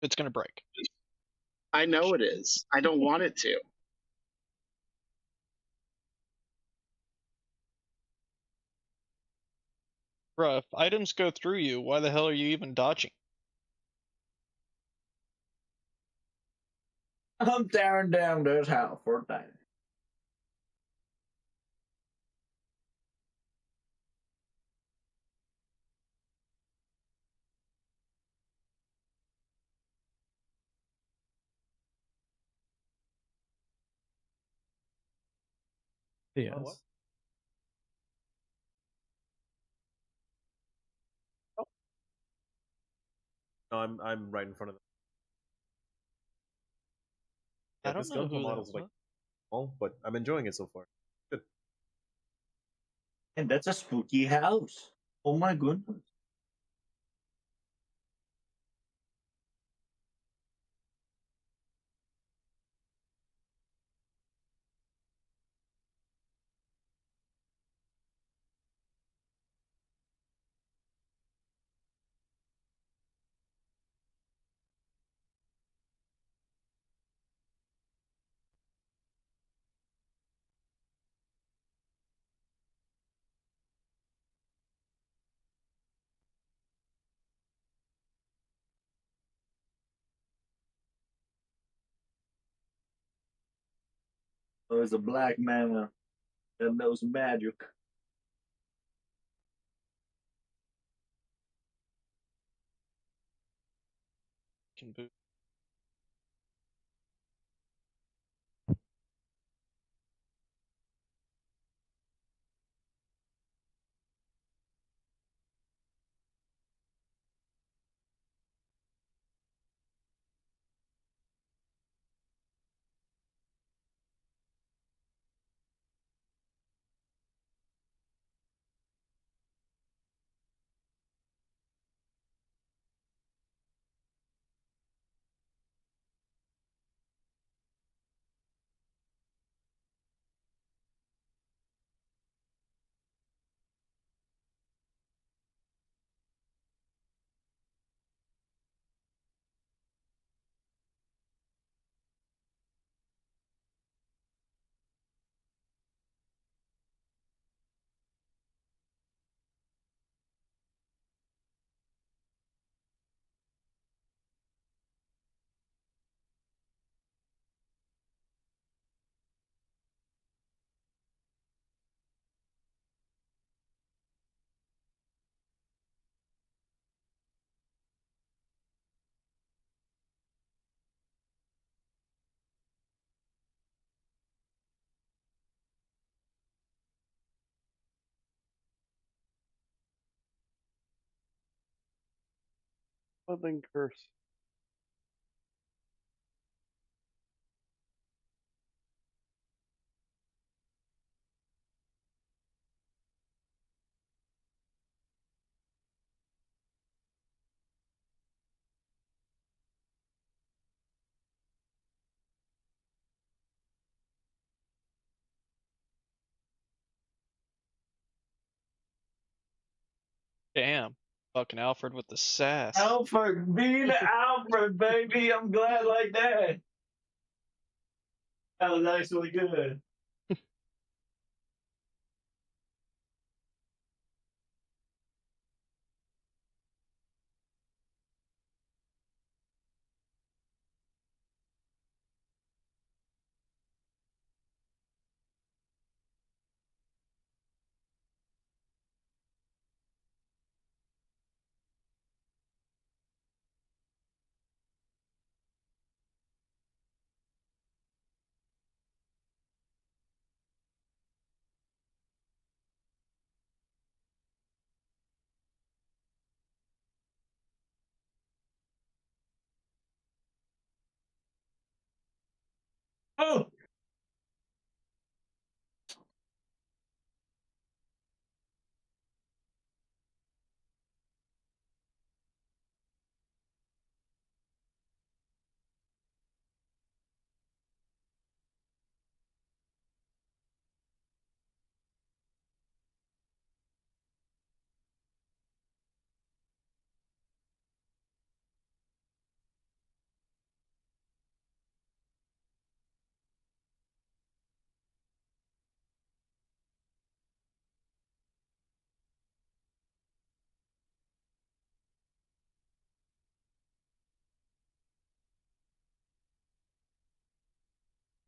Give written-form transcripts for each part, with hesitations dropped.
It's gonna break. I know it is. I don't want it to. Bruh, if items go through you, why the hell are you even dodging? I'm tearing down this house for that. Yes. Oh, what? No, I'm right in front of them. I Yeah, don't this know gunpla who model that is like was. small, but I'm enjoying it so far. Good. And that's a spooky house. Oh my goodness. There's a black man that knows magic. Can boot. Something curse. Damn. Fucking Alfred with the sass. Alfred, being Alfred, baby. I'm glad like that. That was actually good. Oh!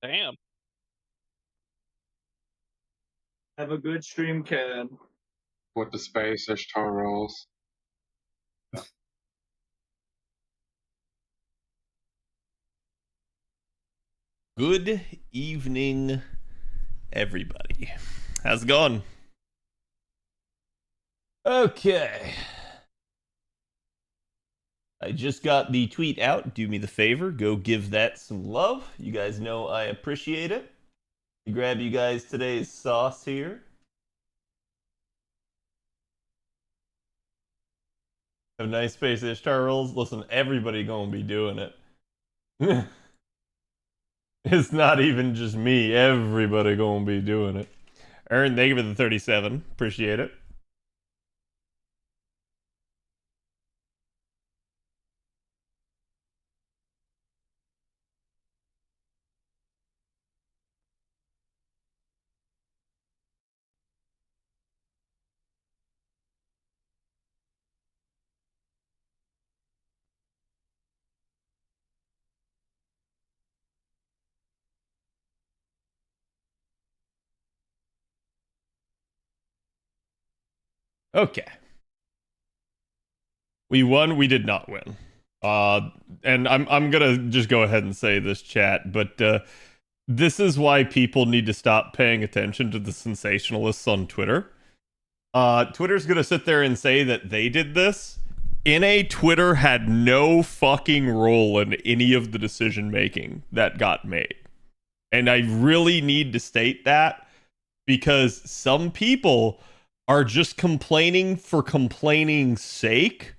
Damn. Have a good stream, Ken. With the space, there's tar rolls. Good evening, everybody. How's it going? Okay. I just got the tweet out. Do me the favor. Go give that some love. You guys know I appreciate it. Grab you guys today's sauce here. Have a nice space ish tar rolls. Listen, everybody gonna be doing it. It's not even just me. Everybody gonna be doing it. Aaron, thank you for the 37. Appreciate it. Okay. We won, we did not win. And I'm gonna just go ahead and say this, chat, but this is why people need to stop paying attention to the sensationalists on Twitter. Twitter's gonna sit there and say that they did this. Twitter had no fucking role in any of the decision making that got made. And I really need to state that because some people are just complaining for complaining's sake.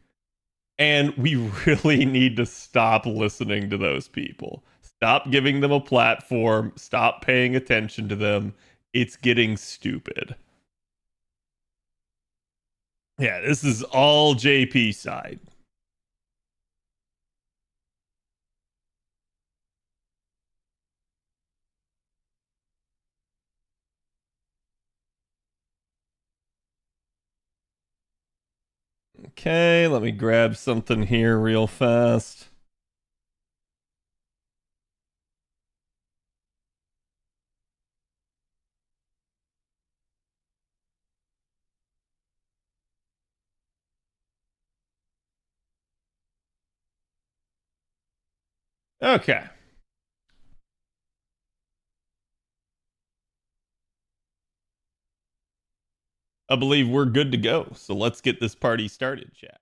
And we really need to stop listening to those people. Stop giving them a platform. Stop paying attention to them. It's getting stupid. Yeah, this is all JP side. Okay, let me grab something here real fast. Okay. I believe we're good to go. So let's get this party started, chat.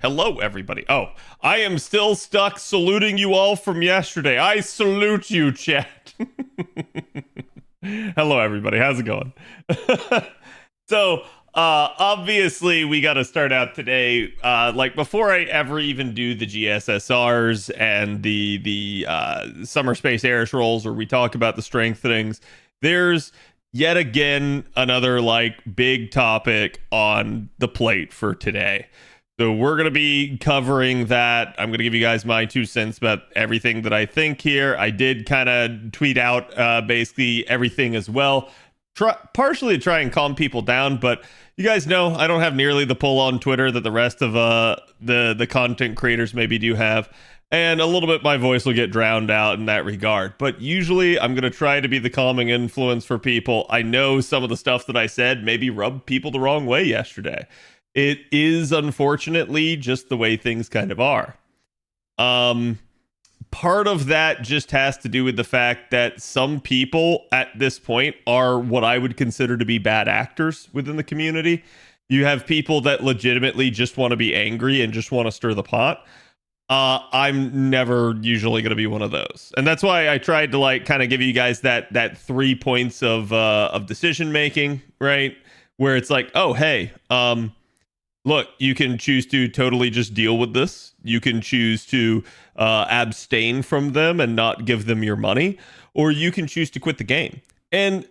Hello, everybody. Oh, I am still stuck saluting you all from yesterday. I salute you, chat. Hello, everybody. How's it going? So, obviously, we got to start out today. Like before I ever even do the GSSRs and the summer space Eresh rolls, where we talk about the strengthenings, there's yet again another like big topic on the plate for today. So we're going to be covering that. I'm going to give you guys my 2 cents about everything that I think here. I did kind of tweet out basically everything as well, partially to try and calm people down, but you guys know I don't have nearly the pull on Twitter that the rest of the content creators maybe do have. And a little bit my voice will get drowned out in that regard. But usually I'm going to try to be the calming influence for people. I know some of the stuff that I said maybe rubbed people the wrong way yesterday. It is unfortunately just the way things kind of are. Part of that just has to do with the fact that some people at this point are what I would consider to be bad actors within the community. You have people that legitimately just want to be angry and just want to stir the pot. I'm never usually going to be one of those. And that's why I tried to like kind of give you guys that 3 points of decision making, right? Where it's like, oh, hey, look, you can choose to totally just deal with this. You can choose to abstain from them and not give them your money, or you can choose to quit the game. And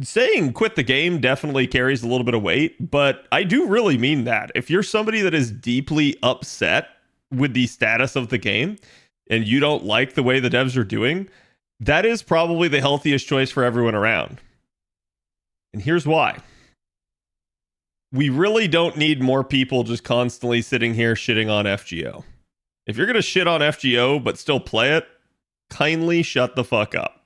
saying quit the game definitely carries a little bit of weight, but I do really mean that. If you're somebody that is deeply upset with the status of the game and you don't like the way the devs are doing, that is probably the healthiest choice for everyone around. And here's why. We really don't need more people just constantly sitting here shitting on FGO. If you're going to shit on FGO but still play it, kindly shut the fuck up.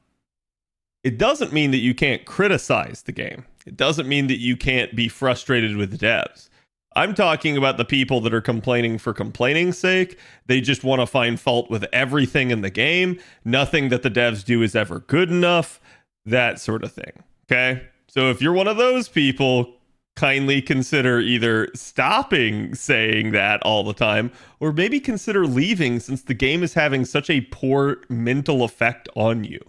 It doesn't mean that you can't criticize the game. It doesn't mean that you can't be frustrated with the devs. I'm talking about the people that are complaining for complaining's sake. They just want to find fault with everything in the game. Nothing that the devs do is ever good enough. That sort of thing. Okay? So if you're one of those people, kindly consider either stopping saying that all the time, or maybe consider leaving, since the game is having such a poor mental effect on you.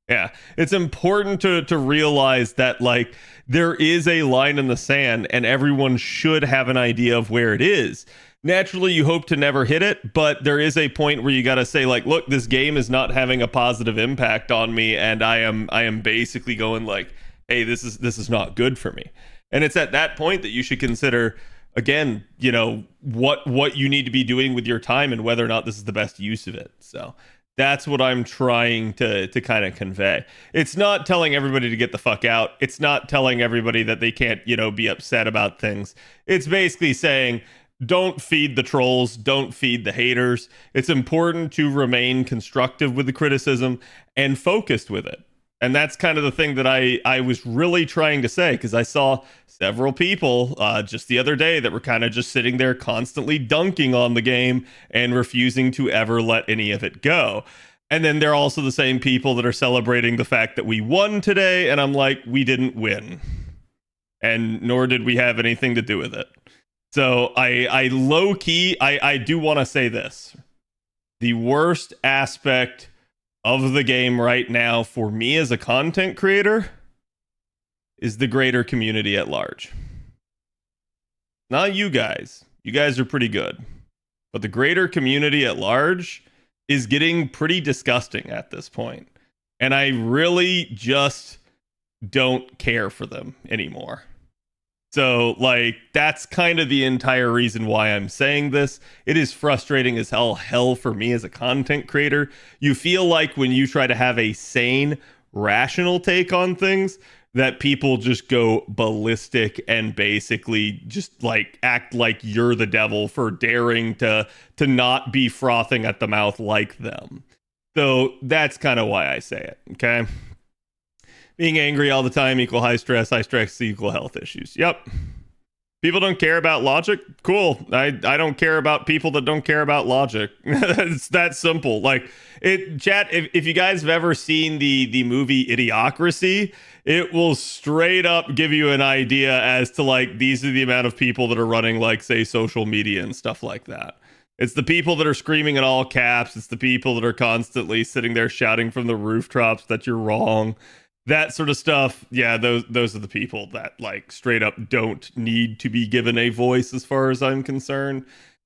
Yeah, it's important to realize that, like, there is a line in the sand and everyone should have an idea of where it is. Naturally, you hope to never hit it, but there is a point where you got to say, like, look, this game is not having a positive impact on me, and I am basically going like, hey, this is not good for me. And it's at that point that you should consider, again, you know, what you need to be doing with your time and whether or not this is the best use of it. So that's what I'm trying to kind of convey. It's not telling everybody to get the fuck out. It's not telling everybody that they can't, you know, be upset about things. It's basically saying, don't feed the trolls, don't feed the haters. It's important to remain constructive with the criticism and focused with it. And that's kind of the thing that I was really trying to say, because I saw several people just the other day that were kind of just sitting there constantly dunking on the game and refusing to ever let any of it go. And then they're also the same people that are celebrating the fact that we won today. And I'm like, we didn't win. And nor did we have anything to do with it. So I low key, I do want to say this. The worst aspect of the game right now for me as a content creator is the greater community at large. Not you guys. You guys are pretty good. But the greater community at large is getting pretty disgusting at this point. And I really just don't care for them anymore. So, like, that's kind of the entire reason why I'm saying this. It is frustrating as hell for me as a content creator. You feel like when you try to have a sane, rational take on things, that people just go ballistic and basically just, like, act like you're the devil for daring to not be frothing at the mouth like them. So, that's kind of why I say it, okay? Being angry all the time equal high stress equal health issues. Yep. People don't care about logic. Cool. I don't care about people that don't care about logic. It's that simple. Like, chat, if you guys have ever seen the movie Idiocracy, it will straight up give you an idea as to, like, these are the amount of people that are running, like, say, social media and stuff like that. It's the people that are screaming in all caps. It's the people that are constantly sitting there shouting from the rooftops that you're wrong. That sort of stuff. Yeah, those are the people that, like, straight up don't need to be given a voice as far as I'm concerned.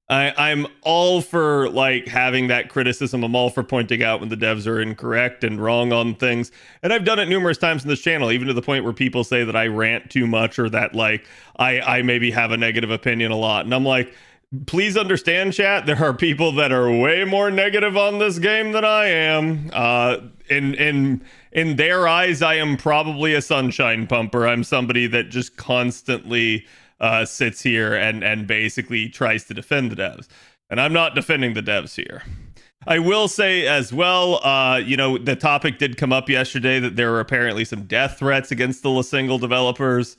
I'm all for, like, having that criticism. I'm all for pointing out when the devs are incorrect and wrong on things. And I've done it numerous times in this channel, even to the point where people say that I rant too much or that, like, I maybe have a negative opinion a lot. And I'm like, please understand, chat, there are people that are way more negative on this game than I am. In their eyes, I am probably a sunshine pumper. I'm somebody that just constantly sits here and basically tries to defend the devs. And I'm not defending the devs here. I will say as well, you know, the topic did come up yesterday that there were apparently some death threats against the single developers.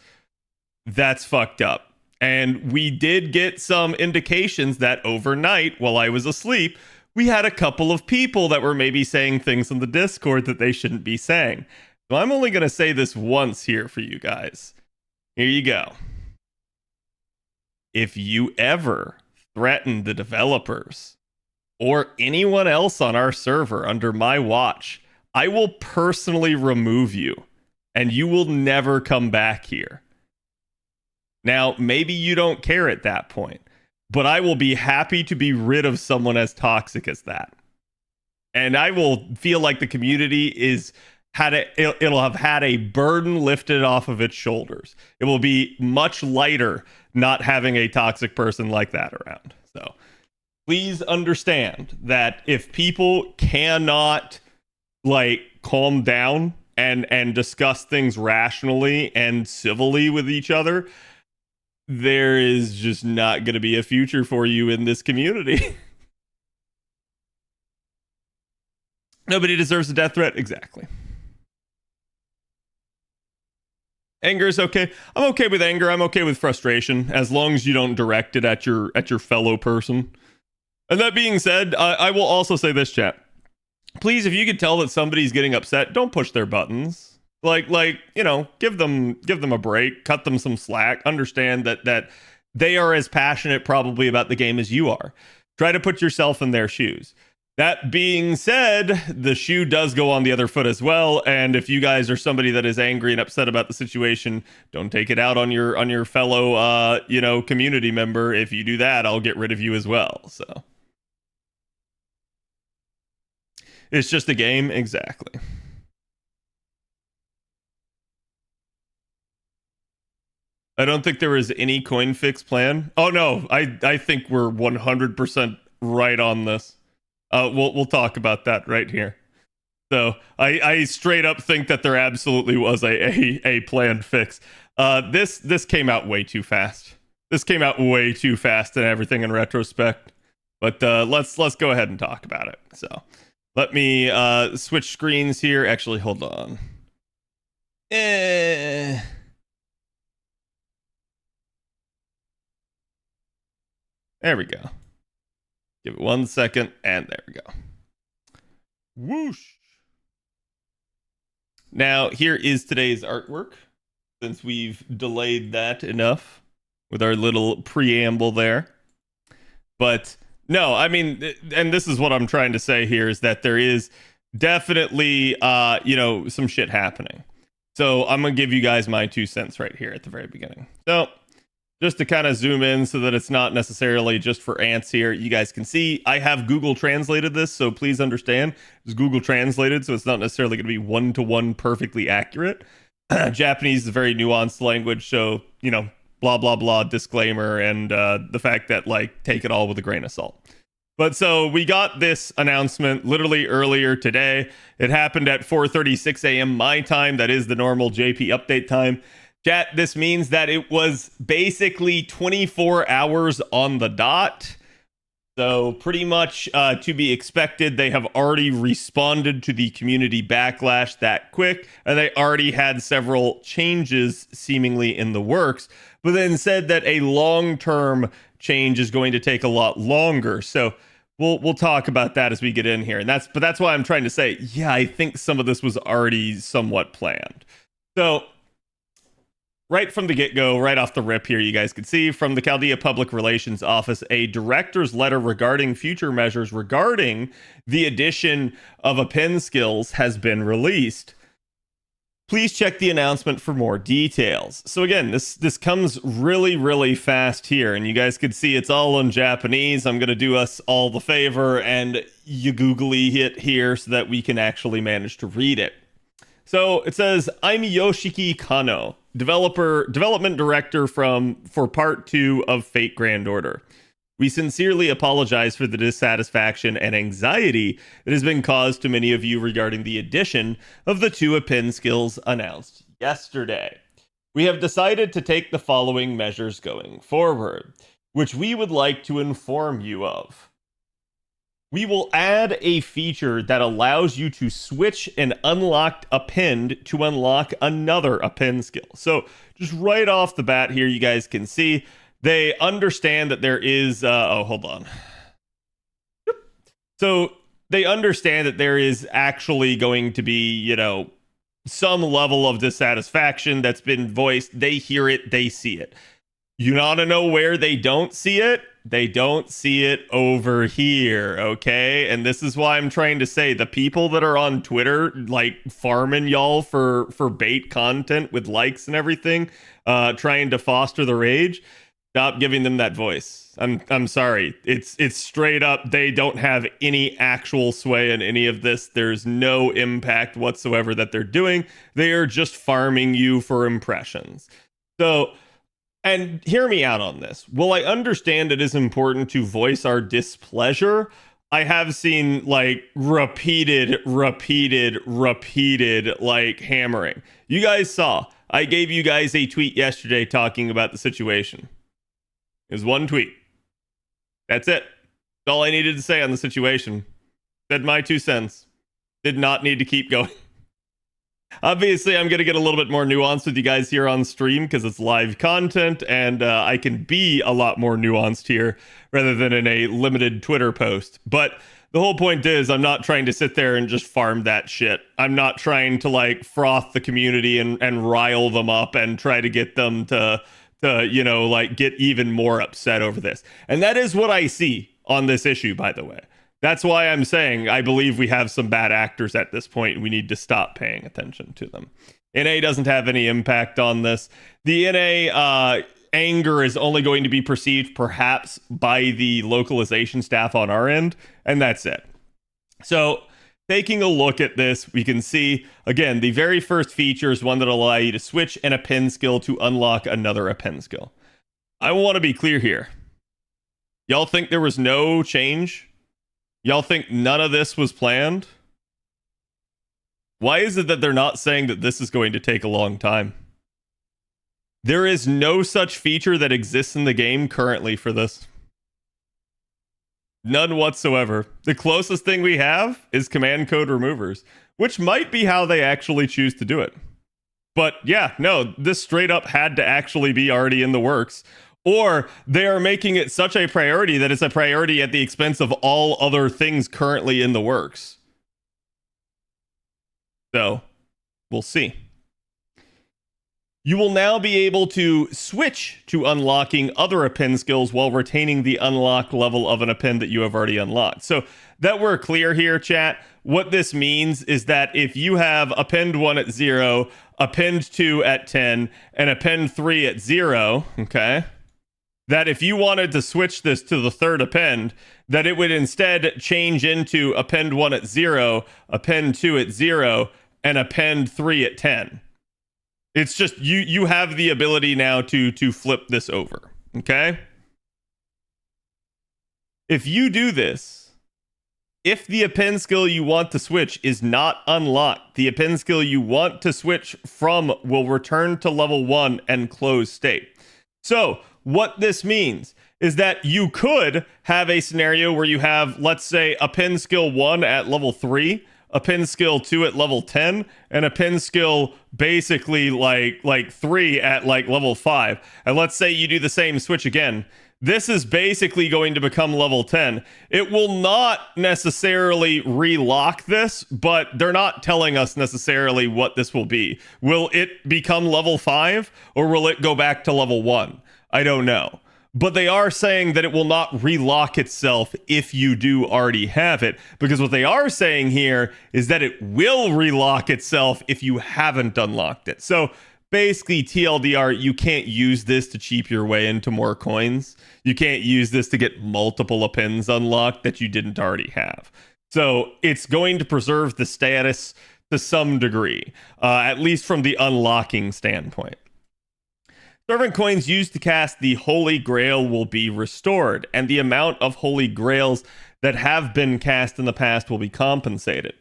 That's fucked up. And we did get some indications that overnight, while I was asleep, we had a couple of people that were maybe saying things on the Discord that they shouldn't be saying. So I'm only going to say this once here for you guys. Here you go. If you ever threaten the developers or anyone else on our server under my watch, I will personally remove you and you will never come back here. Now, maybe you don't care at that point, but I will be happy to be rid of someone as toxic as that. And I will feel like the community it'll have had a burden lifted off of its shoulders. It will be much lighter not having a toxic person like that around. So please understand that if people cannot, like, calm down and discuss things rationally and civilly with each other, there is just not going to be a future for you in this community. Nobody deserves a death threat. Exactly. Anger is okay. I'm okay with anger. I'm okay with frustration, as long as you don't direct it at your fellow person. And that being said, I will also say this, chat. Please, if you could tell that somebody's getting upset, don't push their buttons. Like you know, give them a break, cut them some slack. Understand that they are as passionate probably about the game as you are. Try to put yourself in their shoes. That being said, the shoe does go on the other foot as well. And if you guys are somebody that is angry and upset about the situation, don't take it out on your fellow community member. If you do that, I'll get rid of you as well. So it's just a game, exactly. I don't think there is any coin fix plan. Oh no, I think we're 100% right on this. We'll talk about that right here. So I straight up think that there absolutely was a planned fix. This came out way too fast. This came out way too fast and everything in retrospect. But let's go ahead and talk about it. So let me switch screens here. Actually, hold on. There we go. Give it 1 second, and there we go. Whoosh. Now, here is today's artwork, since we've delayed that enough with our little preamble there. But no, I mean, and this is what I'm trying to say here, is that there is definitely, some shit happening. So I'm going to give you guys my 2 cents right here at the very beginning. So just to kind of zoom in so that it's not necessarily just for ants here, you guys can see I have Google translated this, so please understand it's Google translated, so it's not necessarily going to be one-to-one perfectly accurate. Japanese is a very nuanced language, so, blah, blah, blah, disclaimer, and the fact that, take it all with a grain of salt. But so we got this announcement literally earlier today. It happened at 4:36 a.m. my time. That is the normal JP update time. Chat, this means that it was basically 24 hours on the dot. So pretty much to be expected. They have already responded to the community backlash that quick, and they already had several changes seemingly in the works, but then said that a long-term change is going to take a lot longer. So we'll talk about that as we get in here. And that's why I'm trying to say, yeah, I think some of this was already somewhat planned. So right from the get-go, right off the rip here, you guys can see from the Chaldea Public Relations Office, a director's letter regarding future measures regarding the addition of append skills has been released. Please check the announcement for more details. So again, this comes really, really fast here, and you guys can see it's all in Japanese. I'm going to do us all the favor and you googly it here so that we can actually manage to read it. So it says, I'm Yoshiki Kano, development director for part 2 of Fate Grand Order. We sincerely apologize for the dissatisfaction and anxiety that has been caused to many of you regarding the addition of the 2 append skills announced yesterday. We have decided to take the following measures going forward, which we would like to inform you of. We will add a feature that allows you to switch an unlocked append to unlock another append skill. So just right off the bat here, you guys can see they understand that there is... hold on. So they understand that there is actually going to be, some level of dissatisfaction that's been voiced. They hear it, they see it. You want to know where they don't see it? They don't see it over here, okay? And this is why I'm trying to say the people that are on Twitter, farming y'all for bait content with likes and everything, trying to foster the rage, stop giving them that voice. I'm sorry. It's straight up. They don't have any actual sway in any of this. There's no impact whatsoever that they're doing. They are just farming you for impressions. So... and hear me out on this. While I understand it is important to voice our displeasure, I have seen repeated hammering. You guys saw, I gave you guys a tweet yesterday talking about the situation. It was one tweet. That's it. That's all I needed to say on the situation. Said my 2 cents. Did not need to keep going. Obviously, I'm going to get a little bit more nuanced with you guys here on stream because it's live content, and I can be a lot more nuanced here rather than in a limited Twitter post. But the whole point is I'm not trying to sit there and just farm that shit. I'm not trying to like froth the community and rile them up and try to get them to you know, like get even more upset over this. And that is what I see on this issue, by the way. That's why I'm saying I believe we have some bad actors at this point and we need to stop paying attention to them. NA doesn't have any impact on this. The NA anger is only going to be perceived perhaps by the localization staff on our end, and that's it. So taking a look at this, we can see, again, the very first feature is one that will allow you to switch an append skill to unlock another append skill. I want to be clear here. Y'all think there was no change? Y'all think none of this was planned? Why is it that they're not saying that this is going to take a long time? There is no such feature that exists in the game currently for this. None whatsoever. The closest thing we have is command code removers, which might be how they actually choose to do it. But yeah, no, this straight up had to actually be already in the works. Or they are making it such a priority that it's a priority at the expense of all other things currently in the works. So, we'll see. You will now be able to switch to unlocking other append skills while retaining the unlock level of an append that you have already unlocked. So that we're clear here, chat, what this means is that if you have append 1 at 0, append 2 at 10, and append 3 at 0, okay, that if you wanted to switch this to the third append, that it would instead change into append 1 at 0, append 2 at 0, and append 3 at 10. It's just you have the ability now to flip this over, okay? If you do this, if the append skill you want to switch is not unlocked, the append skill you want to switch from will return to level 1 and close state. So, what this means is that you could have a scenario where you have, let's say, append skill 1 at level 3, append skill 2 at level 10, and append skill basically like 3 at like level 5. And let's say you do the same switch again. This is basically going to become level 10. It will not necessarily relock this, but they're not telling us necessarily what this will be. Will it become level 5 or will it go back to level 1? I don't know. But they are saying that it will not relock itself if you do already have it. Because what they are saying here is that it will relock itself if you haven't unlocked it. So basically, TLDR, you can't use this to cheap your way into more coins. You can't use this to get multiple appends unlocked that you didn't already have. So it's going to preserve the status to some degree, at least from the unlocking standpoint. Servant coins used to cast the Holy Grail will be restored, and the amount of Holy Grails that have been cast in the past will be compensated.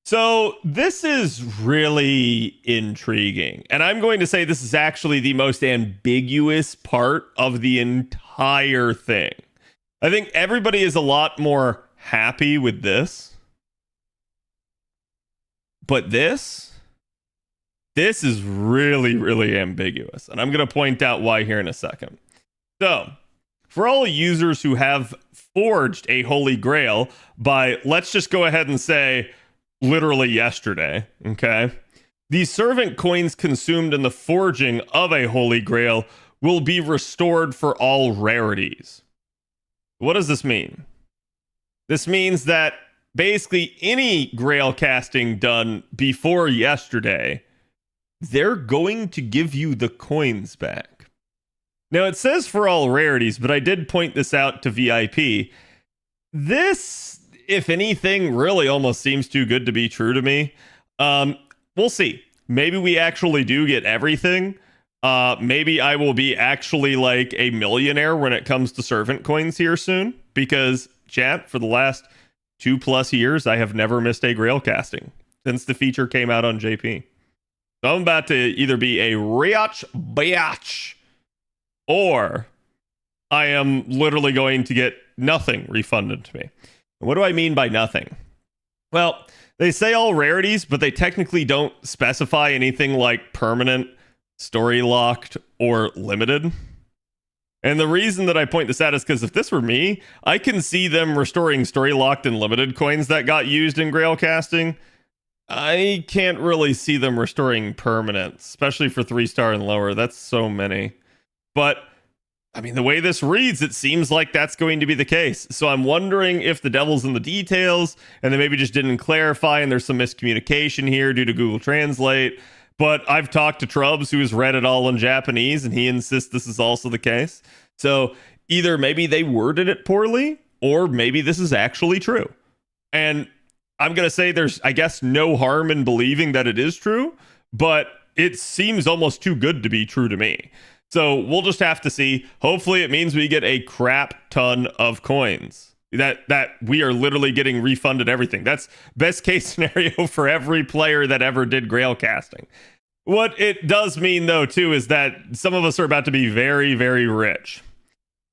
So this is really intriguing, and I'm going to say this is actually the most ambiguous part of the entire thing. I think everybody is a lot more happy with this, but this is really, really ambiguous. And I'm going to point out why here in a second. So, for all users who have forged a Holy Grail by, let's just go ahead and say, literally yesterday, okay? The servant coins consumed in the forging of a Holy Grail will be restored for all rarities. What does this mean? This means that basically any Grail casting done before yesterday, they're going to give you the coins back. Now, it says for all rarities, but I did point this out to VIP. This, if anything, really almost seems too good to be true to me. We'll see. Maybe we actually do get everything. Maybe I will be actually like a millionaire when it comes to servant coins here soon. Because, chat, for the last 2+ years, I have never missed a Grail casting since the feature came out on JP. So I'm about to either be a rich bitch or I am literally going to get nothing refunded to me. And what do I mean by nothing? Well, They say all rarities, but they technically don't specify anything like permanent, story locked, or limited. And the reason that I point this out is because if this were me, I can see them restoring story locked and limited coins that got used in Grail casting. I can't really see them restoring permanent, especially for 3-star and lower. That's so many. But I mean, the way this reads, it seems like that's going to be the case. So I'm wondering if the devil's in the details and they maybe just didn't clarify and there's some miscommunication here due to Google Translate. But I've talked to Trubs, who has read it all in Japanese, and he insists this is also the case. So either maybe they worded it poorly, or maybe this is actually true. And I'm going to say there's, I guess, no harm in believing that it is true, but it seems almost too good to be true to me. So we'll just have to see. Hopefully it means we get a crap ton of coins. That we are literally getting refunded everything. That's best case scenario for every player that ever did Grail casting. What it does mean, though, too, is that some of us are about to be very, very rich.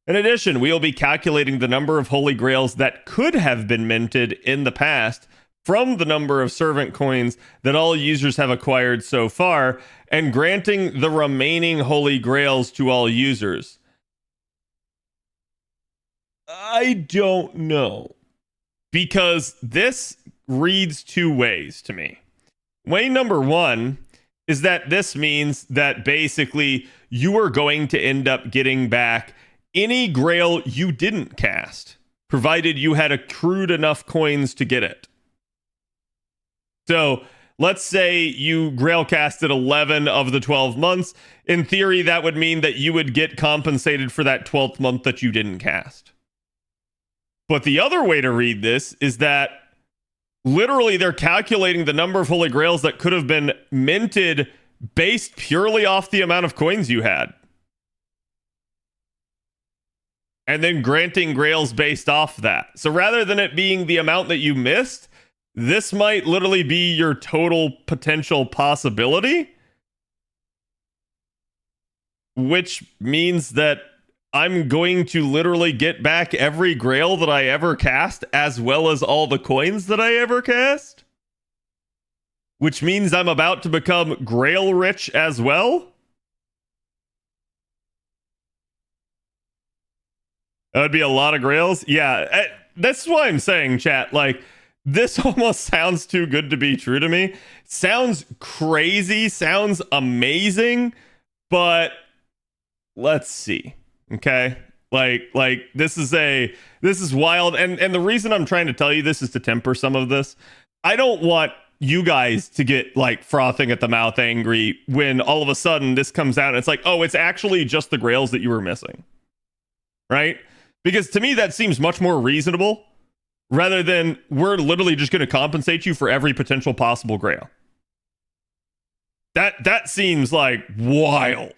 In addition, we will be calculating the number of Holy Grails that could have been minted in the past from the number of servant coins that all users have acquired so far, and granting the remaining Holy Grails to all users. I don't know, because this reads two ways to me. Way number one is that this means that basically you are going to end up getting back any grail you didn't cast, provided you had accrued enough coins to get it. So let's say you grail casted 11 of the 12 months. In theory, that would mean that you would get compensated for that 12th month that you didn't cast. But the other way to read this is that literally they're calculating the number of Holy Grails that could have been minted based purely off the amount of coins you had. And then granting grails based off that. So rather than it being the amount that you missed, this might literally be your total potential possibility. Which means that I'm going to literally get back every grail that I ever cast, as well as all the coins that I ever cast. Which means I'm about to become grail rich as well. That would be a lot of grails. Yeah, that's why I'm saying, chat, like, this almost sounds too good to be true to me. Sounds crazy, sounds amazing, but let's see. Okay? Like this is wild, and the reason I'm trying to tell you this is to temper some of this. I don't want you guys to get like frothing at the mouth angry when all of a sudden this comes out and it's like, oh, it's actually just the grails that you were missing. Right? Because to me that seems much more reasonable rather than we're literally just going to compensate you for every potential possible grail. That seems like wild.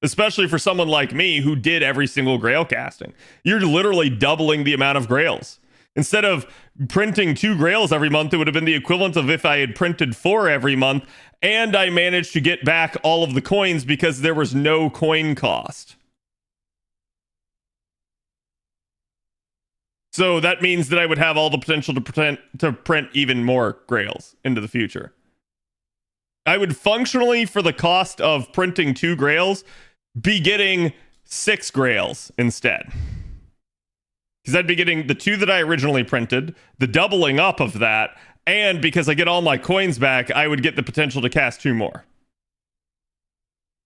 Especially for someone like me who did every single grail casting. You're literally doubling the amount of grails. Instead of printing 2 grails every month, it would have been the equivalent of if I had printed 4 every month and I managed to get back all of the coins because there was no coin cost. So that means that I would have all the potential to print even more grails into the future. I would functionally, for the cost of printing 2 grails, be getting 6 grails instead. Because I'd be getting the 2 that I originally printed, the doubling up of that, and because I get all my coins back, I would get the potential to cast 2 more.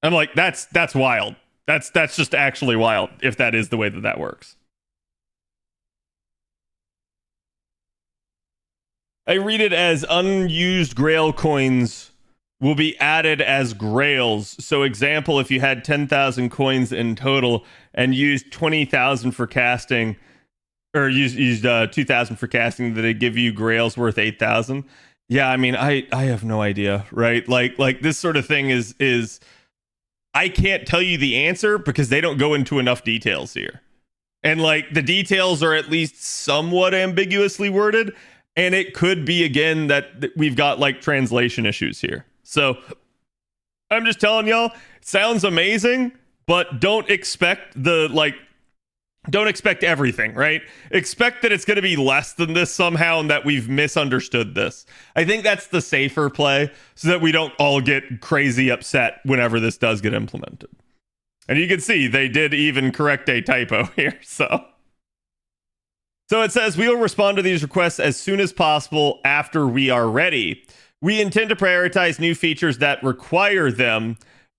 I'm like, that's wild. That's just actually wild, if that is the way that works. I read it as unused grail coins will be added as grails. So example, if you had 10,000 coins in total and used 20,000 for casting, or used 2,000 for casting, that it give you grails worth 8,000. Yeah, I mean, I have no idea, right? Like this sort of thing is I can't tell you the answer because they don't go into enough details here. And like the details are at least somewhat ambiguously worded, and it could be again that we've got like translation issues here. So I'm just telling y'all, sounds amazing, but don't expect the like don't expect everything, right? Expect that it's going to be less than this somehow and that we've misunderstood this. I think that's the safer play so that we don't all get crazy upset whenever this does get implemented. And you can see they did even correct a typo here. So it says, we will respond to these requests as soon as possible after we are ready. We intend to prioritize new features that require them.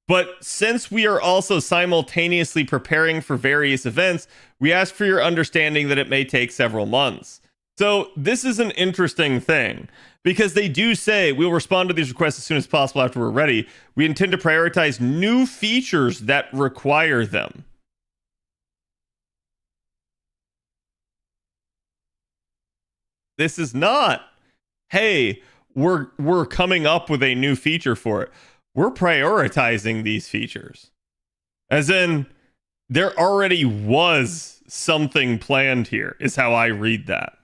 But since we are also simultaneously preparing for various events, we ask for your understanding that it may take several months. So this is an interesting thing because they do say we'll respond to these requests as soon as possible after we're ready. We intend to prioritize new features that require them. This is not, hey, we're coming up with a new feature for it. We're prioritizing these features. As in, there already was something planned here, is how I read that.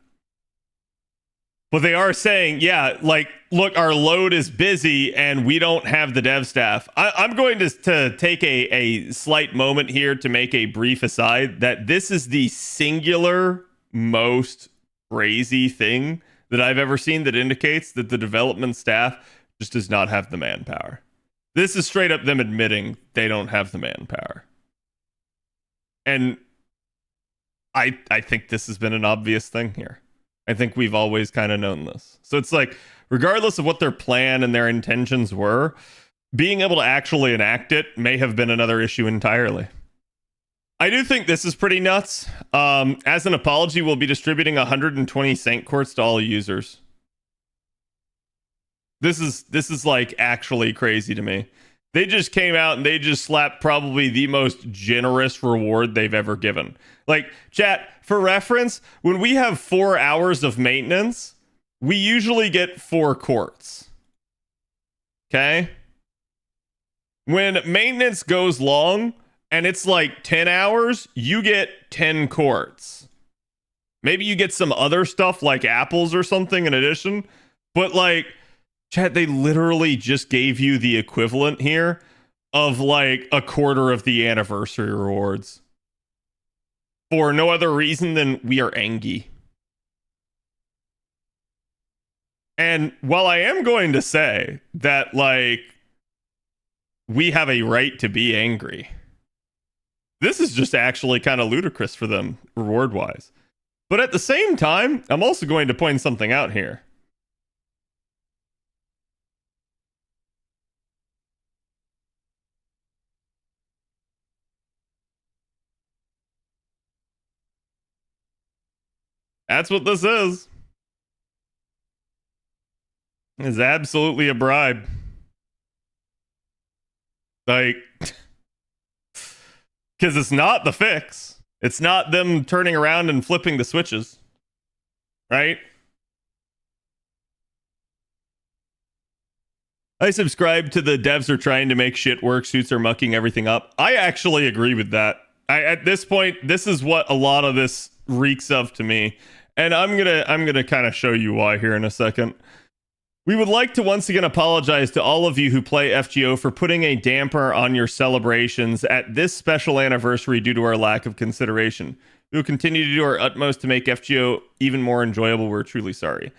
But they are saying, yeah, like, look, our load is busy and we don't have the dev staff. I'm going to take a slight moment here to make a brief aside that this is the singular most crazy thing that I've ever seen that indicates that the development staff just does not have the manpower. This is straight up them admitting they don't have the manpower. And I think this has been an obvious thing here. I think we've always kind of known this. So it's like, regardless of what their plan and their intentions were, being able to actually enact it may have been another issue entirely. I do think this is pretty nuts. As an apology, we'll be distributing 120 Saint Courts to all users. This is like actually crazy to me. They just came out and they just slapped probably the most generous reward they've ever given. Like, chat, for reference, when we have 4 hours of maintenance, we usually get 4 courts. Okay? When maintenance goes long and it's like 10 hours, you get 10 courts. Maybe you get some other stuff like apples or something in addition, but like, chat, they literally just gave you the equivalent here of like a quarter of the anniversary rewards. For no other reason than we are angry. And while I am going to say that, like, we have a right to be angry, this is just actually kind of ludicrous for them, reward-wise. But at the same time, I'm also going to point something out here. That's what this is. It's absolutely a bribe. Like, because it's not the fix. It's not them turning around and flipping the switches. Right? I subscribe to the devs are trying to make shit work, suits are mucking everything up. I actually agree with that. At this point, this is what a lot of this reeks of to me. And I'm gonna kind of show you why here in a second. We would like to once again apologize to all of you who play FGO for putting a damper on your celebrations at this special anniversary due to our lack of consideration. We will continue to do our utmost to make FGO even more enjoyable. We're truly sorry.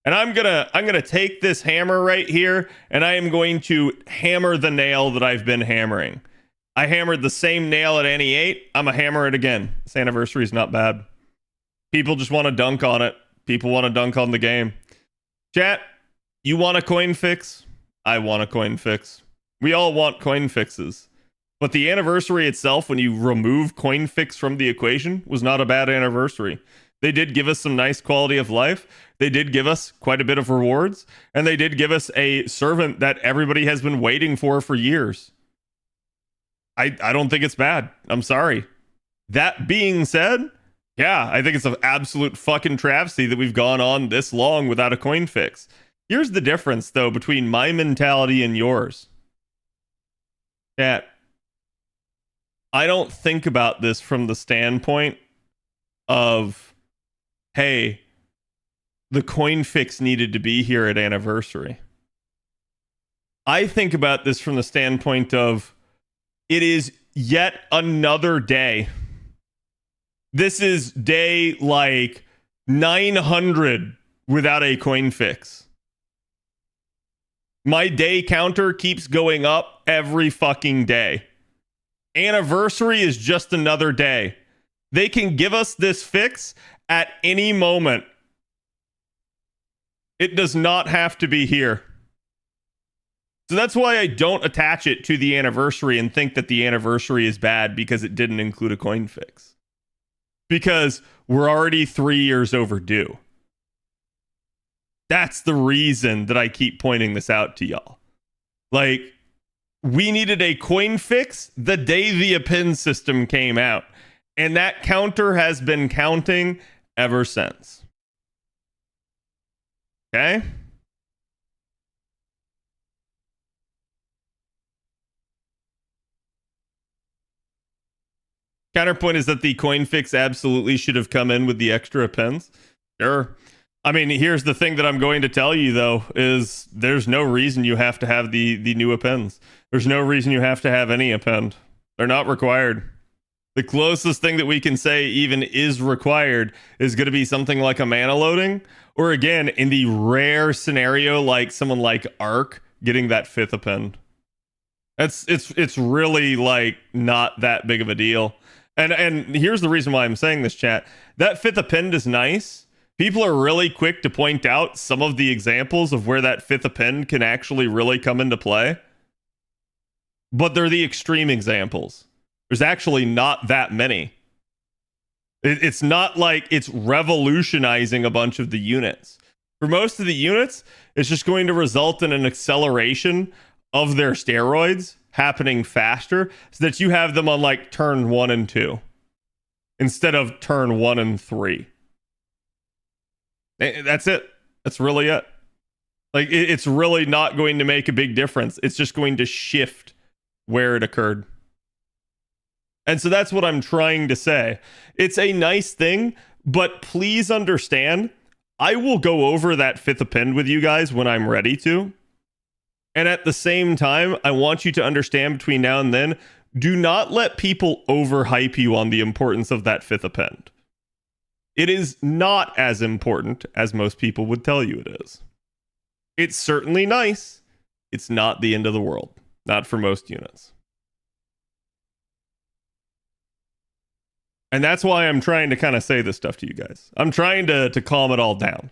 And I'm gonna take this hammer right here, and I am going to hammer the nail that I've been hammering. I hammered the same nail at NE8. I'm gonna hammer it again. This anniversary is not bad. People just want to dunk on it. People want to dunk on the game. Chat, you want a coin fix? I want a coin fix. We all want coin fixes. But the anniversary itself, when you remove coin fix from the equation, was not a bad anniversary. They did give us some nice quality of life. They did give us quite a bit of rewards. And they did give us a servant that everybody has been waiting for years. I don't think it's bad. I'm sorry. That being said, yeah, I think it's an absolute fucking travesty that we've gone on this long without a coin fix. Here's the difference, though, between my mentality and yours. Chat, I don't think about this from the standpoint of, hey, the coin fix needed to be here at anniversary. I think about this from the standpoint of, it is yet another day This is day like 900 without a coin fix. My day counter keeps going up every fucking day. Anniversary is just another day. They can give us this fix at any moment. It does not have to be here. So that's why I don't attach it to the anniversary and think that the anniversary is bad because it didn't include a coin fix. Because we're already 3 years overdue. That's the reason that I keep pointing this out to y'all. Like, we needed a coin fix the day the append system came out. And that counter has been counting ever since. Okay? Counterpoint is that the coin fix absolutely should have come in with the extra appends. Sure. I mean, here's the thing that I'm going to tell you, though, is there's no reason you have to have the new appends. There's no reason you have to have any append. They're not required. The closest thing that we can say even is required is going to be something like a mana loading, or again, in the rare scenario like someone like Arc getting that 5th append. It's really like not that big of a deal. And here's the reason why I'm saying this, chat. That 5th append is nice. People are really quick to point out some of the examples of where that 5th append can actually really come into play. But they're the extreme examples. There's actually not that many. It's not like it's revolutionizing a bunch of the units. For most of the units, it's just going to result in an acceleration of their steroids happening faster so that you have them on like turn 1 and 2 instead of turn 1 and 3. That's it. That's really it. Like, it's really not going to make a big difference. It's just going to shift where it occurred. And so that's what I'm trying to say. It's a nice thing, but please understand, I will go over that 5th append with you guys when I'm ready to. And at the same time, I want you to understand between now and then, do not let people overhype you on the importance of that 5th append. It is not as important as most people would tell you it is. It's certainly nice. It's not the end of the world. Not for most units. And that's why I'm trying to kind of say this stuff to you guys. I'm trying to calm it all down.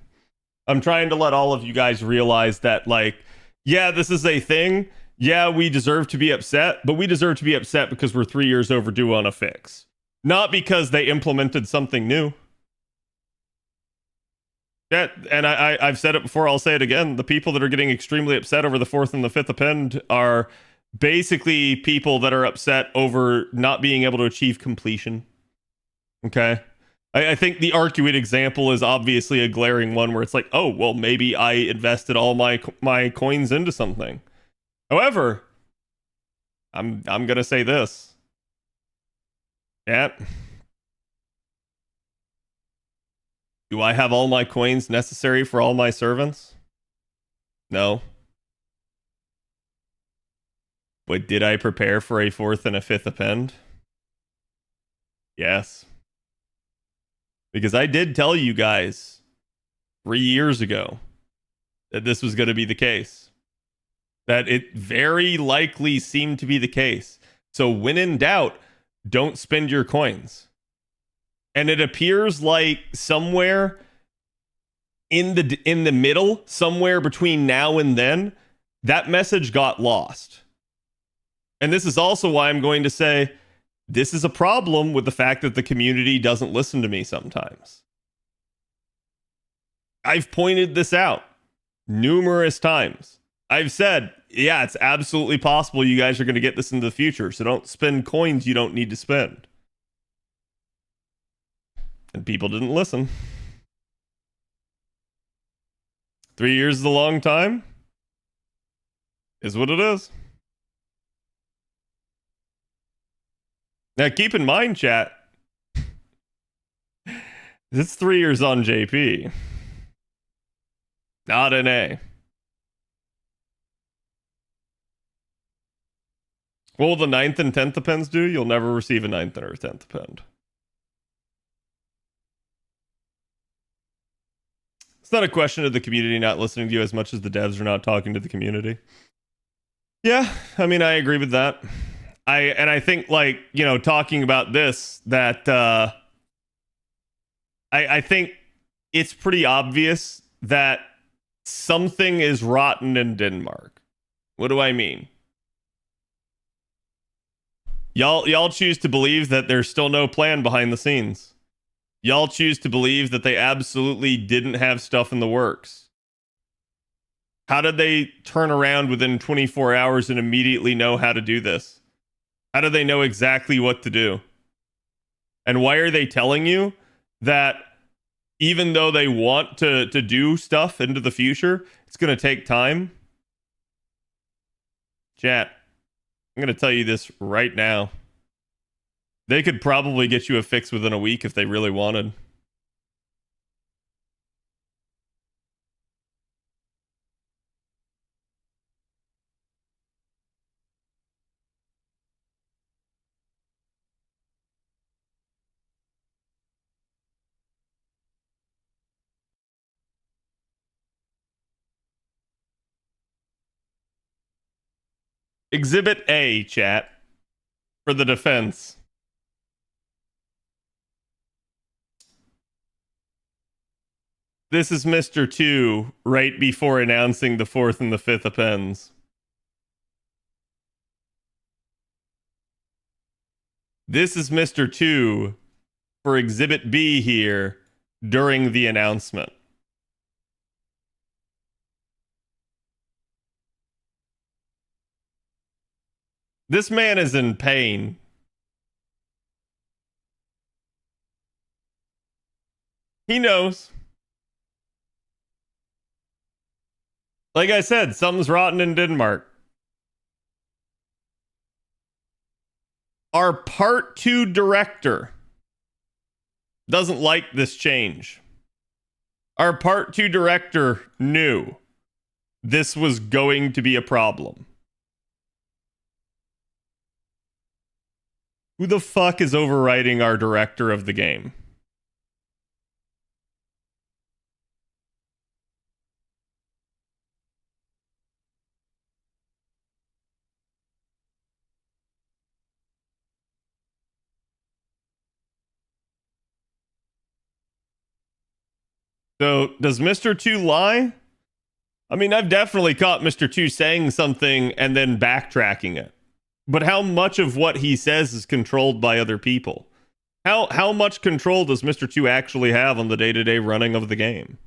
I'm trying to let all of you guys realize that, like, yeah, this is a thing. Yeah, we deserve to be upset, but we deserve to be upset because we're 3 years overdue on a fix. Not because they implemented something new. Yeah, and I've said it before, I'll say it again. The people that are getting extremely upset over the 4th and the 5th append are basically people that are upset over not being able to achieve completion. Okay? I think the Arcuate example is obviously a glaring one where it's like, oh, well, maybe I invested all my coins into something. However, I'm gonna say this. Yeah. Do I have all my coins necessary for all my servants? No. But did I prepare for a 4th and a 5th append? Yes. Because I did tell you guys 3 years ago that this was going to be the case. That it very likely seemed to be the case. So when in doubt, don't spend your coins. And it appears like somewhere in the middle, somewhere between now and then, that message got lost. And this is also why I'm going to say, this is a problem with the fact that the community doesn't listen to me sometimes. I've pointed this out numerous times. I've said, yeah, it's absolutely possible you guys are going to get this in the future, so don't spend coins you don't need to spend. And people didn't listen. 3 years is a long time. Is what it is. Now, keep in mind, chat, it's 3 years on JP, not NA. What will the 9th and 10th appends do? You'll never receive a 9th or a 10th append. It's not a question of the community not listening to you as much as the devs are not talking to the community. Yeah, I mean, I agree with that. I think, like, you know, talking about this, that I think it's pretty obvious that something is rotten in Denmark. What do I mean? Y'all choose to believe that there's still no plan behind the scenes. Y'all choose to believe that they absolutely didn't have stuff in the works. How did they turn around within 24 hours and immediately know how to do this? How do they know exactly what to do? And why are they telling you that even though they want to do stuff into the future, it's going to take time? Chat, I'm going to tell you this right now. They could probably get you a fix within a week if they really wanted. Exhibit A, chat, for the defense. This is Mr. 2 right before announcing the 4th and the 5th appends. This is Mr. 2 for Exhibit B here during the announcement. This man is in pain. He knows. Like I said, something's rotten in Denmark. Our part 2 director doesn't like this change. Our part 2 director knew this was going to be a problem. Who the fuck is overriding our director of the game? So, does Mr. 2 lie? I mean, I've definitely caught Mr. 2 saying something and then backtracking it. But how much of what he says is controlled by other people? How much control does Mr. 2 actually have on the day-to-day running of the game?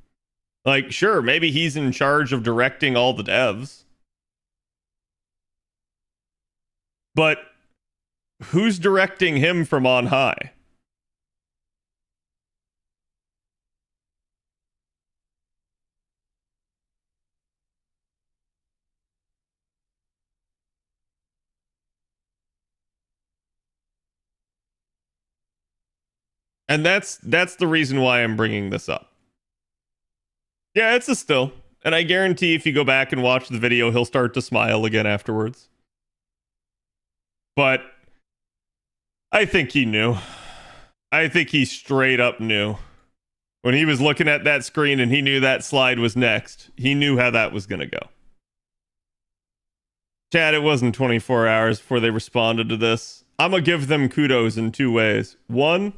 Like, sure, maybe he's in charge of directing all the devs. But who's directing him from on high? And that's the reason why I'm bringing this up. Yeah, it's a still. And I guarantee if you go back and watch the video, he'll start to smile again afterwards. But I think he knew. I think he straight up knew. When he was looking at that screen and he knew that slide was next, he knew how that was going to go. Chad, it wasn't 24 hours before they responded to this. I'm going to give them kudos in 2 ways. One,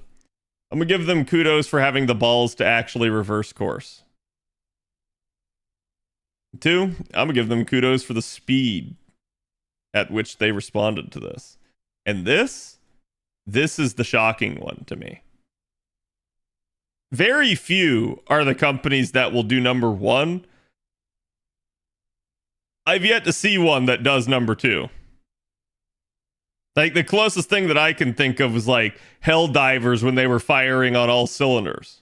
I'm going to give them kudos for having the balls to actually reverse course. 2, I'm going to give them kudos for the speed at which they responded to this. And this is the shocking one to me. Very few are the companies that will do number 1. I've yet to see one that does number 2. Like, the closest thing that I can think of was like Helldivers when they were firing on all cylinders.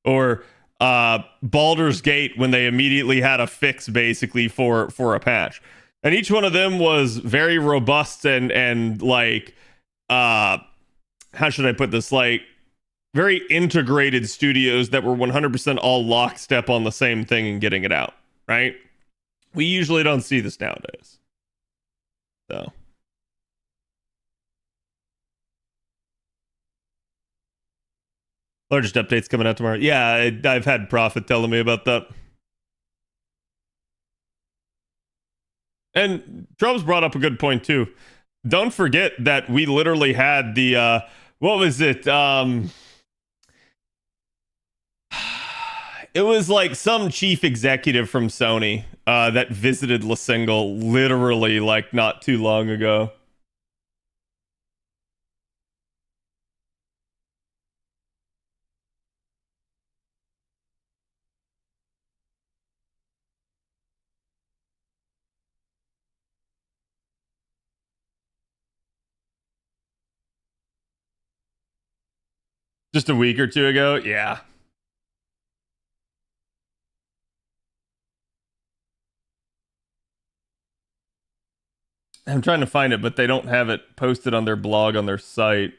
Or Baldur's Gate when they immediately had a fix basically for a patch. And each one of them was very robust and like, how should I put this? Like, very integrated studios that were 100% all lockstep on the same thing and getting it out, right? We usually don't see this nowadays. So. Largest updates coming out tomorrow. Yeah, I've had Prophet telling me about that. And Trump's brought up a good point too. Don't forget that we literally had the what was it? It was like some chief executive from Sony that visited La Single literally like not too long ago. Just a week or two ago? Yeah. I'm trying to find it, but they don't have it posted on their blog on their site.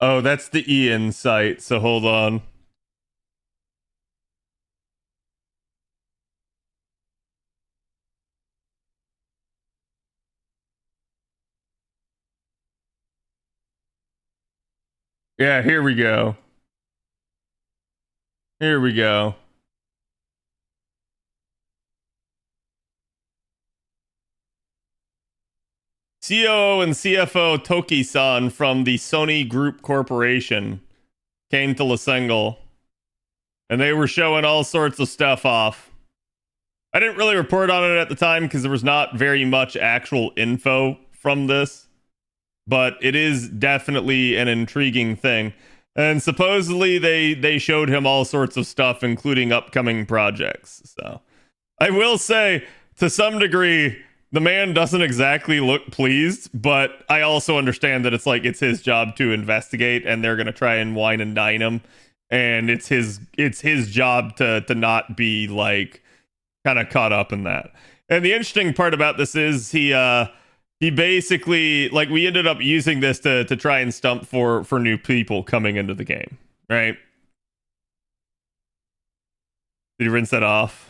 Oh, that's the Ian site, so hold on. Yeah, here we go. Here we go. COO and CFO Toki-san from the Sony Group Corporation came to Lasengal, and they were showing all sorts of stuff off. I didn't really report on it at the time because there was not very much actual info from this, but it is definitely an intriguing thing. And supposedly they showed him all sorts of stuff, including upcoming projects. So I will say, to some degree, the man doesn't exactly look pleased, but I also understand that it's like it's his job to investigate, and they're gonna try and wine and dine him, and it's his job to not be like kind of caught up in that. And the interesting part about this is he basically, like, we ended up using this to try and stump for new people coming into the game, right? Did you rinse that off?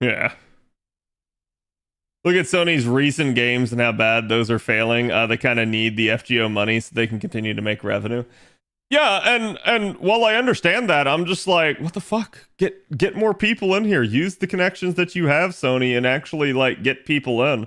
Yeah. Look at Sony's recent games and how bad those are failing. They kind of need the FGO money so they can continue to make revenue. Yeah, and while I understand that, I'm just like, what the fuck? Get more people in here. Use the connections that you have, Sony, and actually like get people in.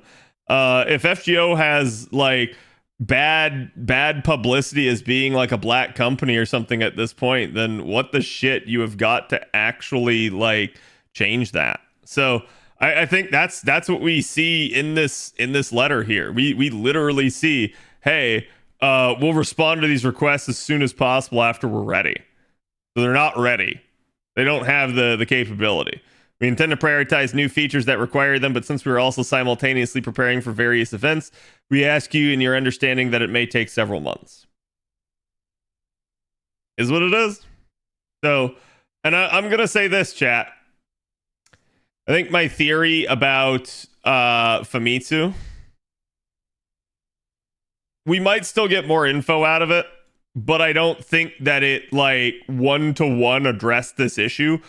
If FGO has like bad publicity as being like a black company or something at this point, then what the shit? You have got to actually like change that. So I think that's what we see in this letter here. We literally see, hey, we'll respond to these requests as soon as possible after we're ready. So they're not ready. They don't have the capability. We intend to prioritize new features that require them, but since we're also simultaneously preparing for various events, we ask you in your understanding that it may take several months. Is what it is. So, and I'm going to say this, chat. I think my theory about Famitsu, we might still get more info out of it, but I don't think that it like one-to-one addressed this issue,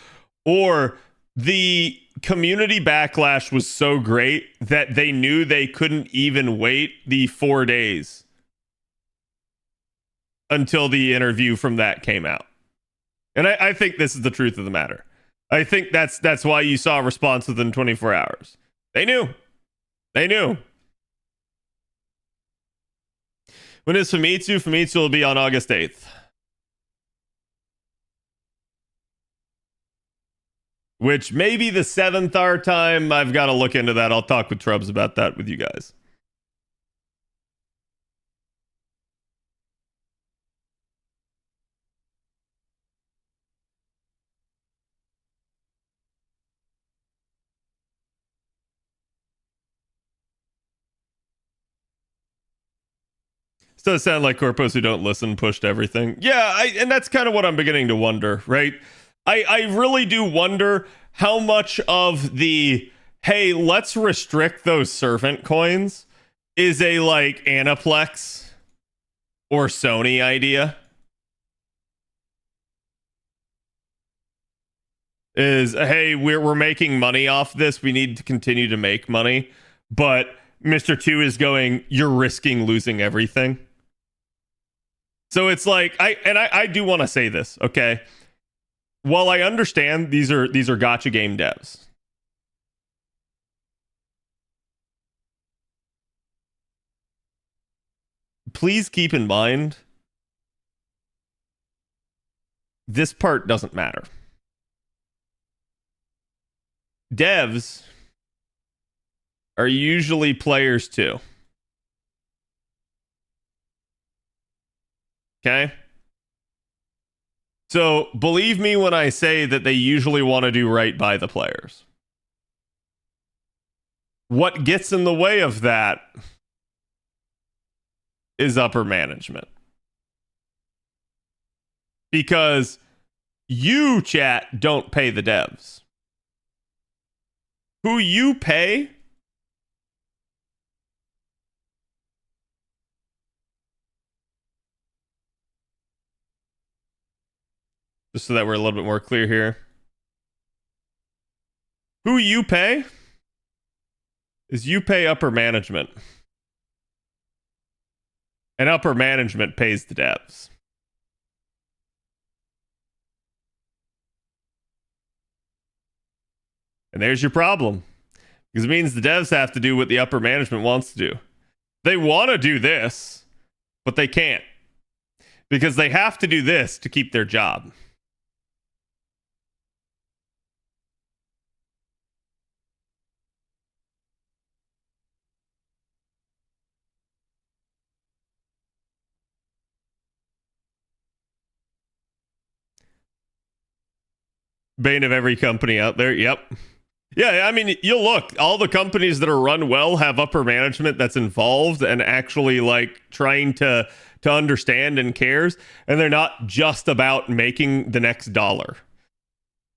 or the community backlash was so great that they knew they couldn't even wait the 4 days until the interview from that came out. And I think this is the truth of the matter. I think that's why you saw a response within 24 hours. They knew. They knew. When is Famitsu? Famitsu will be on August 8th. Which may be the 7th our time. I've got to look into that. I'll talk with Trubs about that with you guys. This does sound like corpos who don't listen pushed everything. Yeah, and that's kind of what I'm beginning to wonder, right? I really do wonder how much of the, hey, let's restrict those servant coins is a like Aniplex or Sony idea. Is, hey, we're making money off this. We need to continue to make money. But Mr. 2 is going, you're risking losing everything. So it's like I do want to say this, okay? While I understand these are gacha game devs, please keep in mind this part doesn't matter. Devs are usually players too. Okay? So believe me when I say that they usually want to do right by the players. What gets in the way of that is upper management. Because you, chat, don't pay the devs. Who you pay just so that we're a little bit more clear here. Who you pay is you pay upper management. And upper management pays the devs. And there's your problem. Because it means the devs have to do what the upper management wants to do. They want to do this, but they can't. Because they have to do this to keep their job. Bane of every company out there. Yep. Yeah, I mean, you'll look. All the companies that are run well have upper management that's involved and actually like trying to understand and cares. And they're not just about making the next dollar.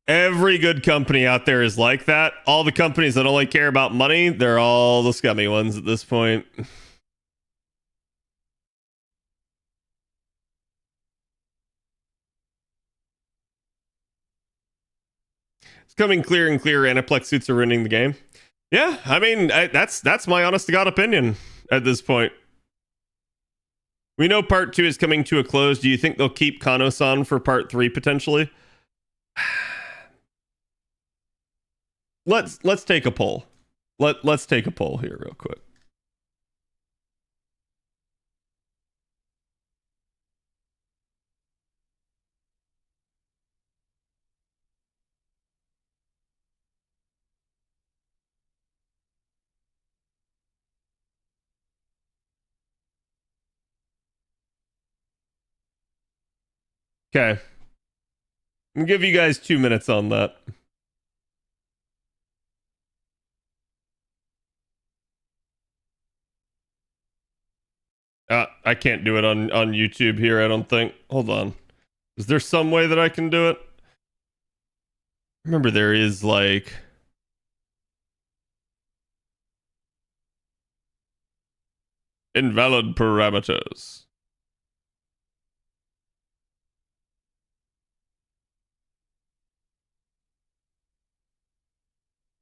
Every good company out there is like that. All the companies that only care about money, they're all the scummy ones at this point. It's coming clear and clear. Aniplex suits are ruining the game. Yeah, I mean, that's my honest to God opinion at this point. We know part 2 is coming to a close. Do you think they'll keep Kano-san for part 3 potentially? Let's take a poll. Let's take a poll here real quick. Okay. I'll give you guys 2 minutes on that. I can't do it on YouTube here, I don't think. Hold on. Is there some way that I can do it? Remember, there is like... invalid parameters.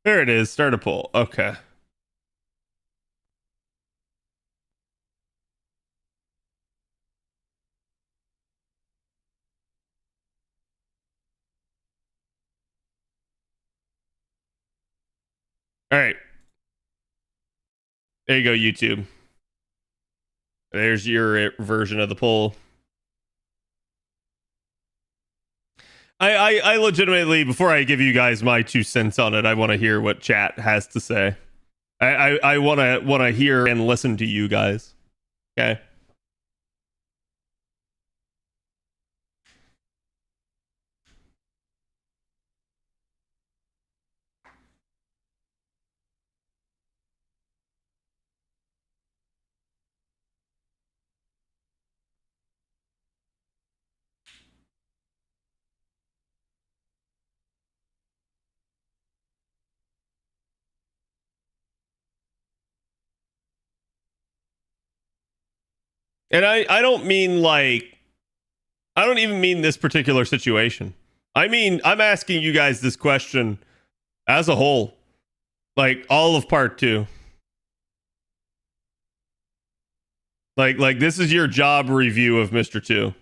There it is. Start a poll. Okay. All right. There you go, YouTube. There's your version of the poll. I legitimately, before I give you guys my 2 cents on it, I want to hear what chat has to say. I want to hear and listen to you guys. Okay. And I don't mean like, I don't even mean this particular situation. I mean, I'm asking you guys this question as a whole, like all of part 2. Like this is your job review of Mr. 2.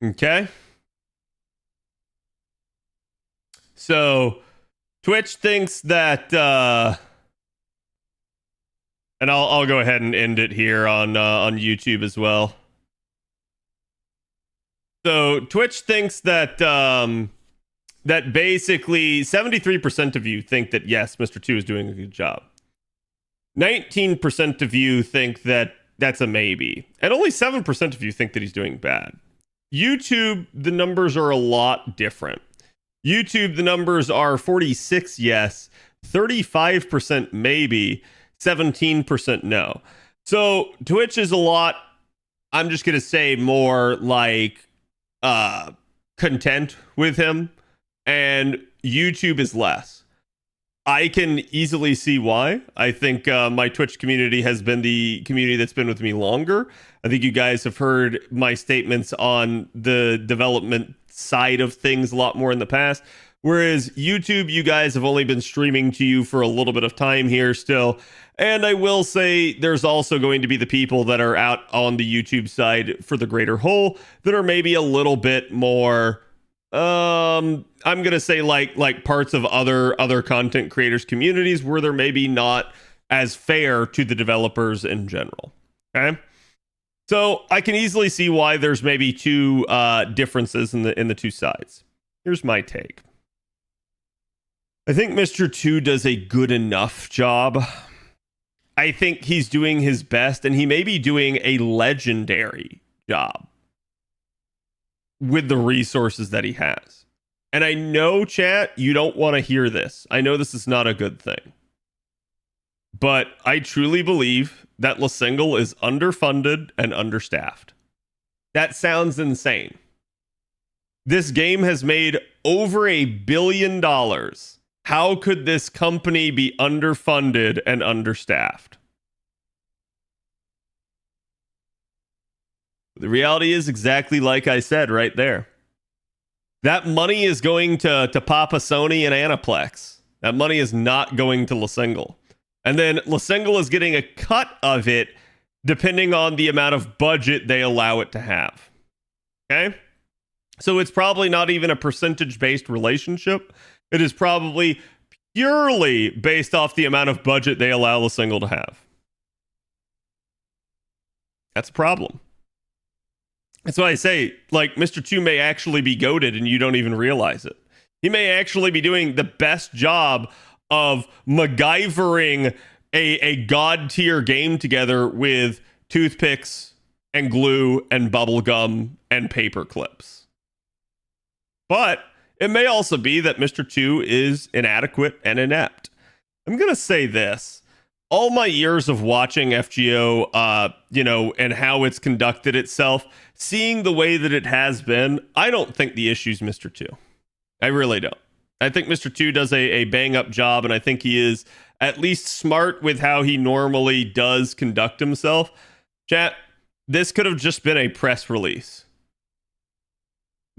Okay. So Twitch thinks that and I'll go ahead and end it here on YouTube as well. So Twitch thinks that that basically 73% of you think that yes, Mr. 2 is doing a good job. 19% of you think that that's a maybe. And only 7% of you think that he's doing bad. YouTube, the numbers are a lot different. YouTube, the numbers are 46 yes, 35% maybe, 17% no. So Twitch is a lot, I'm just going to say more like content with him, and YouTube is less. I can easily see why. I think my Twitch community has been the community that's been with me longer. I think you guys have heard my statements on the development side of things a lot more in the past. Whereas YouTube, you guys have only been streaming to you for a little bit of time here still. And I will say there's also going to be the people that are out on the YouTube side for the greater whole that are maybe a little bit more I'm gonna say like parts of other content creators communities where they're maybe not as fair to the developers in general. Okay, so I can easily see why there's maybe two differences in the two sides. Here's my take. I think Mr. 2 does a good enough job. I think he's doing his best, and he may be doing a legendary job with the resources that he has. And I know, chat, you don't want to hear this. I know this is not a good thing. But I truly believe that LaSingle is underfunded and understaffed. That sounds insane. This game has made over $1 billion. How could this company be underfunded and understaffed? The reality is exactly like I said right there. That money is going to Papa Sony and Aniplex. That money is not going to LaSingle. And then LaSingle is getting a cut of it depending on the amount of budget they allow it to have. Okay? So it's probably not even a percentage-based relationship. It is probably purely based off the amount of budget they allow LaSingle to have. That's a problem. That's why I say, like, Mr. 2 may actually be goated and you don't even realize it. He may actually be doing the best job of MacGyvering a god tier game together with toothpicks and glue and bubble gum and paper clips. But it may also be that Mr. 2 is inadequate and inept. I'm going to say this. All my years of watching FGO, and how it's conducted itself, seeing the way that it has been, I don't think the issue's Mr. 2. I really don't. I think Mr. 2 does a bang-up job, and I think he is at least smart with how he normally does conduct himself. Chat, this could have just been a press release.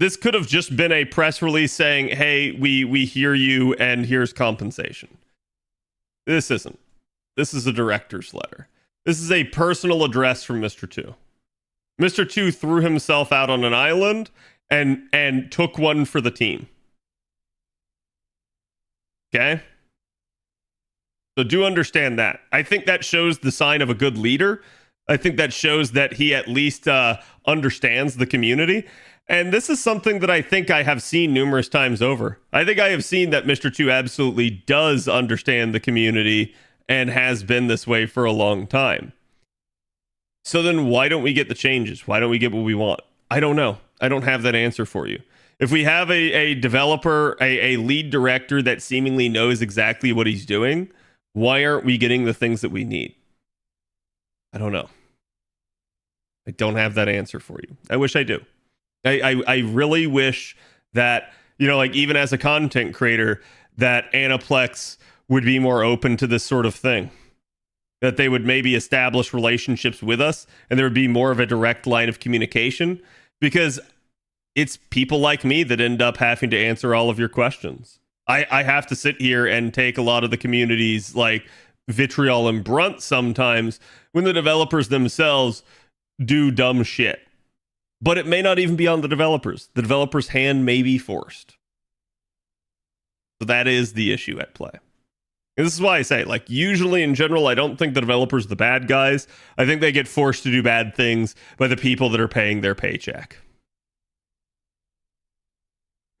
This could have just been a press release saying, hey, we hear you, and here's compensation. This isn't. This is a director's letter. This is a personal address from Mr. 2. Mr. 2 threw himself out on an island and took one for the team. Okay? So do understand that. I think that shows the sign of a good leader. I think that shows that he at least understands the community. And this is something that I think I have seen numerous times over. I think I have seen that Mr. 2 absolutely does understand the community and has been this way for a long time. So then why don't we get the changes? Why don't we get what we want? I don't know. I don't have that answer for you. If we have a developer, a lead director that seemingly knows exactly what he's doing, why aren't we getting the things that we need? I don't know. I don't have that answer for you. I wish I do. I really wish that, even as a content creator, that Aniplex would be more open to this sort of thing. That they would maybe establish relationships with us and there would be more of a direct line of communication. Because it's people like me that end up having to answer all of your questions. I have to sit here and take a lot of the community's like vitriol and brunt sometimes when the developers themselves do dumb shit. But it may not even be on the developers. The developer's hand may be forced. So that is the issue at play. And this is why I say, like, usually in general, I don't think the developers are the bad guys. I think they get forced to do bad things by the people that are paying their paycheck.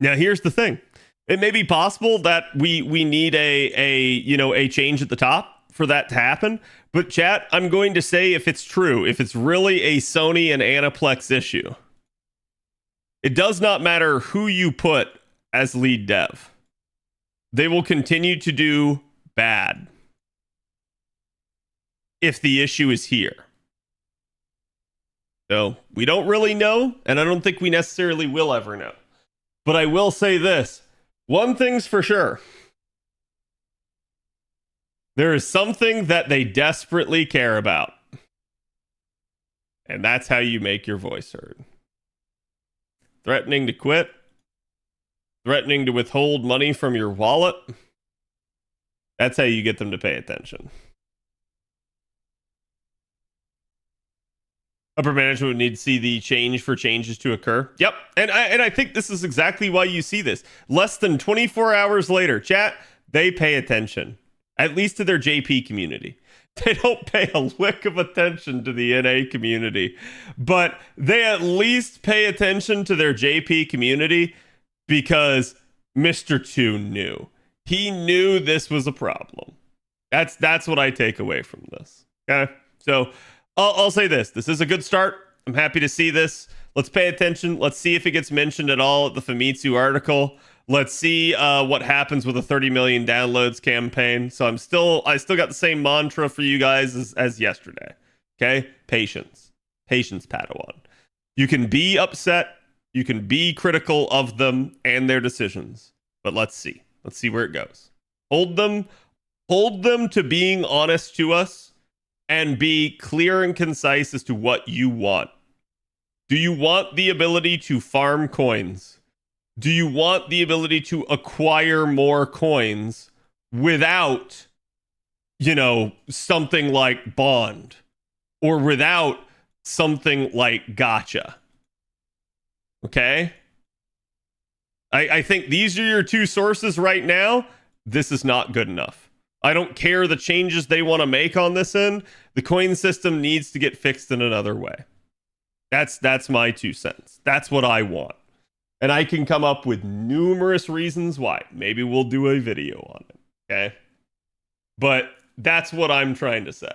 Now, here's the thing. It may be possible that we need a change at the top for that to happen. But chat, I'm going to say if it's true, if it's really a Sony and Aniplex issue, it does not matter who you put as lead dev. They will continue to do bad if the issue is here. So we don't really know, and I don't think we necessarily will ever know. But I will say this. One thing's for sure. There is something that they desperately care about. And that's how you make your voice heard. Threatening to quit. Threatening to withhold money from your wallet. That's how you get them to pay attention. Upper management would need to see the change for changes to occur. Yep. And I think this is exactly why you see this. Less than 24 hours later, chat, they pay attention. At least to their JP community. They don't pay a lick of attention to the NA community. But they at least pay attention to their JP community because Mr. 2 knew. He knew this was a problem. That's what I take away from this. Okay? So I'll say this. This is a good start. I'm happy to see this. Let's pay attention. Let's see if it gets mentioned at all at the Famitsu article. Let's see what happens with a 30 million downloads campaign. So I still got the same mantra for you guys as yesterday. Okay? Patience. Patience, Padawan. You can be upset. You can be critical of them and their decisions. But let's see. Let's see where it goes. Hold them to being honest to us and be clear and concise as to what you want. Do you want the ability to farm coins? Do you want the ability to acquire more coins without, something like Bond or without something like gacha? Okay? I think these are your two sources right now. This is not good enough. I don't care the changes they want to make on this end. The coin system needs to get fixed in another way. That's my 2 cents. That's what I want. And I can come up with numerous reasons why. Maybe we'll do a video on it. Okay? But that's what I'm trying to say.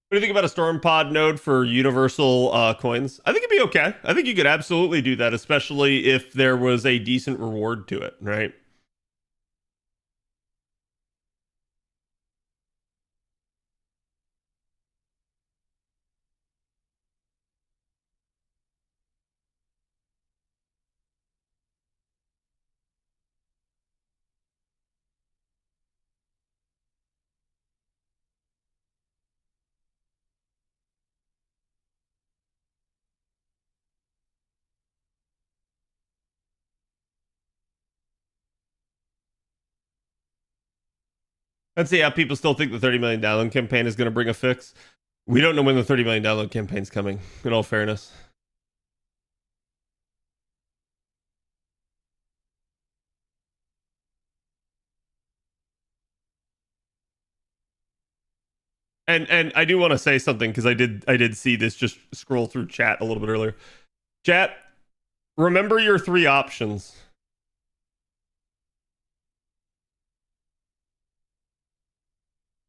What do you think about a storm pod node for universal coins? I think it'd be okay. I think you could absolutely do that, especially if there was a decent reward to it, right? Let's see how people still think the 30 million download campaign is going to bring a fix. We don't know when the 30 million download campaign's coming, in all fairness. And I do want to say something because I did see this just scroll through chat a little bit earlier. Chat, remember your 3 options.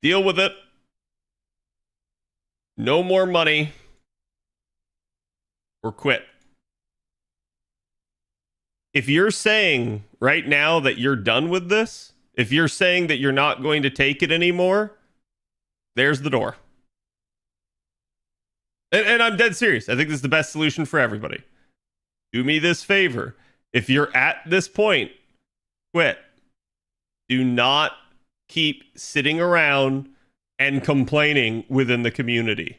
Deal with it. No more money. Or quit. If you're saying right now that you're done with this, if you're saying that you're not going to take it anymore, there's the door. And I'm dead serious. I think this is the best solution for everybody. Do me this favor. If you're at this point, quit. Do not keep sitting around and complaining within the community.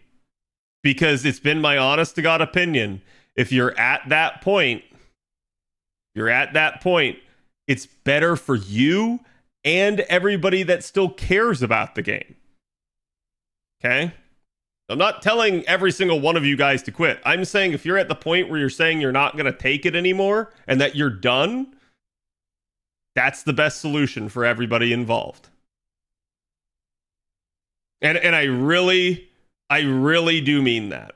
Because it's been my honest to God opinion, if you're at that point, it's better for you and everybody that still cares about the game. Okay? I'm not telling every single one of you guys to quit. I'm saying if you're at the point where you're saying you're not going to take it anymore and that you're done, that's the best solution for everybody involved. And I really do mean that.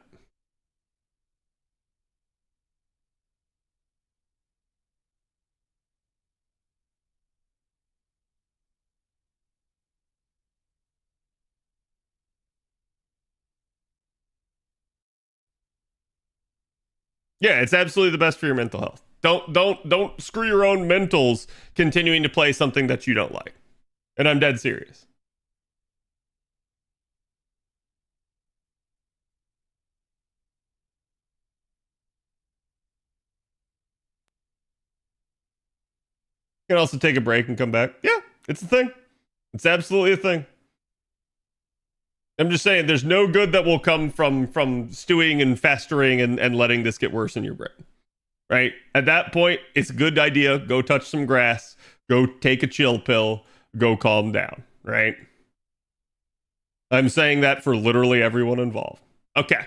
Yeah, it's absolutely the best for your mental health. Don't screw your own mentals continuing to play something that you don't like. And I'm dead serious. You can also take a break and come back. Yeah, it's a thing. It's absolutely a thing. I'm just saying there's no good that will come from stewing and festering and letting this get worse in your brain. Right? At that point, it's a good idea. Go touch some grass. Go take a chill pill. Go calm down. Right? I'm saying that for literally everyone involved. Okay.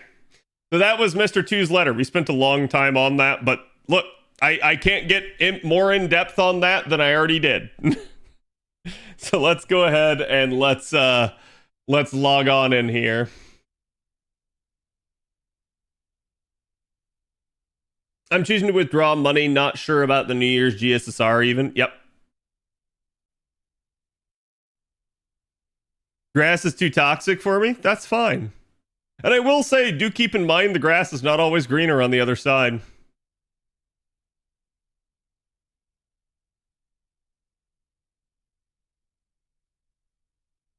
So that was Mr. 2's letter. We spent a long time on that, but look, I can't get more in depth on that than I already did. So let's go ahead and let's log on in here. I'm choosing to withdraw money, not sure about the New Year's GSSR even. Yep. Grass is too toxic for me? That's fine. And I will say, do keep in mind the grass is not always greener on the other side.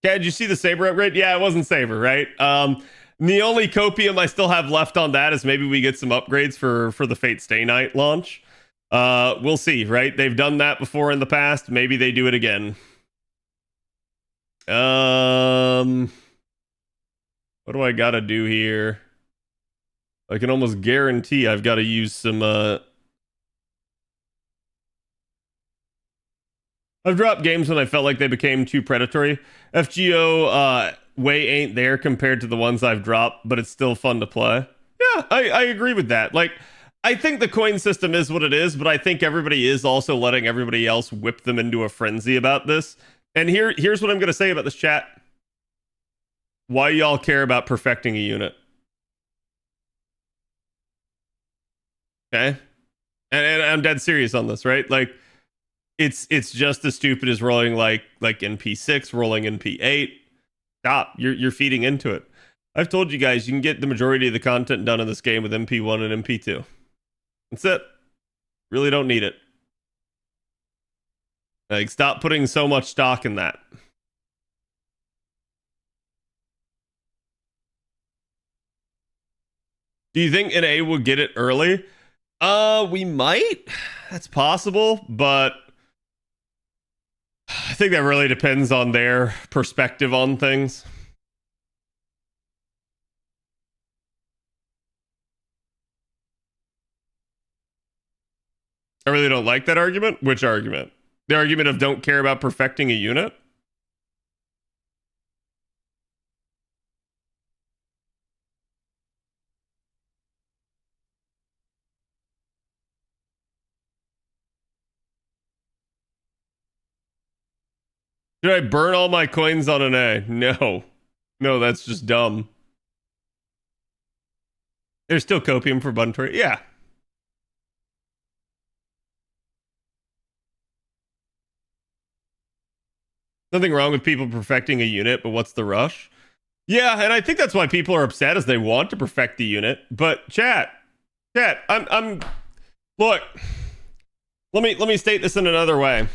Yeah, did you see the Saber upgrade? Yeah, it wasn't Saber, right? The only copium I still have left on that is maybe we get some upgrades for the Fate Stay Night launch. We'll see, right? They've done that before in the past. Maybe they do it again. What do I gotta do here? I can almost guarantee I've got to use some I've dropped games when I felt like they became too predatory. FGO way ain't there compared to the ones I've dropped, but it's still fun to play. Yeah, I agree with that. Like, I think the coin system is what it is, but I think everybody is also letting everybody else whip them into a frenzy about this. And here's what I'm going to say about this chat. Why y'all care about perfecting a unit? Okay? And I'm dead serious on this, right? Like, it's just as stupid as rolling like NP6, rolling NP8. Stop. You're feeding into it. I've told you guys you can get the majority of the content done in this game with MP1 and MP2. That's it. Really don't need it. Like, stop putting so much stock in that. Do you think NA will get it early? We might. That's possible, but I think that really depends on their perspective on things. I really don't like that argument. Which argument? The argument of don't care about perfecting a unit? Did I burn all my coins on an A? No. No, that's just dumb. There's still copium for Buntory. Yeah. Nothing wrong with people perfecting a unit, but what's the rush? Yeah, and I think that's why people are upset, is they want to perfect the unit. But chat, I'm look. Let me state this in another way.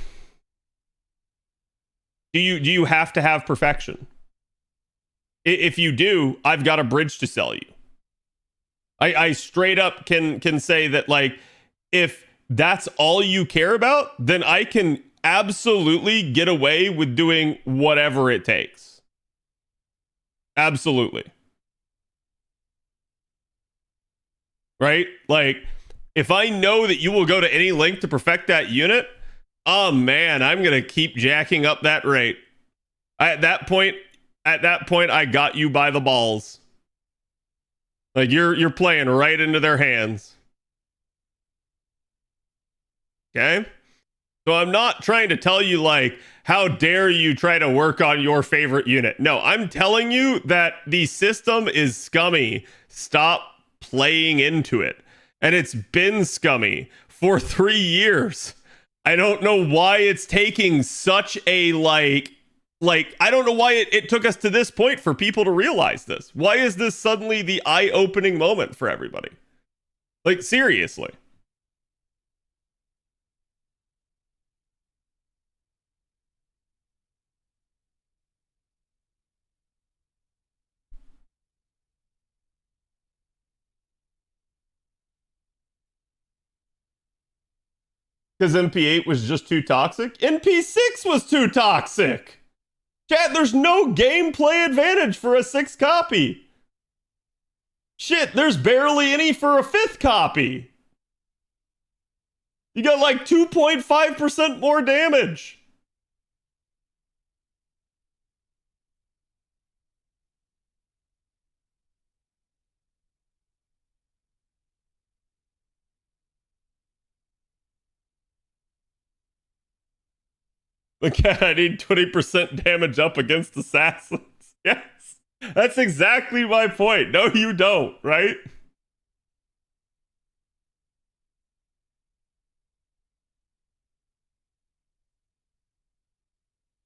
Do you have to have perfection? If you do, I've got a bridge to sell you. I straight up can say that, like, if that's all you care about, then I can absolutely get away with doing whatever it takes. Absolutely. Right? Like, if I know that you will go to any length to perfect that unit, oh man, I'm going to keep jacking up that rate. At that point, I got you by the balls. Like, you're playing right into their hands. Okay? So I'm not trying to tell you, like, how dare you try to work on your favorite unit. No, I'm telling you that the system is scummy. Stop playing into it. And it's been scummy for 3 years. I don't know why it's taking such a, like I don't know why it took us to this point for people to realize this. Why is this suddenly the eye-opening moment for everybody? Like, seriously. Because MP8 was just too toxic? NP6 was too toxic! Chat, there's no gameplay advantage for a 6th copy. Shit, there's barely any for a 5th copy. You got like 2.5% more damage. Again, I need 20% damage up against assassins. Yes, that's exactly my point. No, you don't, right?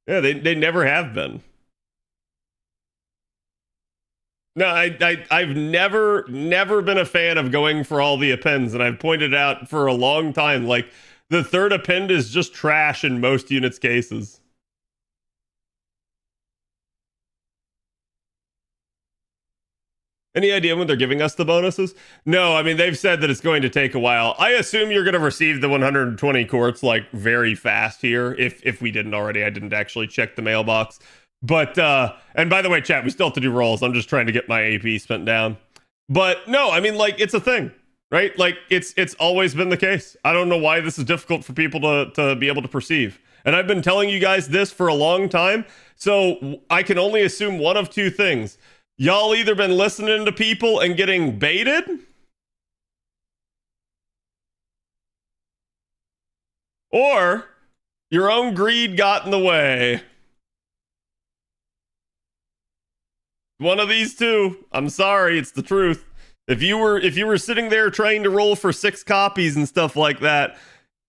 Yeah, they never have been. No, I've never been a fan of going for all the appends, and I've pointed out for a long time, like, the third append is just trash in most units' cases. Any idea when they're giving us the bonuses? No, I mean, they've said that it's going to take a while. I assume you're going to receive the 120 quartz, like, very fast here. If we didn't already, I didn't actually check the mailbox. But, and by the way, chat, we still have to do rolls. I'm just trying to get my AP spent down. But no, I mean, like, it's a thing. Right? Like, it's always been the case. I don't know why this is difficult for people to be able to perceive. And I've been telling you guys this for a long time. So I can only assume one of two things. Y'all either been listening to people and getting baited, or your own greed got in the way. One of these two. I'm sorry, it's the truth. If you were sitting there trying to roll for 6 copies and stuff like that,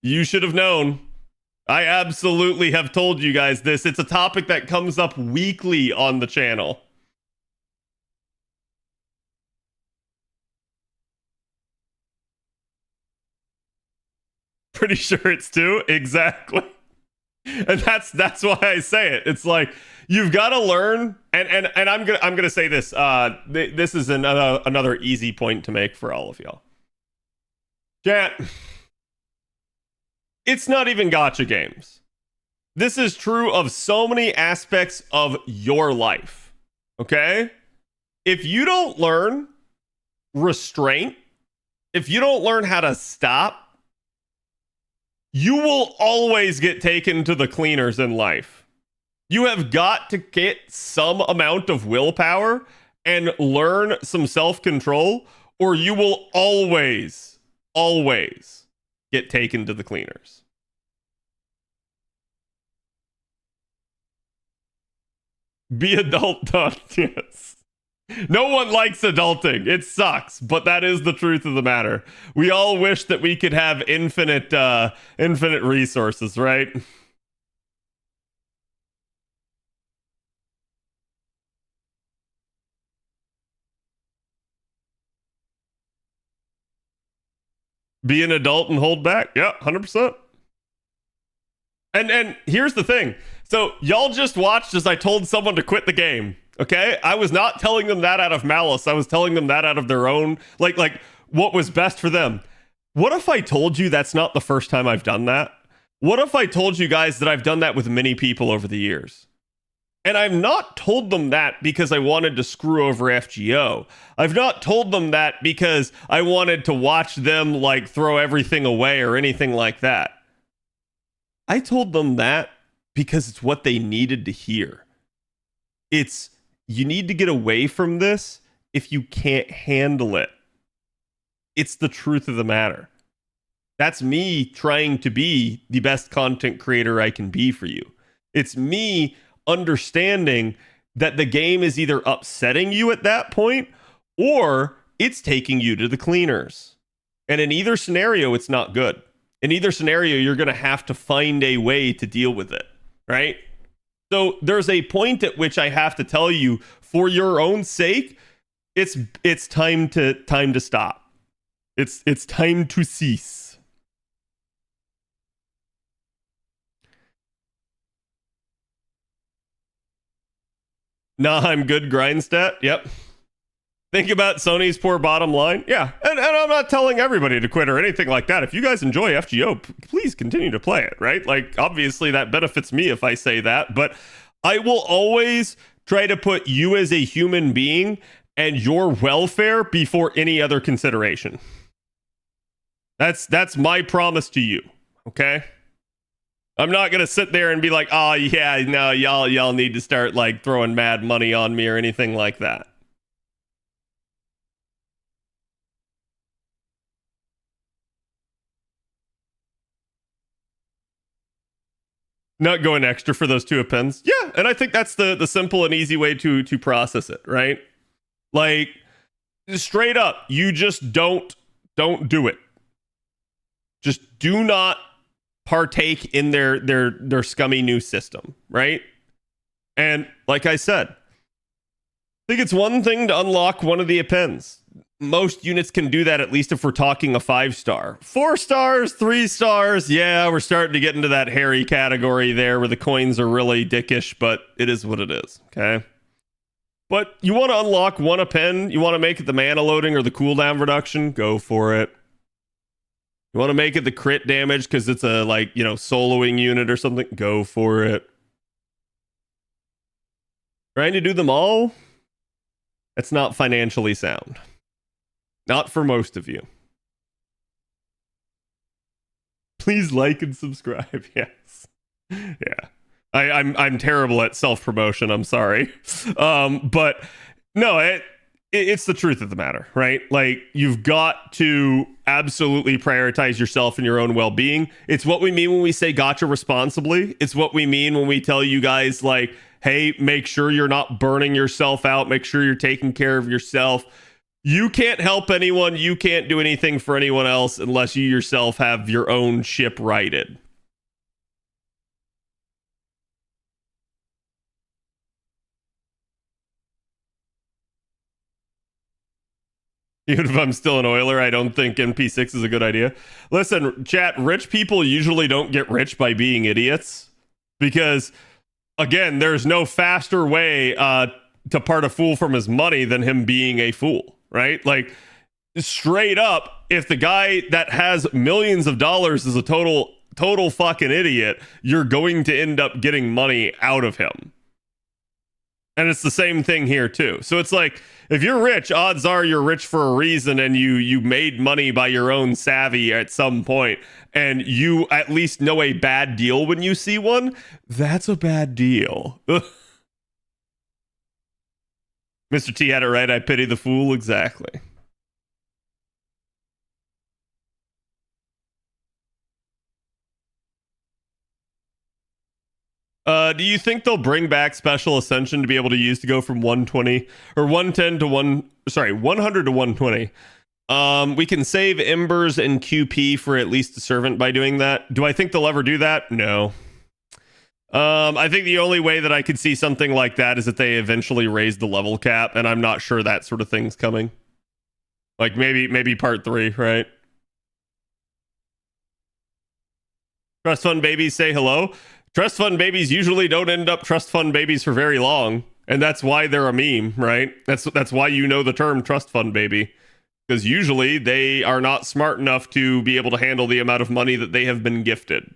you should have known. I absolutely have told you guys this. It's a topic that comes up weekly on the channel. Pretty sure it's 2. Exactly. And that's why I say it. It's like, you've got to learn, and I'm gonna say this. This is another easy point to make for all of y'all. Chat, it's not even gacha games. This is true of so many aspects of your life. Okay? If you don't learn restraint, if you don't learn how to stop, you will always get taken to the cleaners in life. You have got to get some amount of willpower and learn some self-control, or you will always get taken to the cleaners. Be adult, done. Yes. No one likes adulting. It sucks, but that is the truth of the matter. We all wish that we could have infinite resources, right? Be an adult and hold back. Yeah, 100%. And here's the thing. So y'all just watched as I told someone to quit the game. Okay? I was not telling them that out of malice. I was telling them that out of their own, like what was best for them. What if I told you that's not the first time I've done that? What if I told you guys that I've done that with many people over the years? And I've not told them that because I wanted to screw over FGO. I've not told them that because I wanted to watch them like throw everything away or anything like that. I told them that because it's what they needed to hear. It's, you need to get away from this if you can't handle it. It's the truth of the matter. That's me trying to be the best content creator I can be for you. It's me understanding that the game is either upsetting you at that point or it's taking you to the cleaners. And in either scenario, it's not good. In either scenario, you're going to have to find a way to deal with it, right? So there's a point at which I have to tell you, for your own sake, it's time to stop. It's time to cease. Nah, I'm good, Grindstat. Yep. Think about Sony's poor bottom line. Yeah, and I'm not telling everybody to quit or anything like that. If you guys enjoy FGO, please continue to play it, right? Like, obviously that benefits me if I say that, but I will always try to put you as a human being and your welfare before any other consideration. That's my promise to you, okay? I'm not gonna sit there and be like, oh yeah, no, y'all need to start like throwing mad money on me or anything like that. Not going extra for those 2 appends. Yeah, and I think that's the simple and easy way to process it, right? Like, straight up, you just don't do it. Just do not partake in their scummy new system, right? And like I said, I think it's one thing to unlock one of the appends. Most units can do that, at least if we're talking a 5-star. 4 stars, 3 stars, yeah, we're starting to get into that hairy category there where the coins are really dickish, but it is what it is, okay? But you want to unlock one append, you want to make it the mana loading or the cooldown reduction, go for it. You want to make it the crit damage because it's a, like, you know, soloing unit or something, go for it. Trying to do them all? That's not financially sound. Not for most of you. Please like and subscribe. Yes. Yeah. I'm terrible at self-promotion. I'm sorry. But no, it's the truth of the matter, right? Like, you've got to absolutely prioritize yourself and your own well-being. It's what we mean when we say gacha responsibly. It's what we mean when we tell you guys, like, hey, make sure you're not burning yourself out. Make sure you're taking care of yourself. You can't help anyone. You can't do anything for anyone else unless you yourself have your own ship righted. Even if I'm still an oiler, I don't think NP6 is a good idea. Listen, chat, rich people usually don't get rich by being idiots. Because, again, there's no faster way to part a fool from his money than him being a fool, right? Like, straight up, if the guy that has millions of dollars is a total fucking idiot, you're going to end up getting money out of him. And it's the same thing here too. So it's like, if you're rich, odds are you're rich for a reason, and you made money by your own savvy at some point, and you at least know a bad deal when you see one. That's a bad deal. Mr. T had it right. I pity the fool. Exactly. Do you think they'll bring back Special Ascension to be able to use to go from 120 or 110 to 100 to 120? We can save Embers and QP for at least a Servant by doing that. Do I think they'll ever do that? No. I think the only way that I could see something like that is that they eventually raise the level cap, and I'm not sure that sort of thing's coming. Like maybe part 3, right? Trust Fund Babies say hello. Trust Fund Babies usually don't end up Trust Fund Babies for very long, and that's why they're a meme, right? That's why you know the term Trust Fund Baby, because usually they are not smart enough to be able to handle the amount of money that they have been gifted.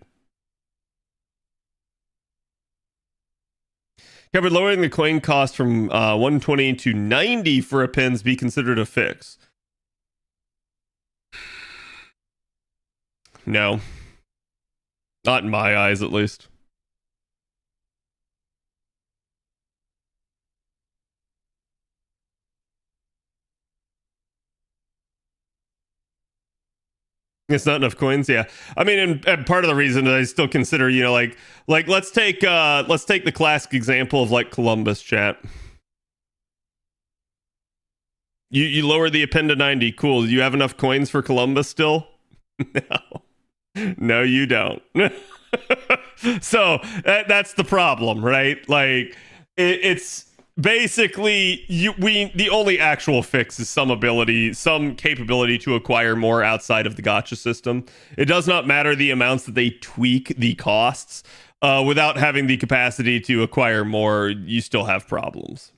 Would lowering the coin cost from 120 to 90 for appends be considered a fix? No. Not in my eyes, at least. It's not enough coins, yeah. I mean, and part of the reason that I still consider, you know, like let's take the classic example of like Columbus, chat. You lower the append to 90, cool. Do you have enough coins for Columbus still? No, you don't. So that's the problem, right? Like it's basically the only actual fix is some capability to acquire more outside of the gacha system. It does not matter the amounts that they tweak the costs. Without having the capacity to acquire more, you still have problems.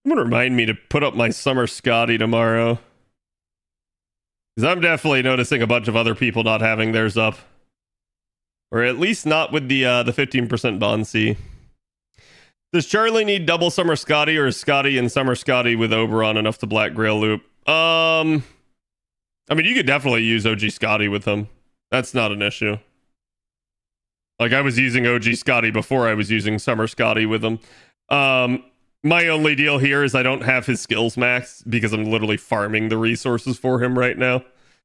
I'm gonna remind me to put up my Summer Scotty tomorrow. Because I'm definitely noticing a bunch of other people not having theirs up. Or at least not with the 15% bond C. Does Charlie need double Summer Scotty, or is Scotty and Summer Scotty with Oberon enough to Black Grail loop? I mean, you could definitely use OG Scotty with him. That's not an issue. Like, I was using OG Scotty before I was using Summer Scotty with him. My only deal here is I don't have his skills max because I'm literally farming the resources for him right now.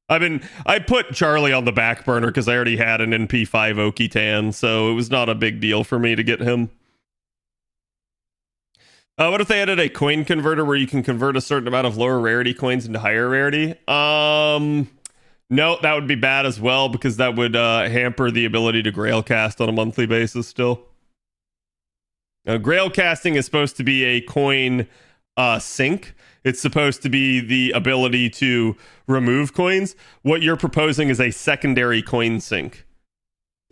I put Charlie on the back burner because I already had an NP5 Okitan, so it was not a big deal for me to get him. What if they added a coin converter where you can convert a certain amount of lower rarity coins into higher rarity? No, that would be bad as well because that would hamper the ability to grail cast on a monthly basis still. Grail casting is supposed to be a coin sink. It's supposed to be the ability to remove coins. What you're proposing is a secondary coin sink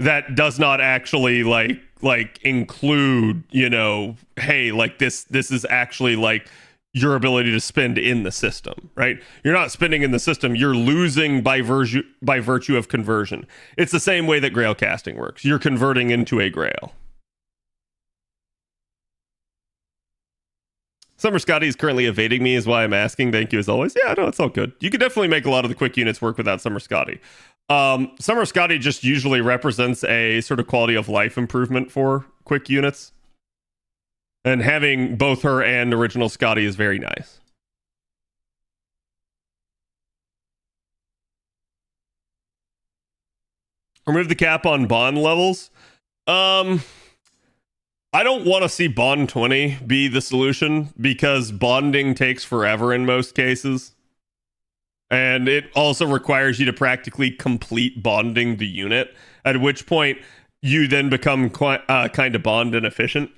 that does not actually like include, you know, hey, like this is actually like your ability to spend in the system, right? You're not spending in the system, you're losing by virtue of conversion. It's the same way that grail casting works. You're converting into a grail. Summer Scotty is currently evading me is why I'm asking. Thank you as always. Yeah, no, it's all good. You can definitely make a lot of the quick units work without Summer Scotty. Summer Scotty just usually represents a sort of quality of life improvement for quick units. And having both her and original Scotty is very nice. Remove the cap on bond levels. I don't want to see bond 20 be the solution because bonding takes forever in most cases. And it also requires you to practically complete bonding the unit, at which point you then become kind of bond inefficient.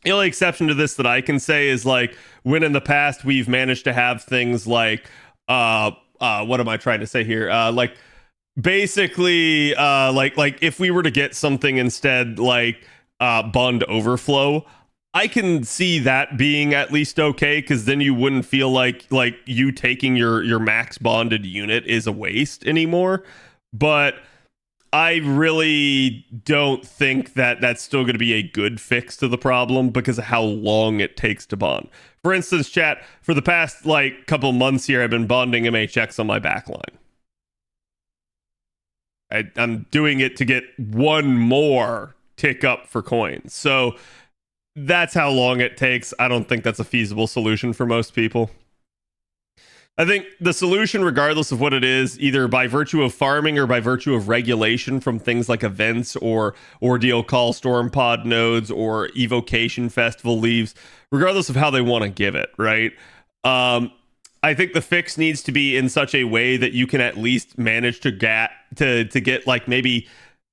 The only exception to this that I can say is like when in the past we've managed to have things like, what am I trying to say here? Like basically, like if we were to get something instead like, bond overflow, I can see that being at least okay because then you wouldn't feel like you taking your max bonded unit is a waste anymore. But I really don't think that that's still going to be a good fix to the problem because of how long it takes to bond. For instance, chat, for the past like couple months here, I've been bonding MHX on my backline. I'm doing it to get one more tick up for coins. So that's how long it takes. I don't think that's a feasible solution for most people. I think the solution, regardless of what it is, either by virtue of farming or by virtue of regulation from things like events or ordeal call storm pod nodes or evocation festival leaves, regardless of how they want to give it, right? I think the fix needs to be in such a way that you can at least manage to get like maybe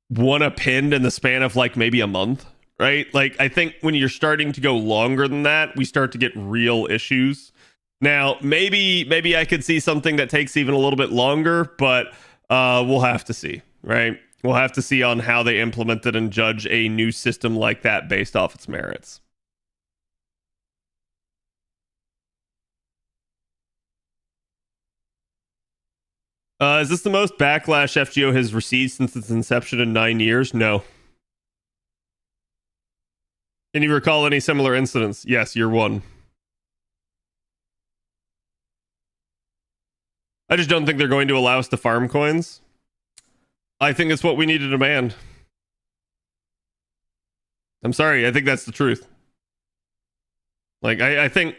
one append in the span of like maybe a month, right? Like I think when you're starting to go longer than that, we start to get real issues. Now, maybe I could see something that takes even a little bit longer, but we'll have to see, right? We'll have to see on how they implement it and judge a new system like that based off its merits. Is this the most backlash FGO has received since its inception in 9 years? No. Can you recall any similar incidents? Yes, year one. I just don't think they're going to allow us to farm coins. I think it's what we need to demand. I'm sorry, I think that's the truth. Like, I think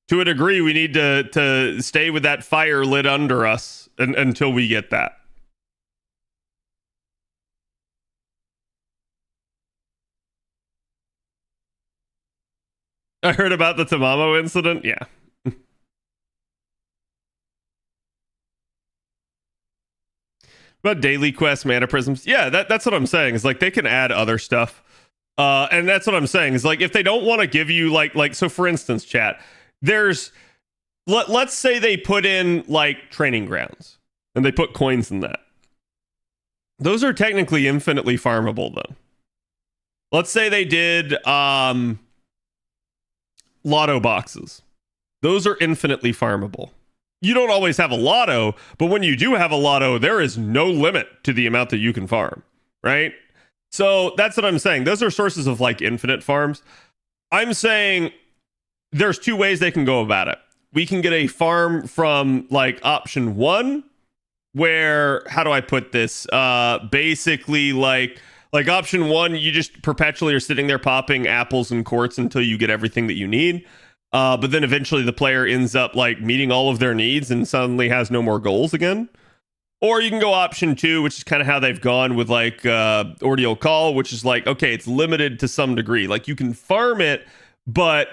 to a degree we need to stay with that fire lit under us until we get that. I heard about the Tamamo incident. Yeah. About daily quests, mana prisms. Yeah, that's what I'm saying. Is like they can add other stuff. And that's what I'm saying. Is like if they don't want to give you like so for instance, chat, there's let's say they put in like training grounds and they put coins in that. Those are technically infinitely farmable though. Let's say they did lotto boxes. Those are infinitely farmable. You don't always have a lotto, but when you do have a lotto, there is no limit to the amount that you can farm, right? So that's what I'm saying. Those are sources of like infinite farms. I'm saying there's two ways they can go about it. We can get a farm from like option 1, where, how do I put this? Basically like option 1, you just perpetually are sitting there popping apples and quartz until you get everything that you need. But then eventually the player ends up like meeting all of their needs and suddenly has no more goals again. Or you can go option 2, which is kind of how they've gone with like Ordeal Call, which is like, okay, it's limited to some degree. Like you can farm it, but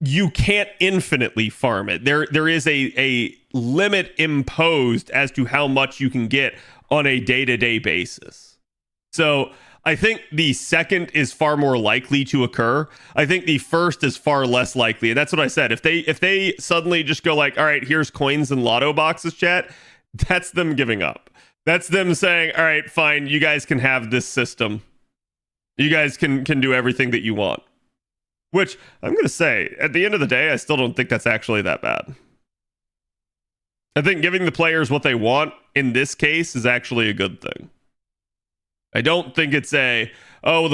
you can't infinitely farm it. There is a limit imposed as to how much you can get on a day-to-day basis. So I think the second is far more likely to occur. I think the first is far less likely. And that's what I said. If they suddenly just go like, all right, here's coins and lotto boxes, chat, that's them giving up. That's them saying, all right, fine, you guys can have this system. You guys can do everything that you want. Which I'm going to say, at the end of the day, I still don't think that's actually that bad. I think giving the players what they want in this case is actually a good thing. I don't think it's the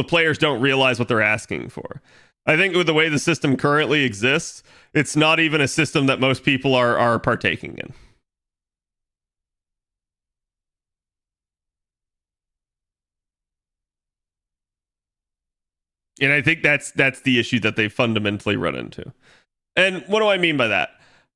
players don't realize what they're asking for. I think with the way the system currently exists, it's not even a system that most people are partaking in. And I think that's the issue that they fundamentally run into. And what do I mean by that?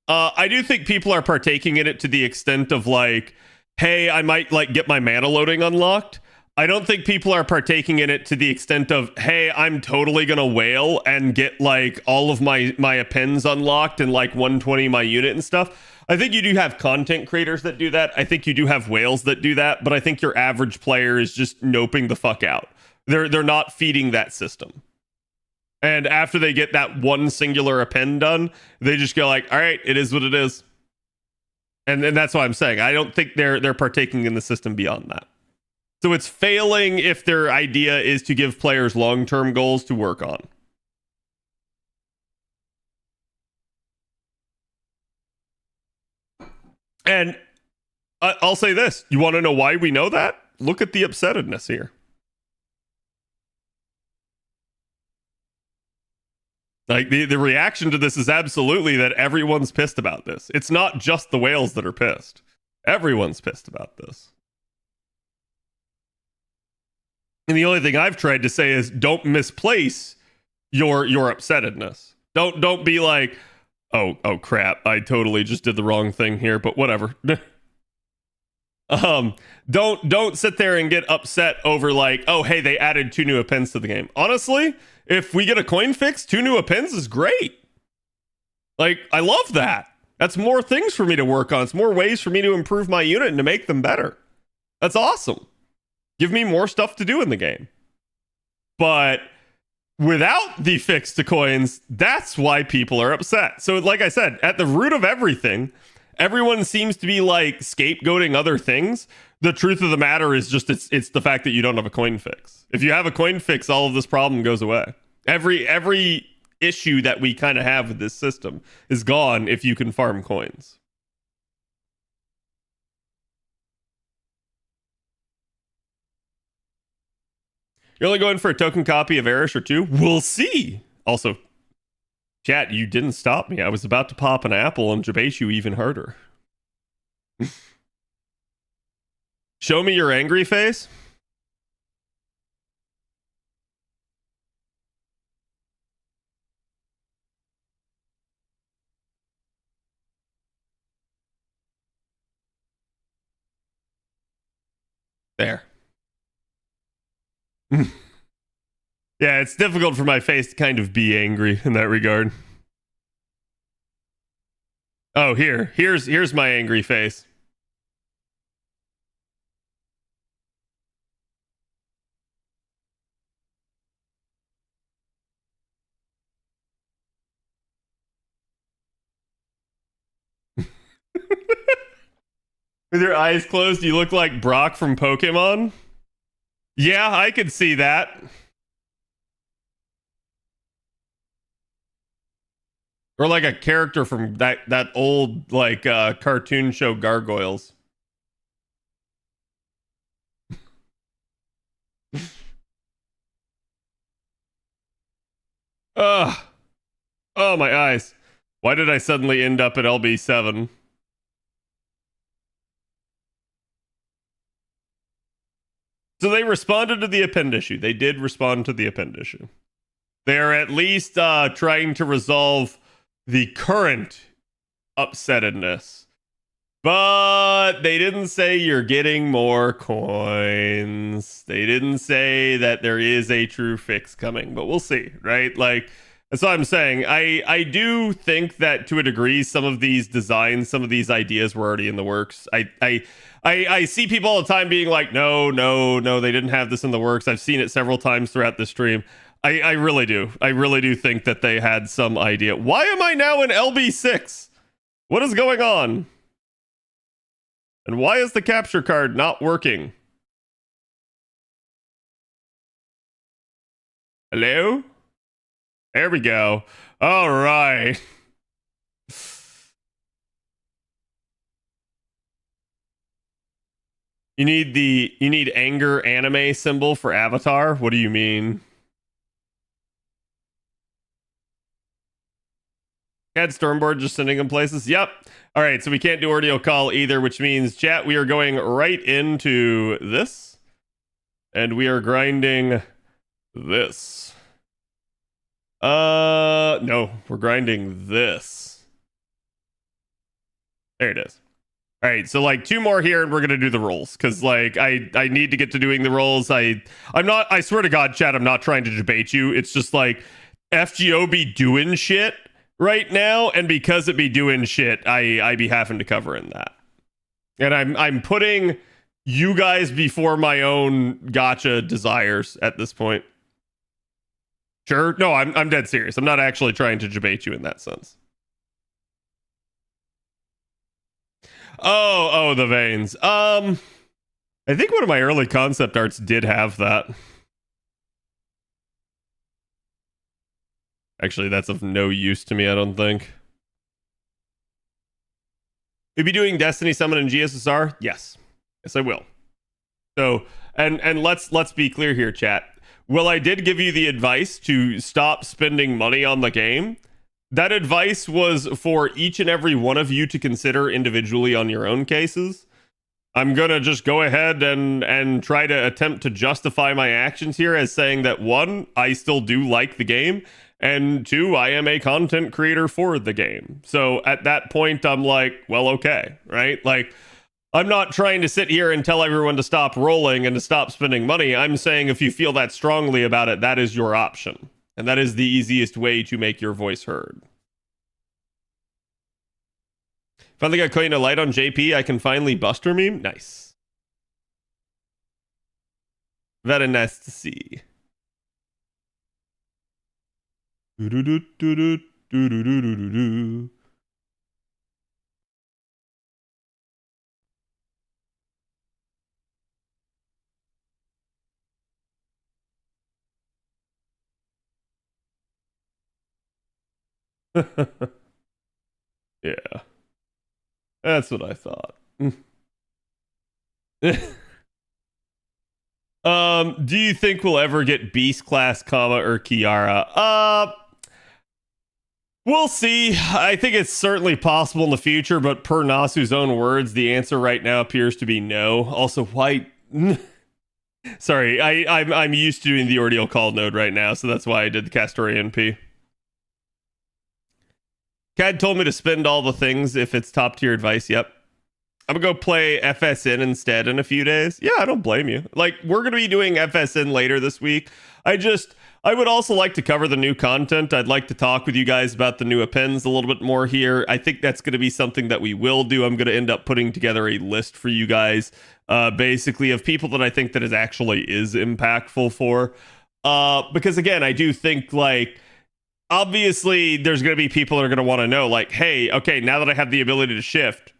I do think people are partaking in it to the extent of like, hey, I might like get my mana loading unlocked. I don't think people are partaking in it to the extent of, hey, I'm totally gonna whale and get like all of my appends unlocked and like 120 my unit and stuff. I think you do have content creators that do that. I think you do have whales that do that, but I think your average player is just noping the fuck out. They're not feeding that system. And after they get that one singular append done, they just go like, all right, it is what it is. And that's what I'm saying. I don't think they're partaking in the system beyond that. So it's failing if their idea is to give players long-term goals to work on. And I'll say this. You want to know why we know that? Look at the upsettedness here. Like the reaction to this is absolutely that everyone's pissed about this. It's not just the whales that are pissed. Everyone's pissed about this. And the only thing I've tried to say is don't misplace your upsettedness. Don't be like, oh crap, I totally just did the wrong thing here, but whatever. Don't sit there and get upset over like, oh hey, they added 2 new appends to the game. Honestly, if we get a coin fix, 2 new appends is great. Like, I love that. That's more things for me to work on. It's more ways for me to improve my unit and to make them better. That's awesome. Give me more stuff to do in the game. But without the fix to coins, that's why people are upset. So like I said, at the root of everything, everyone seems to be like scapegoating other things. The truth of the matter is just it's the fact that you don't have a coin fix. If you have a coin fix, all of this problem goes away. Every issue that we kind of have with this system is gone if you can farm coins. You're only going for a token copy of Eresh or two? We'll see. Also, chat, you didn't stop me. I was about to pop an apple and debate you even harder. Show me your angry face. There. Yeah, it's difficult for my face to kind of be angry in that regard. Oh, here's my angry face. With your eyes closed, you look like Brock from Pokemon. Yeah, I could see that. Or like a character from that old like cartoon show Gargoyles. Ugh. Oh, my eyes. Why did I suddenly end up at LB7? So they responded to the append issue. They did respond to the append issue. They are at least trying to resolve the current upsettedness. But they didn't say you're getting more coins. They didn't say that there is a true fix coming, but we'll see, right? Like, that's what I'm saying. I do think that to a degree, some of these designs, some of these ideas were already in the works. I see people all the time being like, no, they didn't have this in the works. I've seen it several times throughout the stream. I really do. I really do think that they had some idea. Why am I now in LB6? What is going on? And why is the capture card not working? Hello? There we go. All right. You need anger anime symbol for avatar? What do you mean? Had Stormboard just sending them places? Yep. All right, so we can't do audio call either, which means, chat, we are going right into this. And we are grinding this. No, we're grinding this. There it is. All right, so like 2 more here and we're going to do the rolls cuz like I need to get to doing the rolls. I swear to God, chat, I'm not trying to debate you. It's just like FGO be doing shit right now, and because it be doing shit, I be having to cover in that. And I'm putting you guys before my own gacha desires at this point. Sure. No, I'm dead serious. I'm not actually trying to debate you in that sense. Oh, the veins. I think one of my early concept arts did have that. Actually, that's of no use to me, I don't think. You'll be doing Destiny Summon in GSSR? Yes. Yes, I will. So, and let's be clear here, chat. Well, I did give you the advice to stop spending money on the game. That advice was for each and every one of you to consider individually on your own cases. I'm gonna just go ahead and try to attempt to justify my actions here as saying that 1, I still do like the game, and 2, I am a content creator for the game. So at that point, I'm like, well, okay, right? Like, I'm not trying to sit here and tell everyone to stop rolling and to stop spending money. I'm saying if you feel that strongly about it, that is your option. And that is the easiest way to make your voice heard. Finally got clean a light on JP. I can finally buster meme. Nice. Very nice to see. Yeah. That's what I thought. Do you think we'll ever get Beast Class, comma, or Kiara? We'll see. I think it's certainly possible in the future, but per Nasu's own words, the answer right now appears to be no. Also, why? Sorry, I'm used to doing the Ordeal call node right now, so that's why I did the Castorian P. Cad told me to spend all the things if it's top tier advice. Yep. I'm gonna go play FSN instead in a few days. Yeah, I don't blame you. Like, we're gonna be doing FSN later this week. I would also like to cover the new content. I'd like to talk with you guys about the new appends a little bit more here. I think that's going to be something that we will do. I'm going to end up putting together a list for you guys, basically, of people that I think that is impactful for. Because again, I do think, like, obviously there's going to be people that are going to want to know, like, hey, okay, now that I have the ability to shift,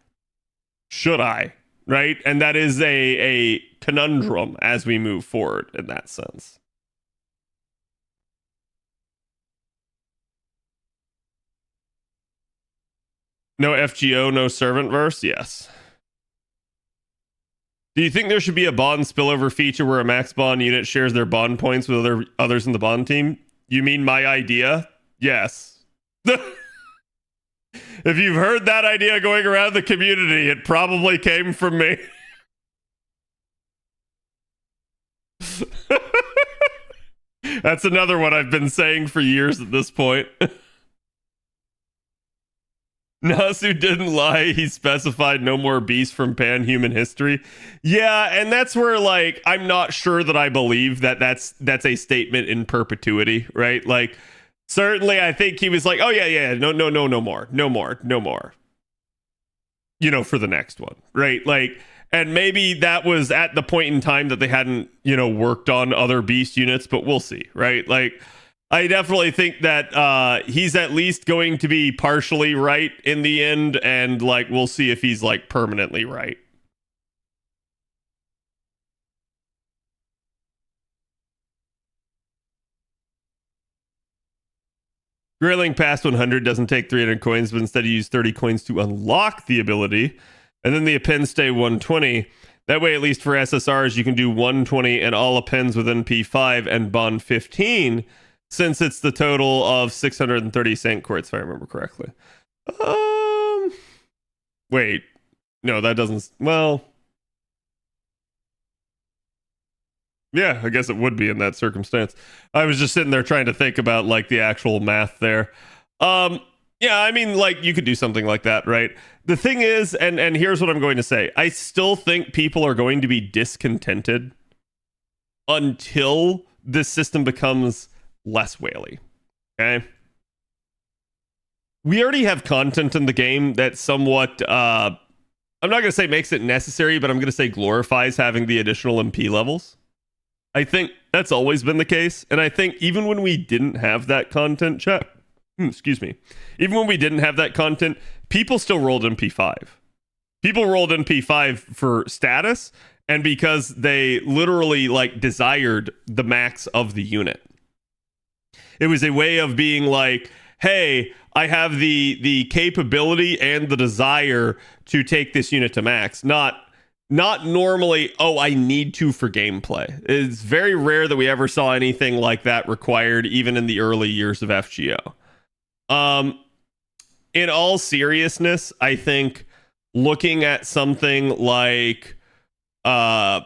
should I? Right? And that is a conundrum as we move forward in that sense. No FGO, no servant verse? Yes. Do you think there should be a bond spillover feature where a max bond unit shares their bond points with others in the bond team? You mean my idea? Yes. If you've heard that idea going around the community, it probably came from me. That's another one I've been saying for years at this point. Nasu didn't lie. He specified no more beasts from pan-human history. Yeah, and that's where, like, I'm not sure that I believe that that's a statement in perpetuity, right? Like, certainly I think he was like, oh, yeah, no more. You know, for the next one, right? Like, and maybe that was at the point in time that they hadn't, you know, worked on other beast units, but we'll see, right? Like, I definitely think that he's at least going to be partially right in the end, and like we'll see if he's like permanently right. Grayling past 100 doesn't take 300 coins, but instead you use 30 coins to unlock the ability, and then the append stay 120. That way, at least for SSRs, you can do 120 and all appends within P5 and bond 15. Since it's the total of 630 Saint Quartz, if I remember correctly. Wait. No, that doesn't... Well... Yeah, I guess it would be in that circumstance. I was just sitting there trying to think about, like, the actual math there. Yeah, I mean, like, you could do something like that, right? The thing is, and here's what I'm going to say. I still think people are going to be discontented until this system becomes less whaley. Okay, we already have content in the game that somewhat I'm not going to say makes it necessary, but I'm going to say glorifies having the additional MP levels. I think that's always been the case, and I think even when we didn't have that content, excuse me, even when we didn't have that content, people still rolled MP5. People rolled MP5 for status and because they literally like desired the max of the unit. It was a way of being like, hey, I have the capability and the desire to take this unit to max. Not normally, oh, I need to for gameplay. It's very rare that we ever saw anything like that required, even in the early years of FGO. In all seriousness, I think looking at something like the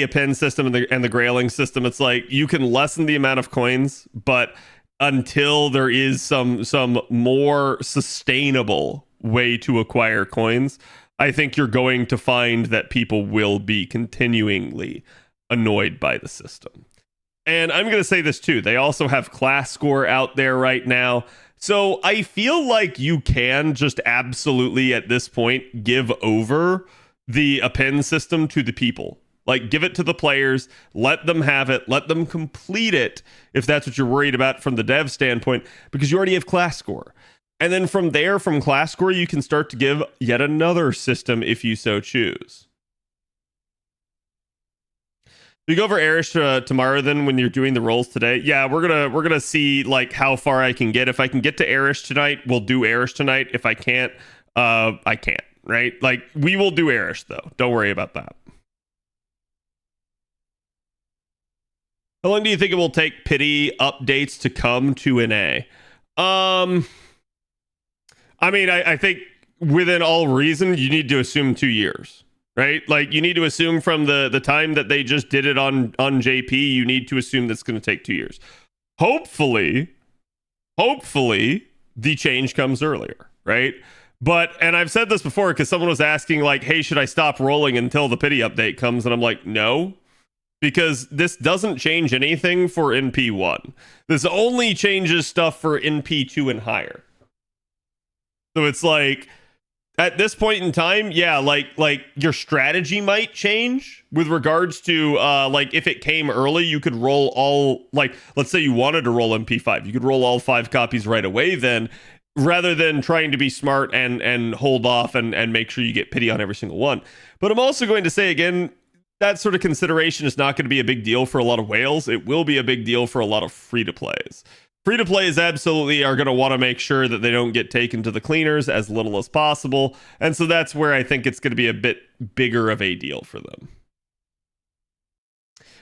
append system and the grailing system, it's like you can lessen the amount of coins, but until there is some more sustainable way to acquire coins, I think you're going to find that people will be continuingly annoyed by the system. And I'm going to say this too. They also have class score out there right now. So I feel like you can just absolutely at this point give over the append system to the people. Like, give it to the players, let them have it, let them complete it if that's what you're worried about from the dev standpoint, because you already have class score. And then from there, from class score, you can start to give yet another system if you so choose. We go over Eresh tomorrow then when you're doing the rolls today. Yeah, we're gonna see like how far I can get. If I can get to Eresh tonight, we'll do Eresh tonight. If I can't, I can't, right? Like, we will do Eresh though. Don't worry about that. How long do you think it will take pity updates to come to an A? I mean, I think within all reason, you need to assume 2 years, right? Like, you need to assume from the time that they just did it on JP, you need to assume that's going to take 2 years. Hopefully, the change comes earlier, right? But, and I've said this before because someone was asking, like, hey, should I stop rolling until the pity update comes? And I'm like, no, because this doesn't change anything for NP1. This only changes stuff for NP2 and higher. So it's like, at this point in time, yeah, like your strategy might change with regards to like if it came early, you could roll all, like, let's say you wanted to roll MP5, you could roll all 5 copies right away then, rather than trying to be smart and hold off and make sure you get pity on every single one. But I'm also going to say again, that sort of consideration is not going to be a big deal for a lot of whales. It will be a big deal for a lot of free-to-plays. Free-to-plays absolutely are going to want to make sure that they don't get taken to the cleaners as little as possible. And so that's where I think it's going to be a bit bigger of a deal for them.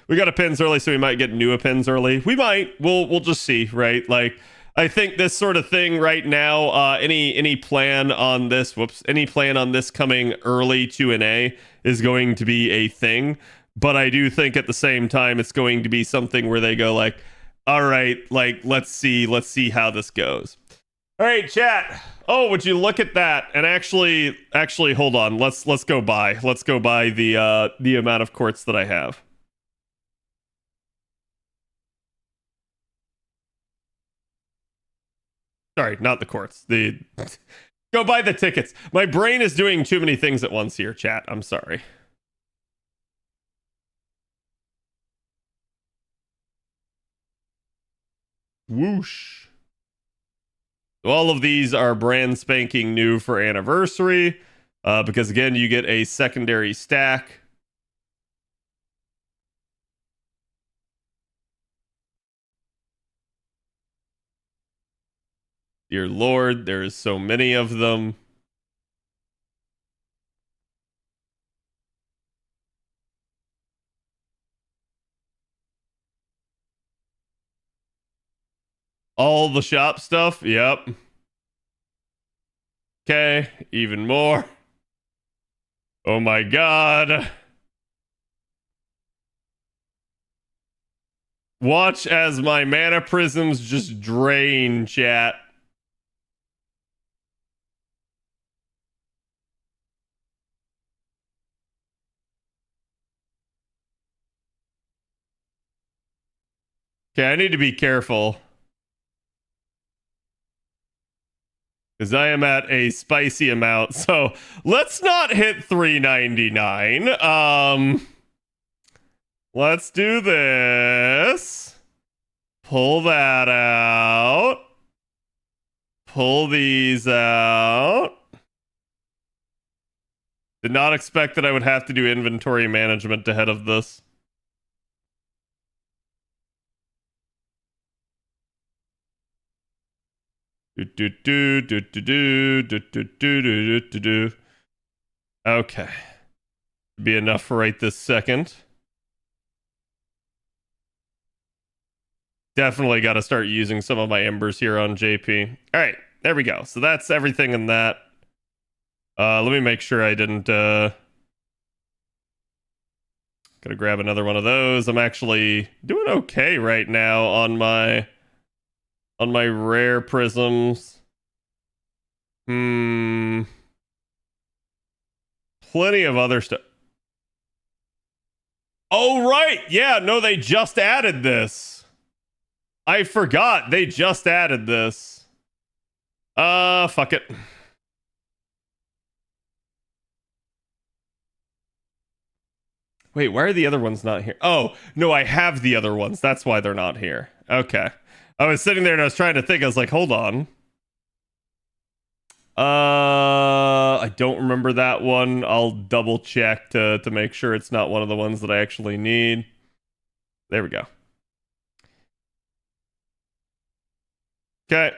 We got appends early, so we might get new appends early. We might. We'll just see, right? Like, I think this sort of thing right now, any plan on this, any plan on this coming early to an A is going to be a thing. But I do think at the same time, it's going to be something where they go like, all right, like, let's see how this goes. All right, chat. Oh, would you look at that? And actually, hold on. Let's go by the amount of quartz that I have. Sorry, not the quartz. Go buy the tickets. My brain is doing too many things at once here, chat. I'm sorry. Whoosh. All of these are brand spanking new for anniversary, because again, you get a secondary stack. Dear Lord, there is so many of them. All the shop stuff, yep. Okay, even more. Oh my god. Watch as my mana prisms just drain, chat. Okay, I need to be careful, because I am at a spicy amount. So let's not hit 399. Let's do this. Pull that out. Pull these out. Did not expect that I would have to do inventory management ahead of this. Okay. Be enough for right this second. Definitely got to start using some of my embers here on JP. All right, there we go. So that's everything in that. Let me make sure I didn't gotta grab another one of those. I'm actually doing okay right now on my rare prisms. Plenty of other stuff. Oh, right. Yeah, no, they just added this. I forgot. They just added this. Fuck it. Wait, why are the other ones not here? Oh, no, I have the other ones. That's why they're not here. Okay. I was sitting there and I was trying to think. I was like, hold on. I don't remember that one. I'll double check to make sure it's not one of the ones that I actually need. There we go. Okay.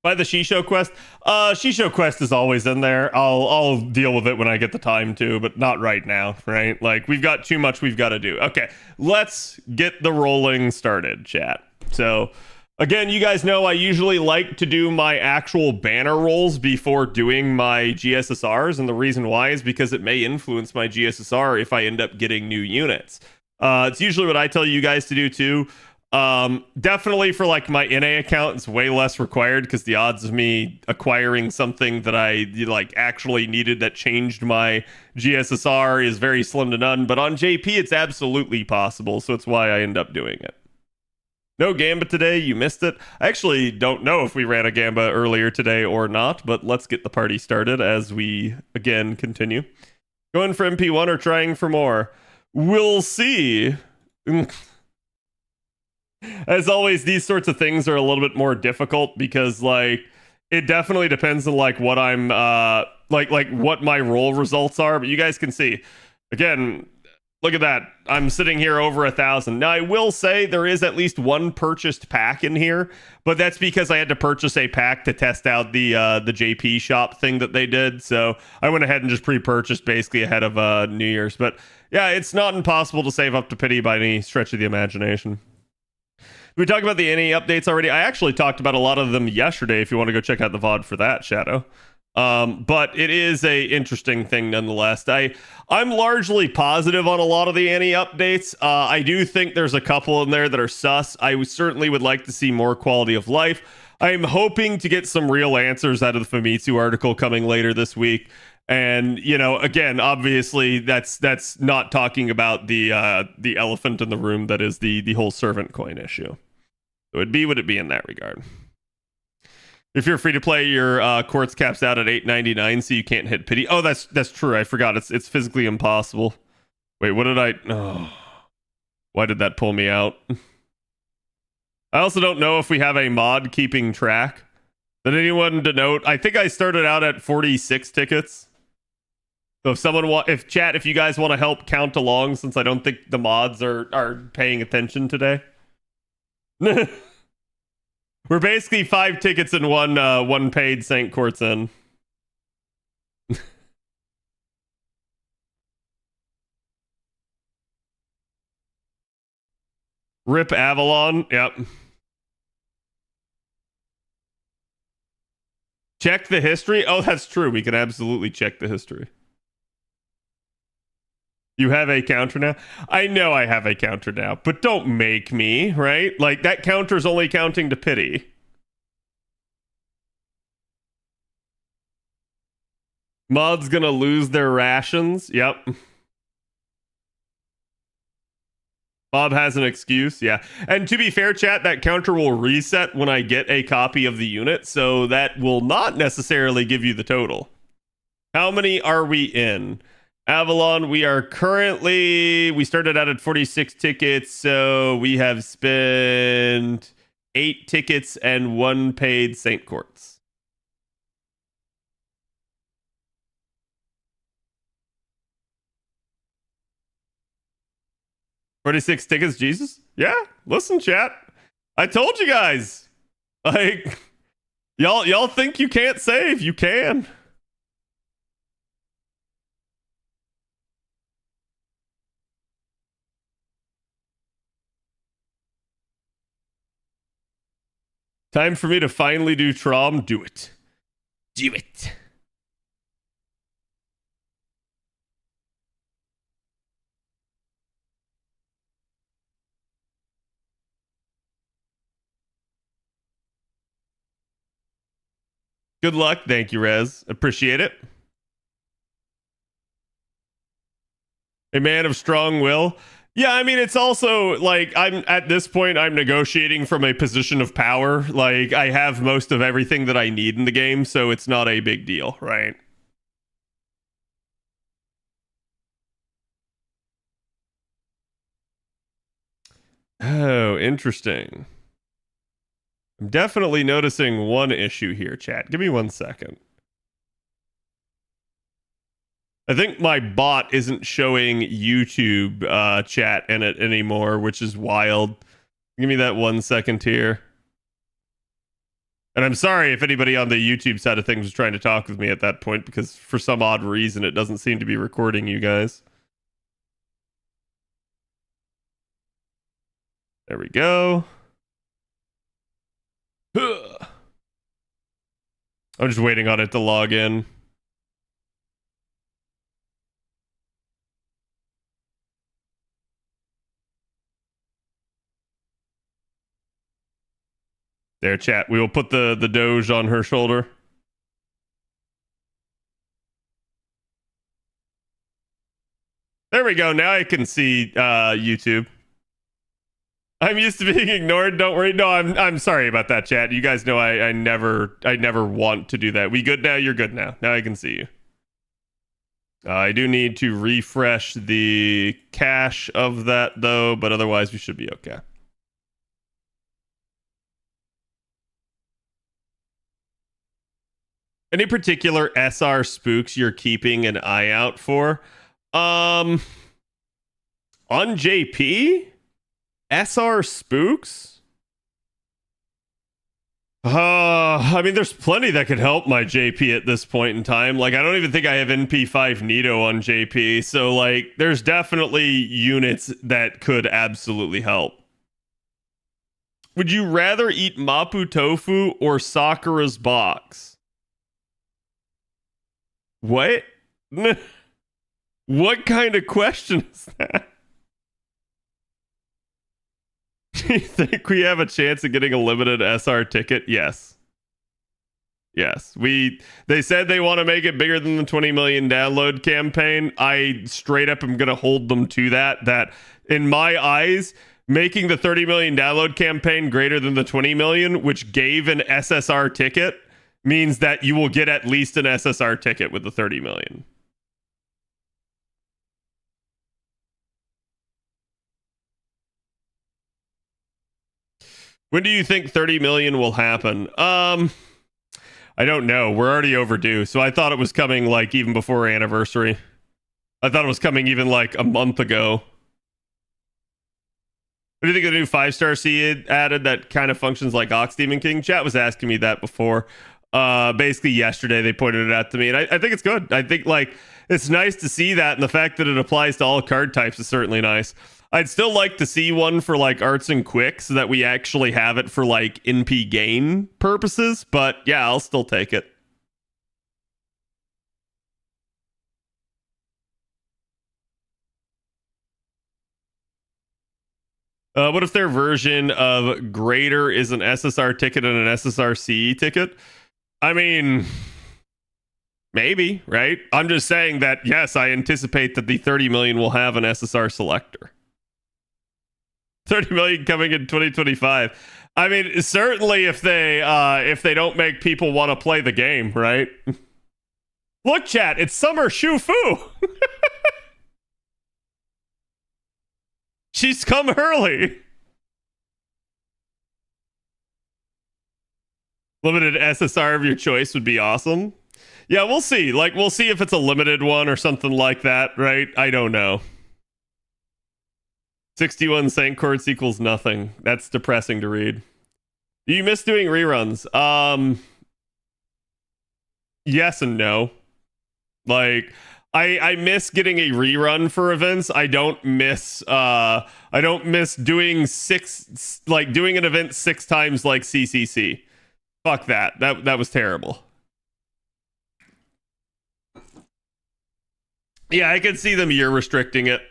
By the Shisho quest, Shisho quest is always in there. I'll deal with it when I get the time to, but not right now, right? Like we've got too much we've got to do. Okay, let's get the rolling started, chat. So again, you guys know I usually like to do my actual banner rolls before doing my GSSRs, and the reason why is because it may influence my GSSR if I end up getting new units. It's usually what I tell you guys to do too. Definitely for like my NA account, it's way less required because the odds of me acquiring something that I like actually needed that changed my GSSR is very slim to none. But on JP, it's absolutely possible, so it's why I end up doing it. No Gamba today, you missed it. I actually don't know if we ran a Gamba earlier today or not, but let's get the party started as we again continue. Going for MP1 or trying for more? We'll see. As always, these sorts of things are a little bit more difficult because like it definitely depends on like what I'm like what my roll results are, but you guys can see again, look at that. I'm sitting here over 1,000. Now I will say there is at least one purchased pack in here, but that's because I had to purchase a pack to test out the JP shop thing that they did. So I went ahead and just pre-purchased basically ahead of New Year's. But yeah, it's not impossible to save up to pity by any stretch of the imagination. We talked about the NE updates already. I actually talked about a lot of them yesterday if you want to go check out the VOD for that, Shadow. But it is a interesting thing nonetheless. I'm largely positive on a lot of the NE updates. I do think there's a couple in there that are sus. I certainly would like to see more quality of life. I'm hoping to get some real answers out of the Famitsu article coming later this week. And, you know, again, obviously that's not talking about the elephant in the room that is the whole servant coin issue. So it'd be what it be in that regard. If you're free to play, your quartz caps out at $8.99, so you can't hit pity. Oh, that's true. I forgot. It's physically impossible. Wait, what did I? Oh, why did that pull me out? I also don't know if we have a mod keeping track. Did anyone denote? I think I started out at 46 tickets. So if someone if you guys want to help count along, since I don't think the mods are paying attention today. We're basically 5 tickets and one paid St. Quartz in. Rip Avalon. Yep. Check the history. Oh, that's true. We can absolutely check the history. You have a counter now? I know I have a counter now, but don't make me, right? Like, that counter's only counting to pity. Mod's gonna lose their rations. Yep. Bob has an excuse. Yeah. And to be fair, chat, that counter will reset when I get a copy of the unit, so that will not necessarily give you the total. How many are we in? Avalon, we started out at 46 tickets, so we have spent 8 tickets and 1 paid St. Quartz. $46 tickets, Jesus? Yeah, listen, chat. I told you guys. Like, y'all think you can't save, you can. Time for me to finally do Trom. Do it. Do it. Good luck. Thank you, Rez. Appreciate it. A man of strong will. Yeah, I mean, it's also like I'm at this point, I'm negotiating from a position of power. Like, I have most of everything that I need in the game, so it's not a big deal, right? Oh, interesting. I'm definitely noticing one issue here, chat. Give me 1 second. I think my bot isn't showing YouTube chat in it anymore, which is wild. Give me that 1 second here. And I'm sorry if anybody on the YouTube side of things was trying to talk with me at that point, because for some odd reason it doesn't seem to be recording you guys. There we go. I'm just waiting on it to log in. There, chat. We will put the Doge on her shoulder. There we go. Now I can see YouTube. I'm used to being ignored. Don't worry. No, I'm sorry about that, chat. You guys know I never want to do that. We good now? You're good now. Now I can see you. I do need to refresh the cache of that though, but otherwise we should be okay. Any particular SR spooks you're keeping an eye out for? On JP? SR spooks? I mean, there's plenty that could help my JP at this point in time. Like, I don't even think I have NP5 Nito on JP. So, like, there's definitely units that could absolutely help. Would you rather eat Mapu Tofu or Sakura's box? What? What kind of question is that? Do you think we have a chance of getting a limited SR ticket? Yes. Yes. They said they want to make it bigger than the 20 million download campaign. I straight up am going to hold them to that in my eyes, making the 30 million download campaign greater than the 20 million, which gave an SSR ticket, means that you will get at least an SSR ticket with the 30 million. When do you think 30 million will happen? I don't know. We're already overdue. So I thought it was coming like even before anniversary. I thought it was coming even like a month ago. What do you think of the new 5-star C added that kind of functions like Ox Demon King? Chat was asking me that before. Basically yesterday they pointed it out to me, and I think it's good. I think like it's nice to see that, and the fact that it applies to all card types is certainly nice. I'd still like to see one for like arts and quick so that we actually have it for like NP gain purposes, but yeah, I'll still take it. What if their version of greater is an SSR ticket and an SSR CE ticket? I mean, maybe, right? I'm just saying that, yes, I anticipate that the 30 million will have an SSR selector. 30 million coming in 2025. I mean, certainly if they don't make people want to play the game, right? Look, chat, it's Summer Shufu. She's come early. Limited SSR of your choice would be awesome. Yeah, we'll see. Like, we'll see if it's a limited one or something like that, right? I don't know. 61 Saint Courts equals nothing. That's depressing to read. Do you miss doing reruns? Yes and no. Like, I miss getting a rerun for events. I don't miss doing doing an event 6 times like CCC. Fuck that. That was terrible. Yeah, I could see them year restricting it.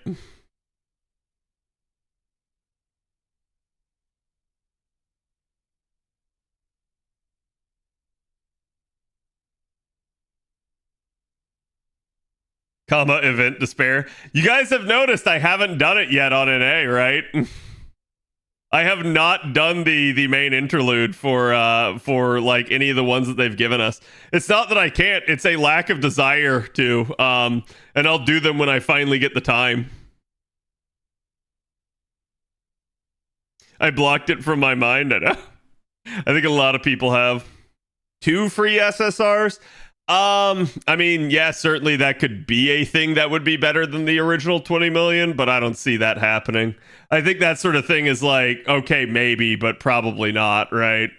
Comma event despair. You guys have noticed I haven't done it yet on NA, right? I have not done the main interlude for like any of the ones that they've given us. It's not that I can't, it's a lack of desire to. And I'll do them when I finally get the time. I blocked it from my mind. I know. I think a lot of people have. 2 free SSRs. I mean, yeah, certainly that could be a thing that would be better than the original 20 million, but I don't see that happening. I think that sort of thing is like, okay, maybe, but probably not, right?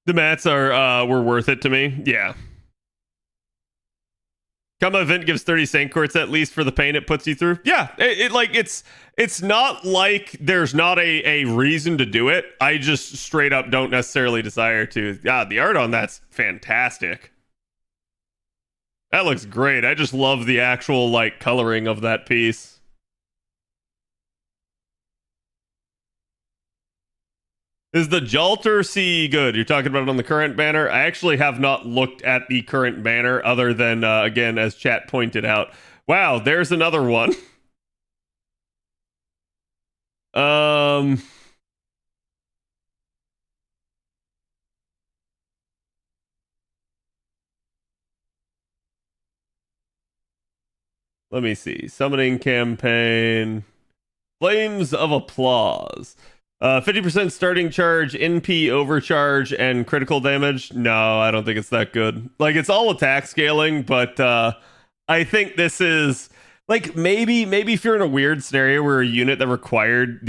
The mats are were worth it to me. Yeah. Comma event gives 30 sank quartz at least for the pain it puts you through. Yeah, it's not like there's not a reason to do it. I just straight up don't necessarily desire to. God, the art on that's fantastic. That looks great. I just love the actual like coloring of that piece. Is the Jalter C good? You're talking about it on the current banner? I actually have not looked at the current banner other than, again, as chat pointed out. Wow, there's another one. Let me see. Summoning campaign. Flames of Applause. 50% starting charge, NP overcharge, and critical damage. No, I don't think it's that good. Like, it's all attack scaling, but I think this is like maybe if you're in a weird scenario where a unit that required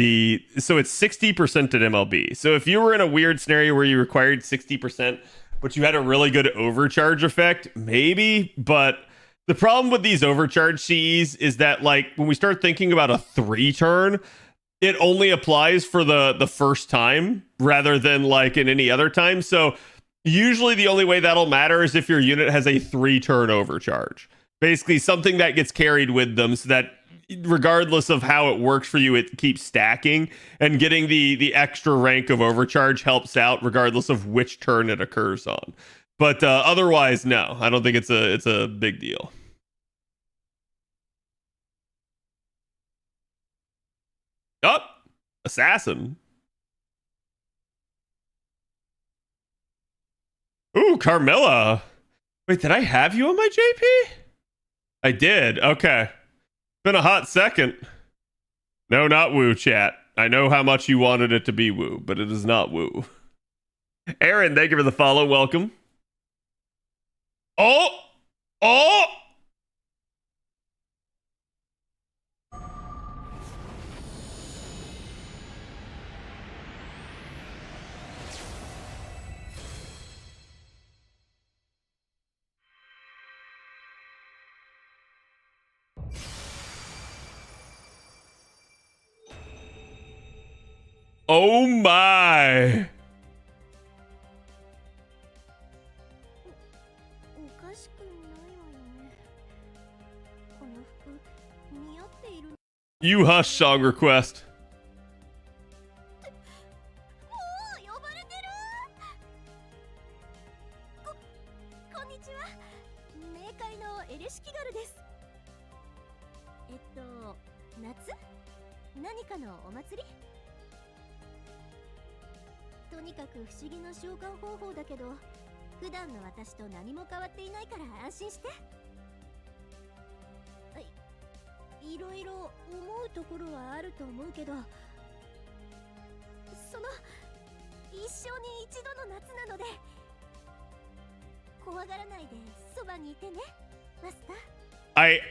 so it's 60% at MLB. So if you were in a weird scenario where you required 60%, but you had a really good overcharge effect, maybe. But the problem with these overcharge CEs is that, like, when we start thinking about a 3-turn, it only applies for the first time rather than like in any other time. So usually the only way that'll matter is if your unit has a 3-turn overcharge. Basically something that gets carried with them so that regardless of how it works for you, it keeps stacking, and getting the extra rank of overcharge helps out regardless of which turn it occurs on. But otherwise, no, I don't think it's a big deal. Oh, assassin. Ooh, Carmilla. Wait, did I have you on my JP? I did. Okay. Been a hot second. No, not woo, chat. I know how much you wanted it to be woo, but it is not woo. Aaron, thank you for the follow. Welcome. Oh! Oh! Oh my! You hush, song request.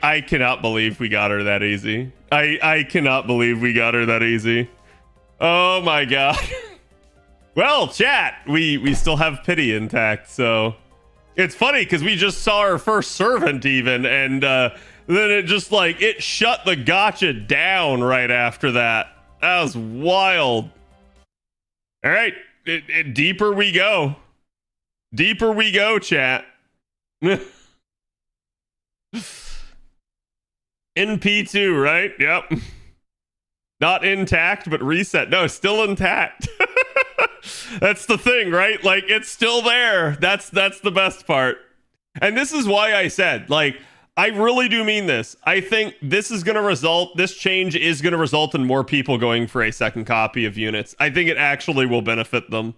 I cannot believe we got her that easy. I cannot believe we got her that easy. Oh my god. Well, chat, we still have pity intact, so it's funny because we just saw our first servant even, and then it just like it shut the gacha down right after that. That was wild. All right, deeper we go. Deeper we go, chat. NP2, right? Yep. Not intact, but reset. No, still intact. That's the thing, right? Like, it's still there. That's the best part. And this is why I said, like, I really do mean this. I think this change is going to result in more people going for a second copy of units. I think it actually will benefit them.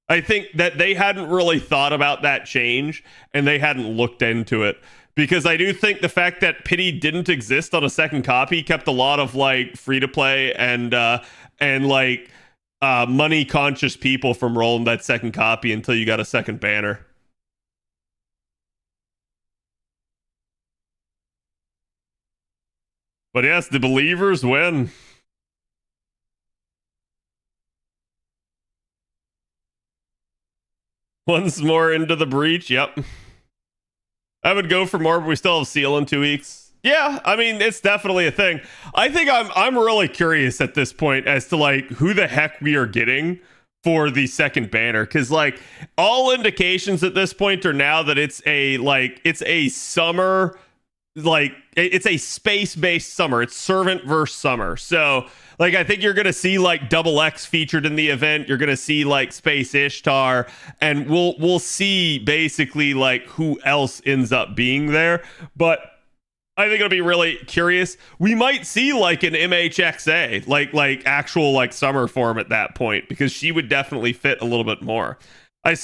I think that they hadn't really thought about that change and they hadn't looked into it. Because I do think the fact that pity didn't exist on a second copy kept a lot of like free to play and like money conscious people from rolling that second copy until you got a second banner. But yes, the believers win. Once more into the breach. Yep. I would go for more, but we still have Seal in 2 weeks. Yeah, I mean, it's definitely a thing. I think I'm really curious at this point as to like who the heck we are getting for the second banner, because like all indications at this point are now that it's a summer, like it's a space-based summer. It's servant versus summer. So like I think you're gonna see like Double X featured in the event. You're gonna see like Space Ishtar, and we'll see basically like who else ends up being there. But I think it'll be really curious. We might see like an MHXA, like actual like summer form at that point, because she would definitely fit a little bit more. I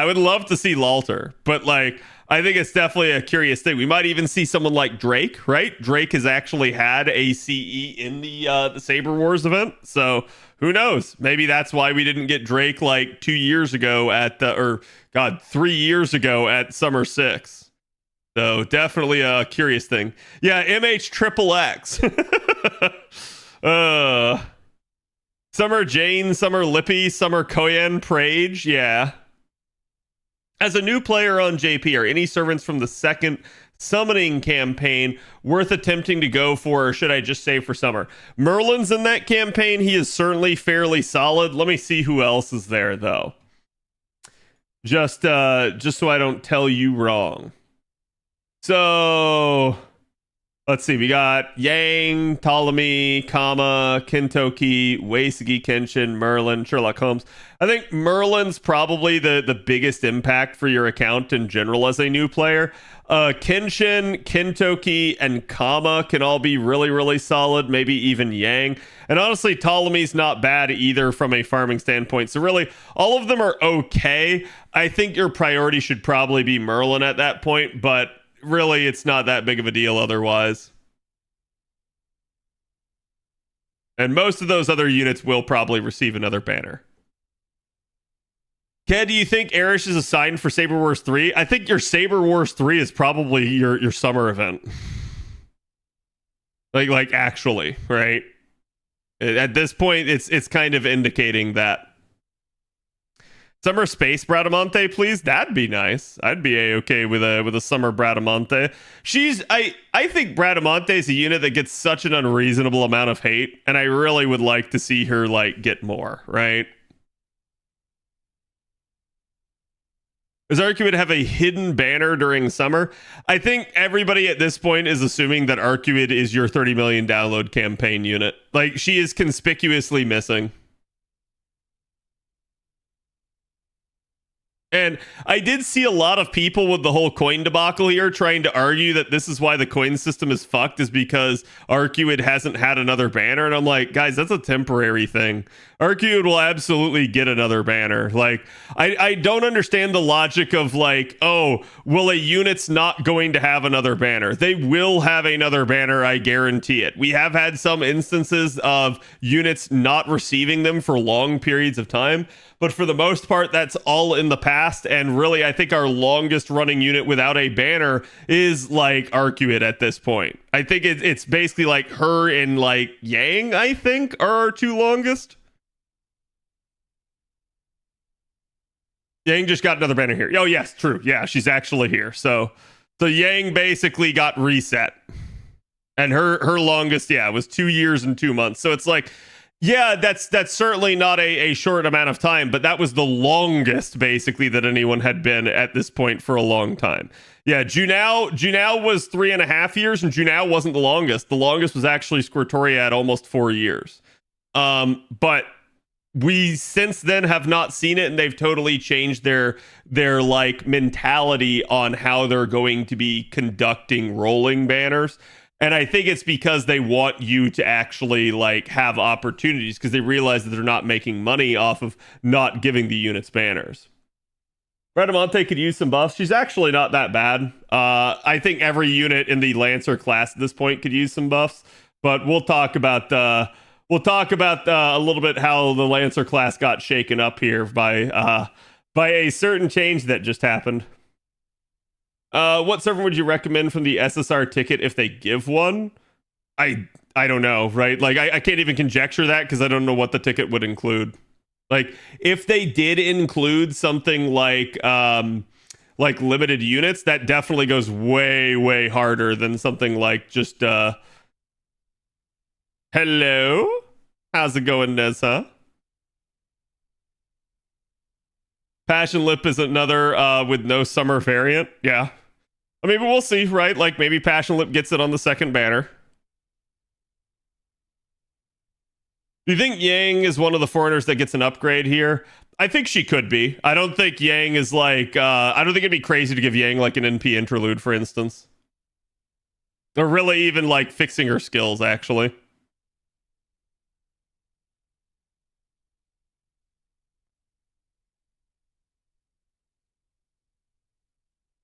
would love to see Lalter, but like I think it's definitely a curious thing. We might even see someone like Drake, right? Drake has actually had a CE in the Saber Wars event, so who knows? Maybe that's why we didn't get Drake like 2 years ago at 3 years ago at Summer 6. So definitely a curious thing. Yeah, MH triple X. Summer Jane, Summer Lippy, Summer Koyan Prage. Yeah. As a new player on JP, are any servants from the second summoning campaign worth attempting to go for, or should I just say for summer? Merlin's in that campaign. He is certainly fairly solid. Let me see who else is there though. Just so I don't tell you wrong. So let's see. We got Yang, Ptolemy, Kama, Kintoki, Waisigi, Kenshin, Merlin, Sherlock Holmes. I think Merlin's probably the biggest impact for your account in general as a new player. Kenshin, Kintoki, and Kama can all be really, really solid. Maybe even Yang. And honestly, Ptolemy's not bad either from a farming standpoint. So really, all of them are okay. I think your priority should probably be Merlin at that point, but really, it's not that big of a deal otherwise. And most of those other units will probably receive another banner. Ked, do you think Eresh is assigned for Saber Wars 3? I think your Saber Wars 3 is probably your summer event. Like actually, right? At this point, it's kind of indicating that. Summer Space Bradamante, please. That'd be nice. I'd be a-okay with a summer Bradamante. I think Bradamante is a unit that gets such an unreasonable amount of hate, and I really would like to see her like get more, right? Does Arcuid have a hidden banner during summer? I think everybody at this point is assuming that Arcuid is your 30 million download campaign unit. Like, she is conspicuously missing. And I did see a lot of people with the whole coin debacle here trying to argue that this is why the coin system is fucked, is because Arcuid hasn't had another banner. And I'm like, guys, that's a temporary thing. Arcuid will absolutely get another banner. Like, I don't understand the logic of like, oh, well, a unit's not going to have another banner. They will have another banner, I guarantee it. We have had some instances of units not receiving them for long periods of time. But for the most part, that's all in the past. And really, I think our longest running unit without a banner is like Arcuid at this point. I think it's basically like her and like Yang, I think, are our two longest. Yang just got another banner here. Oh, yes, true. Yeah, she's actually here. So Yang basically got reset. And her longest, was 2 years and 2 months. So it's like, yeah, that's certainly not a short amount of time, but that was the longest basically that anyone had been at this point for a long time. Yeah, Junao was 3.5 years, and Junao wasn't the longest. The longest was actually Squirtoria at almost 4 years. But we since then have not seen it, and they've totally changed their like mentality on how they're going to be conducting rolling banners. And I think it's because they want you to actually like have opportunities, because they realize that they're not making money off of not giving the units banners. Bradamante could use some buffs. She's actually not that bad. I think every unit in the Lancer class at this point could use some buffs, but we'll talk about a little bit how the Lancer class got shaken up here by a certain change that just happened. What server would you recommend from the SSR ticket if they give one? I don't know, right? Like, I can't even conjecture that because I don't know what the ticket would include. Like if they did include something like limited units, that definitely goes way harder than something like just hello, how's it going, Nessa? Passion Lip is another with no summer variant. Yeah, I mean, but we'll see, right? Like maybe Passion Lip gets it on the second banner. Do you think Yang is one of the foreigners that gets an upgrade here? I think she could be. I don't think Yang is like, I don't think it'd be crazy to give Yang like an NP interlude, for instance. Or really even like fixing her skills, actually.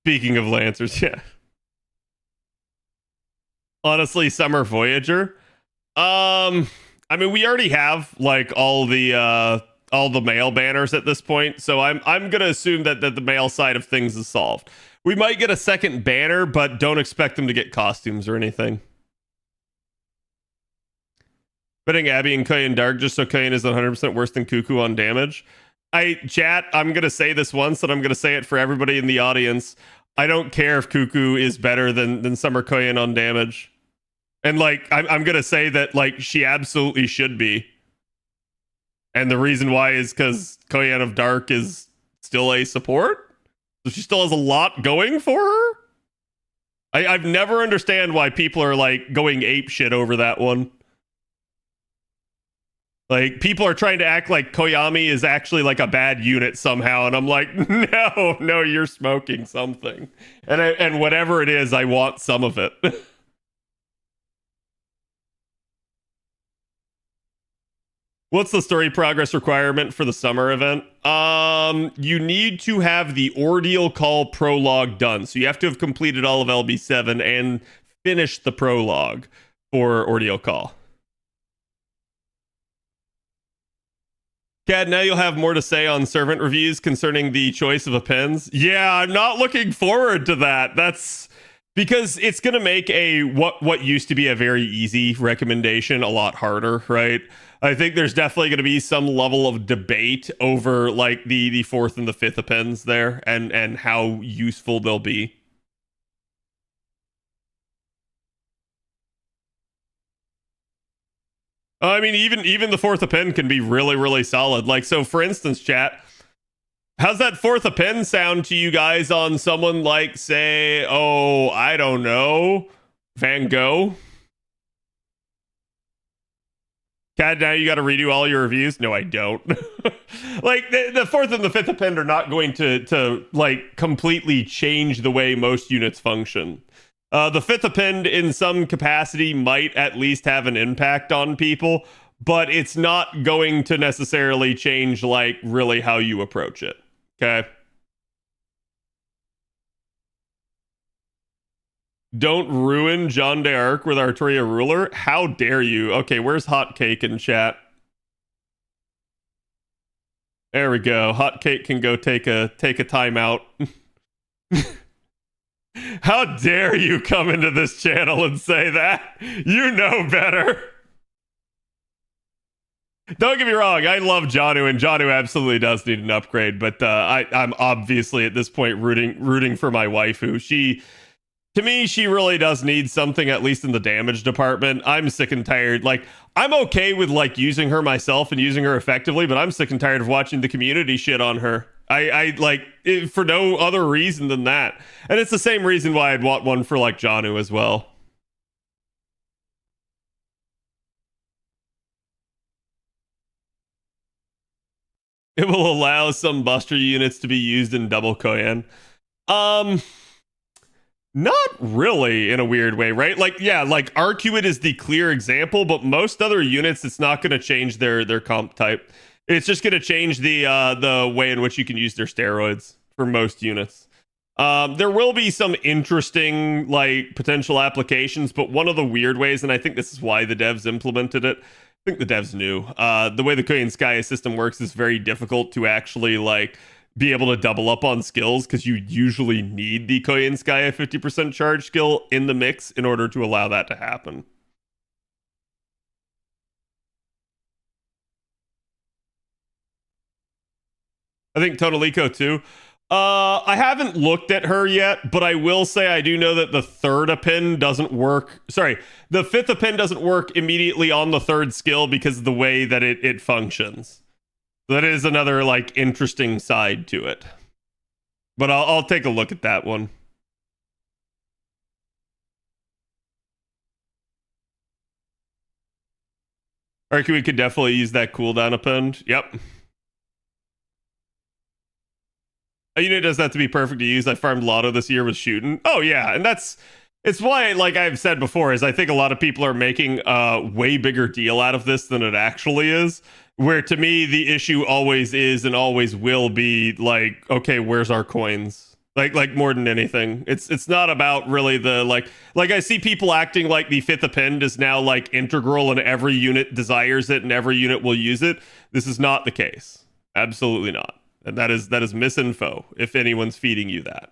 Speaking of Lancers, yeah. Honestly, Summer Voyager. I mean, we already have like all the male banners at this point, so I'm gonna assume that the male side of things is solved. We might get a second banner, but don't expect them to get costumes or anything. Betting Abby and Koyan Dark just so Koyan is 100% worse than Cuckoo on damage. Chat, I'm gonna say this once, and I'm gonna say it for everybody in the audience. I don't care if Cuckoo is better than Summer Koyan on damage. And like I'm gonna say that like she absolutely should be. And the reason why is because Koyan of Dark is still a support. So she still has a lot going for her. I've never understand why people are like going ape shit over that one. Like people are trying to act like Koyami is actually like a bad unit somehow, and I'm like, no, you're smoking something, and whatever it is, I want some of it. What's the story progress requirement for the summer event? You need to have the Ordeal Call prologue done. So you have to have completed all of LB7 and finished the prologue for Ordeal Call. Cad, now you'll have more to say on servant reviews concerning the choice of appends. Yeah, I'm not looking forward to that. That's because it's going to make a what used to be a very easy recommendation a lot harder, right? I think there's definitely going to be some level of debate over like the fourth and the fifth appends there and how useful they'll be. I mean, even the fourth append can be really solid. Like, so for instance, chat, how's that fourth append sound to you guys on someone like, say, oh, I don't know, Van Gogh? Cad, now you got to redo all your reviews? No, I don't. Like, the fourth and the fifth append are not going to like completely change the way most units function. The fifth append in some capacity might at least have an impact on people, but it's not going to necessarily change like really how you approach it. Okay. Don't ruin John d'Arc with Arturia Ruler. How dare you? Okay, where's Hot Cake in chat? There we go. Hot Cake can go take a timeout. How dare you come into this channel and say that? You know better. Don't get me wrong, I love Janu, and Janu absolutely does need an upgrade, but I'm obviously at this point rooting for my waifu. To me, she really does need something, at least in the damage department. I'm sick and tired. Like, I'm okay with like using her myself and using her effectively, but I'm sick and tired of watching the community shit on her. I like it for no other reason than that. And it's the same reason why I'd want one for like Janu as well. It will allow some Buster units to be used in double Koyan. Not really, in a weird way, right? Like, yeah, like Arcuate is the clear example, but most other units, it's not going to change their comp type. It's just going to change the way in which you can use their steroids for most units. There will be some interesting like potential applications, but one of the weird ways, and I think this is why the devs implemented it. I think the devs knew the way the Korean Sky system works is very difficult to actually like be able to double up on skills because you usually need the Koyan Sky 50% charge skill in the mix in order to allow that to happen. I think Tonalico too. I haven't looked at her yet, but I will say I do know that the third append doesn't work. Sorry, the fifth append doesn't work immediately on the third skill because of the way that it functions. That is another like interesting side to it. But I'll take a look at that one. We could definitely use that cooldown append. Yep. A unit doesn't have to be perfect to use. I farmed Lotto this year with shooting. Oh yeah, and it's why, like I've said before, is I think a lot of people are making a way bigger deal out of this than it actually is. Where to me the issue always is and always will be like, okay, where's our coins? Like more than anything, it's not about really the like I see people acting like the fifth append is now like integral and every unit desires it and every unit will use it. This is not the case. Absolutely not. And that is misinfo if anyone's feeding you that.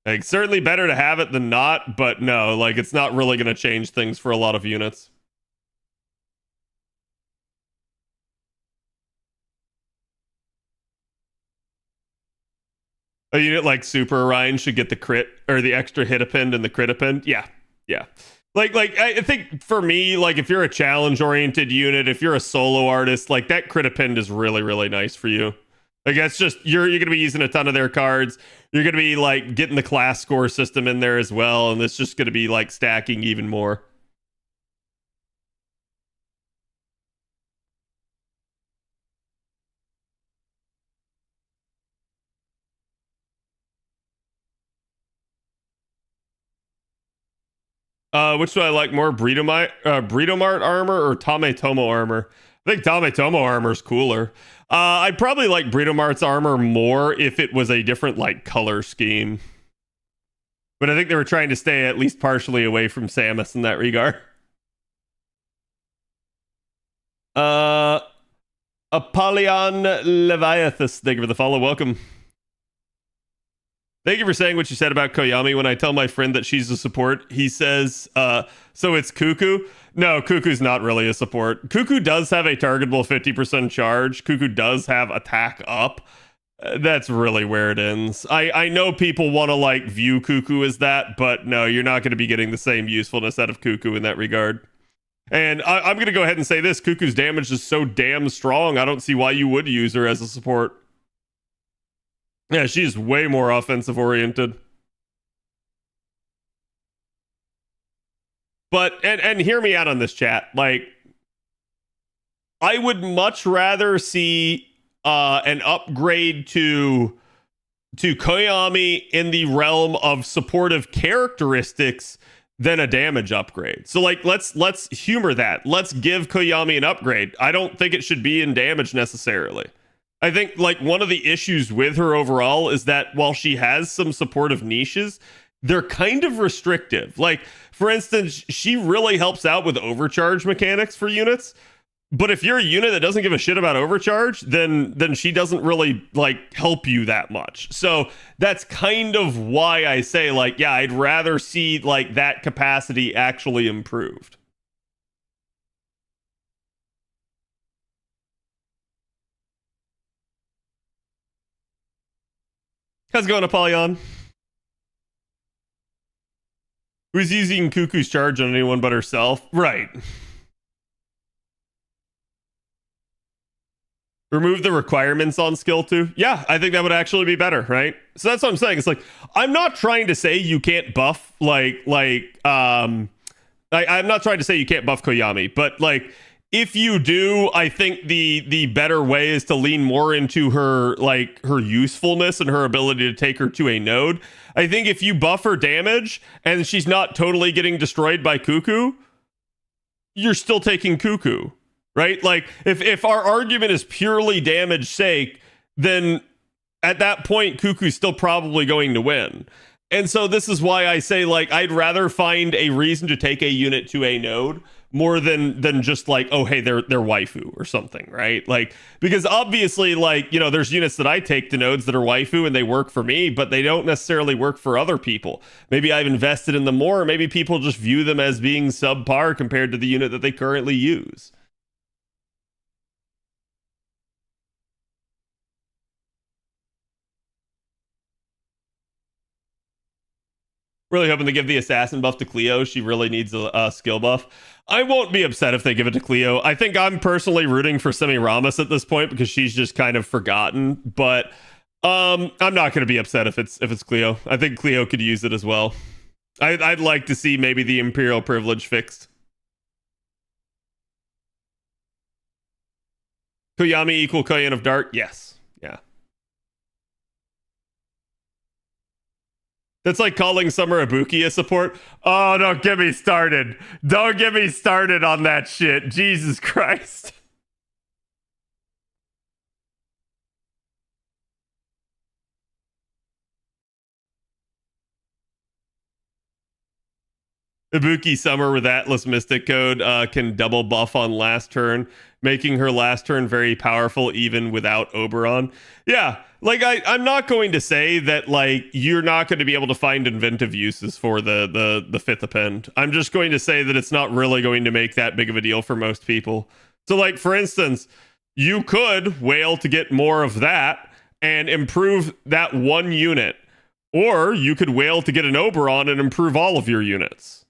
Like, certainly better to have it than not, but no, like it's not really going to change things for a lot of units. A unit like Super Orion should get the crit or the extra hit append and the crit append. Yeah. Like I think for me, like if you're a challenge oriented unit, if you're a solo artist, like that crit append is really, really nice for you. Like that's just you're gonna be using a ton of their cards. You're gonna be like getting the class score system in there as well, and it's just gonna be like stacking even more. Which do I like more, Breedomart armor or Tametomo armor? I think Tametomo armor is cooler. I'd probably like Breedomart's armor more if it was a different like color scheme. But I think they were trying to stay at least partially away from Samus in that regard. Apollyon Leviathus, thank you for the follow. Welcome. Thank you for saying what you said about Koyami. When I tell my friend that she's a support, he says, so it's Cuckoo? No, Cuckoo's not really a support. Cuckoo does have a targetable 50% charge. Cuckoo does have attack up. That's really where it ends. I know people want to like view Cuckoo as that, but no, you're not going to be getting the same usefulness out of Cuckoo in that regard. And I'm going to go ahead and say this. Cuckoo's damage is so damn strong, I don't see why you would use her as a support. Yeah, she's way more offensive oriented. But and hear me out on this, chat. Like, I would much rather see an upgrade to Koyami in the realm of supportive characteristics than a damage upgrade. So like let's humor that. Let's give Koyami an upgrade. I don't think it should be in damage necessarily. I think like one of the issues with her overall is that while she has some supportive niches, they're kind of restrictive. Like, for instance, she really helps out with overcharge mechanics for units. But if you're a unit that doesn't give a shit about overcharge, then she doesn't really like help you that much. So that's kind of why I say like, yeah, I'd rather see like that capacity actually improved. How's it going, Apollyon? Who's using Cuckoo's charge on anyone but herself? Right. Remove the requirements on skill 2. Yeah, I think that would actually be better, right? So that's what I'm saying. It's like, I'm not trying to say you can't buff, I'm not trying to say you can't buff Koyami, but like, if you do, I think the better way is to lean more into her usefulness and her ability to take her to a node. I think if you buff her damage and she's not totally getting destroyed by Cuckoo, you're still taking Cuckoo, right? Like if our argument is purely damage sake, then at that point Cuckoo's still probably going to win. And so this is why I say like I'd rather find a reason to take a unit to a node more than just like, oh hey, they're waifu or something, right? Like, because obviously, like, you know, there's units that I take to nodes that are waifu and they work for me, but they don't necessarily work for other people. Maybe I've invested in them more, or maybe people just view them as being subpar compared to the unit that they currently use. Really hoping to give the assassin buff to Cleo. She really needs a skill buff. I won't be upset if they give it to Cleo. I think I'm personally rooting for Semiramis at this point because she's just kind of forgotten. But I'm not going to be upset if it's Cleo. I think Cleo could use it as well. I'd like to see maybe the Imperial privilege fixed. Koyami equal Koyan of Dark? Yes. Yeah. That's like calling Summer Ibuki a support. Oh, don't get me started. Don't get me started on that shit. Jesus Christ. Ibuki Summer with Atlas Mystic Code can double buff on last turn, making her last turn very powerful even without Oberon. Yeah, like I'm not going to say that like you're not going to be able to find inventive uses for the fifth append. I'm just going to say that it's not really going to make that big of a deal for most people. So like for instance, you could wail to get more of that and improve that one unit, or you could wail to get an Oberon and improve all of your units.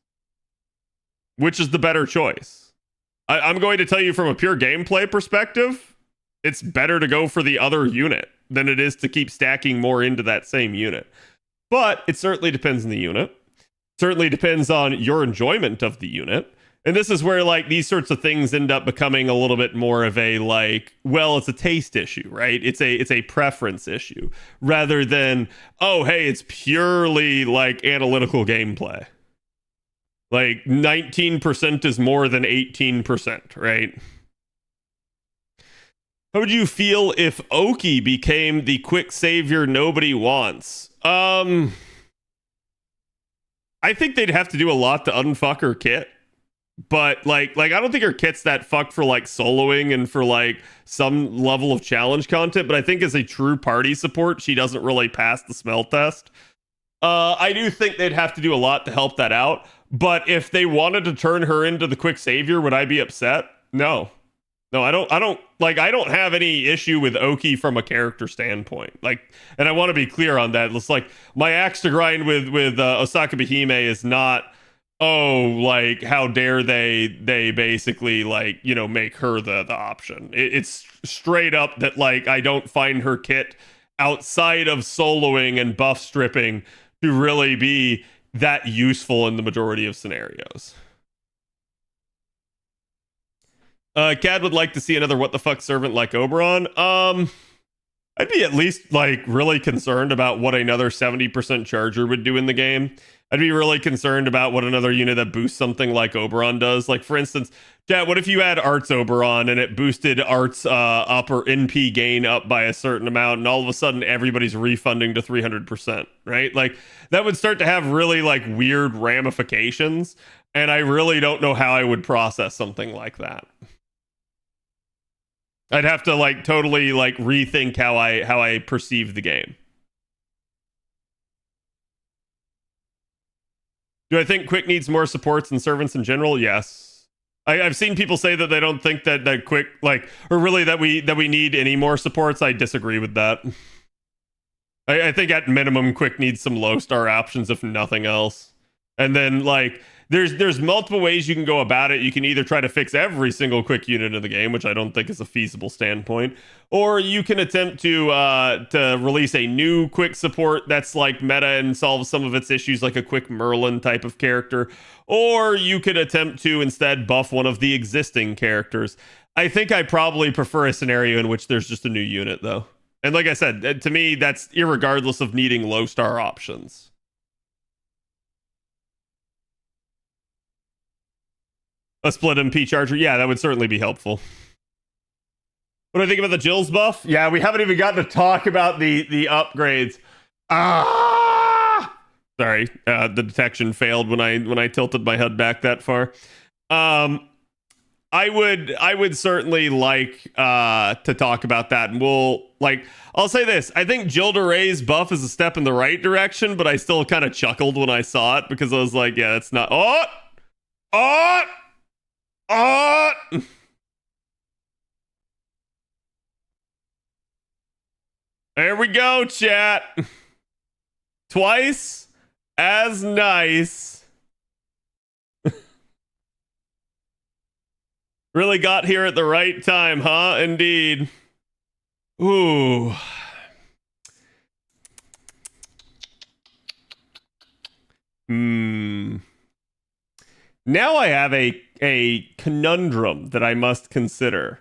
Which is the better choice? I'm going to tell you from a pure gameplay perspective, it's better to go for the other unit than it is to keep stacking more into that same unit. But it certainly depends on the unit. Certainly depends on your enjoyment of the unit. And this is where like these sorts of things end up becoming a little bit more of a like, well, it's a taste issue, right? It's a preference issue rather than, oh, hey, it's purely like analytical gameplay. Like 19% is more than 18%, right? How would you feel if Oki became the quick savior nobody wants? I think they'd have to do a lot to unfuck her kit. But like I don't think her kit's that fucked for like soloing and for like some level of challenge content, but I think as a true party support, she doesn't really pass the smell test. I do think they'd have to do a lot to help that out. But if they wanted to turn her into the quick savior, would I be upset? No, I don't have any issue with Oki from a character standpoint. Like, and I want to be clear on that. It's like my axe to grind with Osaka Behime is not, oh, like how dare they basically like, you know, make her the option. It's straight up that like I don't find her kit outside of soloing and buff stripping to really be that useful in the majority of scenarios. Cad would like to see another what the fuck servant like Oberon. I'd be at least like really concerned about what another 70% charger would do in the game. I'd be really concerned about what another unit that boosts something like Oberon does. Like for instance, Chat, what if you had Art's Oberon and it boosted Art's upper NP gain up by a certain amount, and all of a sudden everybody's refunding to 300%, right? Like that would start to have really like weird ramifications, and I really don't know how I would process something like that. I'd have to like totally like rethink how I perceive the game. Do I think Quick needs more supports and servants in general? Yes. I've seen people say that they don't think that Quick like, or really that we need any more supports. I disagree with that. I think at minimum Quick needs some low star options if nothing else. And then like there's multiple ways you can go about it. You can either try to fix every single Quick unit in the game, which I don't think is a feasible standpoint, or you can attempt to release a new Quick support that's like meta and solves some of its issues, like a Quick Merlin type of character, or you could attempt to instead buff one of the existing characters. I think I probably prefer a scenario in which there's just a new unit though. And like I said, to me, that's irregardless of needing low star options. A split MP charger? Yeah, that would certainly be helpful. What do I think about the Gilles buff? Yeah, we haven't even gotten to talk about the upgrades. Sorry, the detection failed when I tilted my head back that far. I would certainly like to talk about that, and I'll say this. I think Gilles de Ray's buff is a step in the right direction, but I still kind of chuckled when I saw it because I was like, yeah, that's not. There we go, chat. Twice As nice. Really got here at the right time, huh? Indeed. Ooh. Hmm. Now I have a conundrum that I must consider.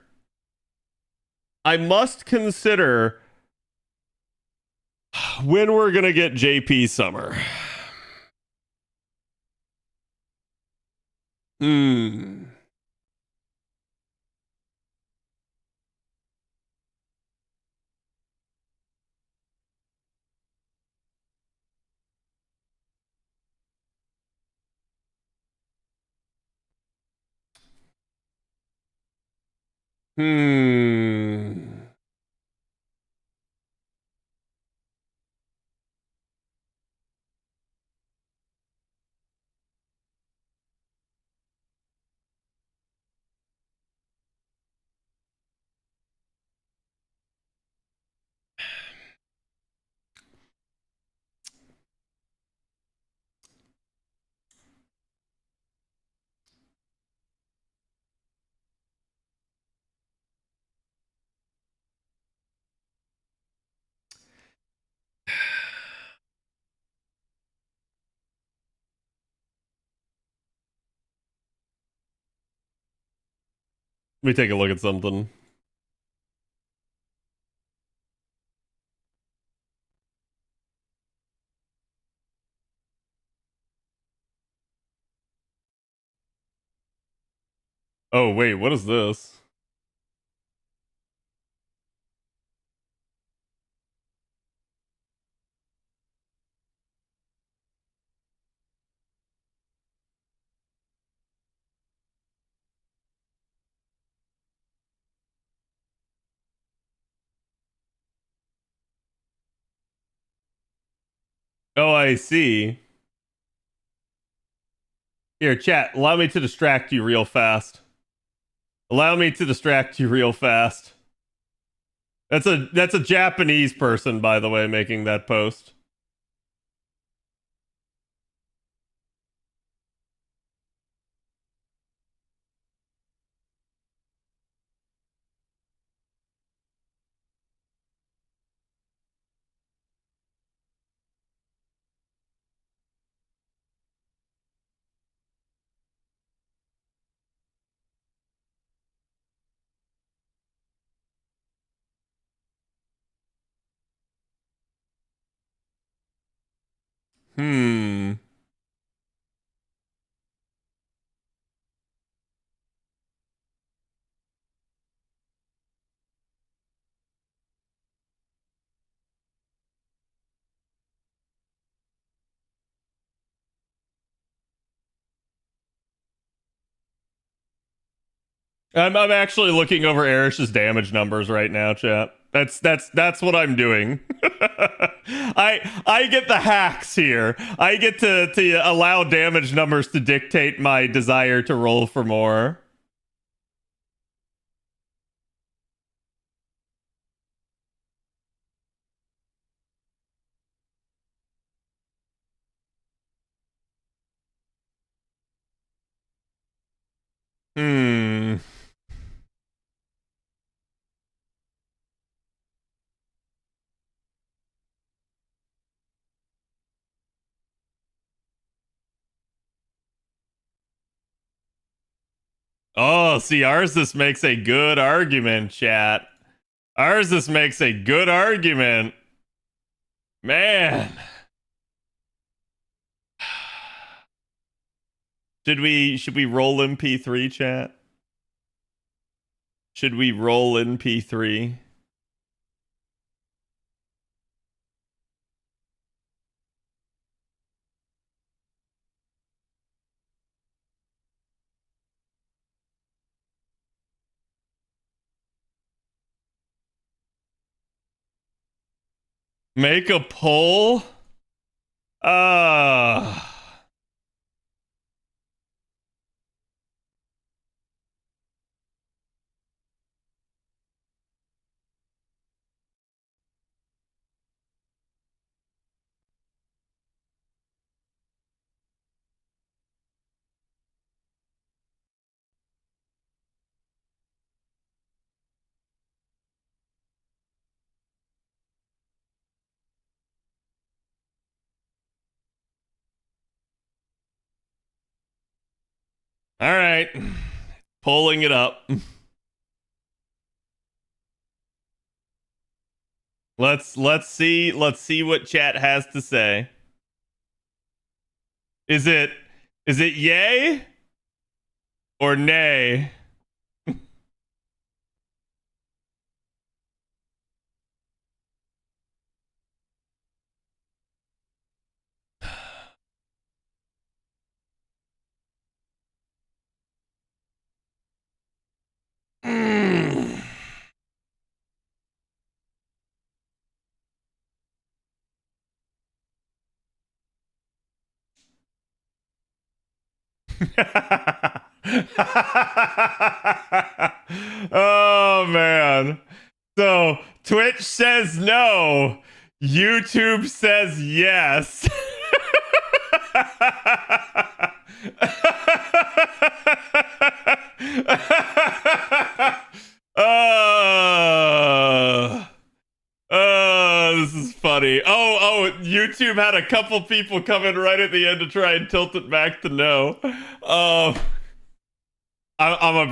I must consider when we're gonna get JP Summer. Hmm. Hmm. Let me take a look at something. Oh, wait, what is this? Oh, I see. Here, chat, allow me to distract you real fast. Allow me to distract you real fast. That's a Japanese person, by the way, making that post. Hmm. I'm actually looking over Eresh's damage numbers right now, chat. That's what I'm doing. I get the hacks here. I get to allow damage numbers to dictate my desire to roll for more. Hmm. Oh, see, ours this makes a good argument, chat. Ours this makes a good argument. Man. Should we roll in P3, chat? Should we roll in P3? Make a poll? Uh All right. Pulling it up. Let's see what chat has to say. Is it yay or nay? Oh man. So Twitch says no. YouTube says yes. This is funny. YouTube had a couple people come in right at the end to try and tilt it back to no. I'm gonna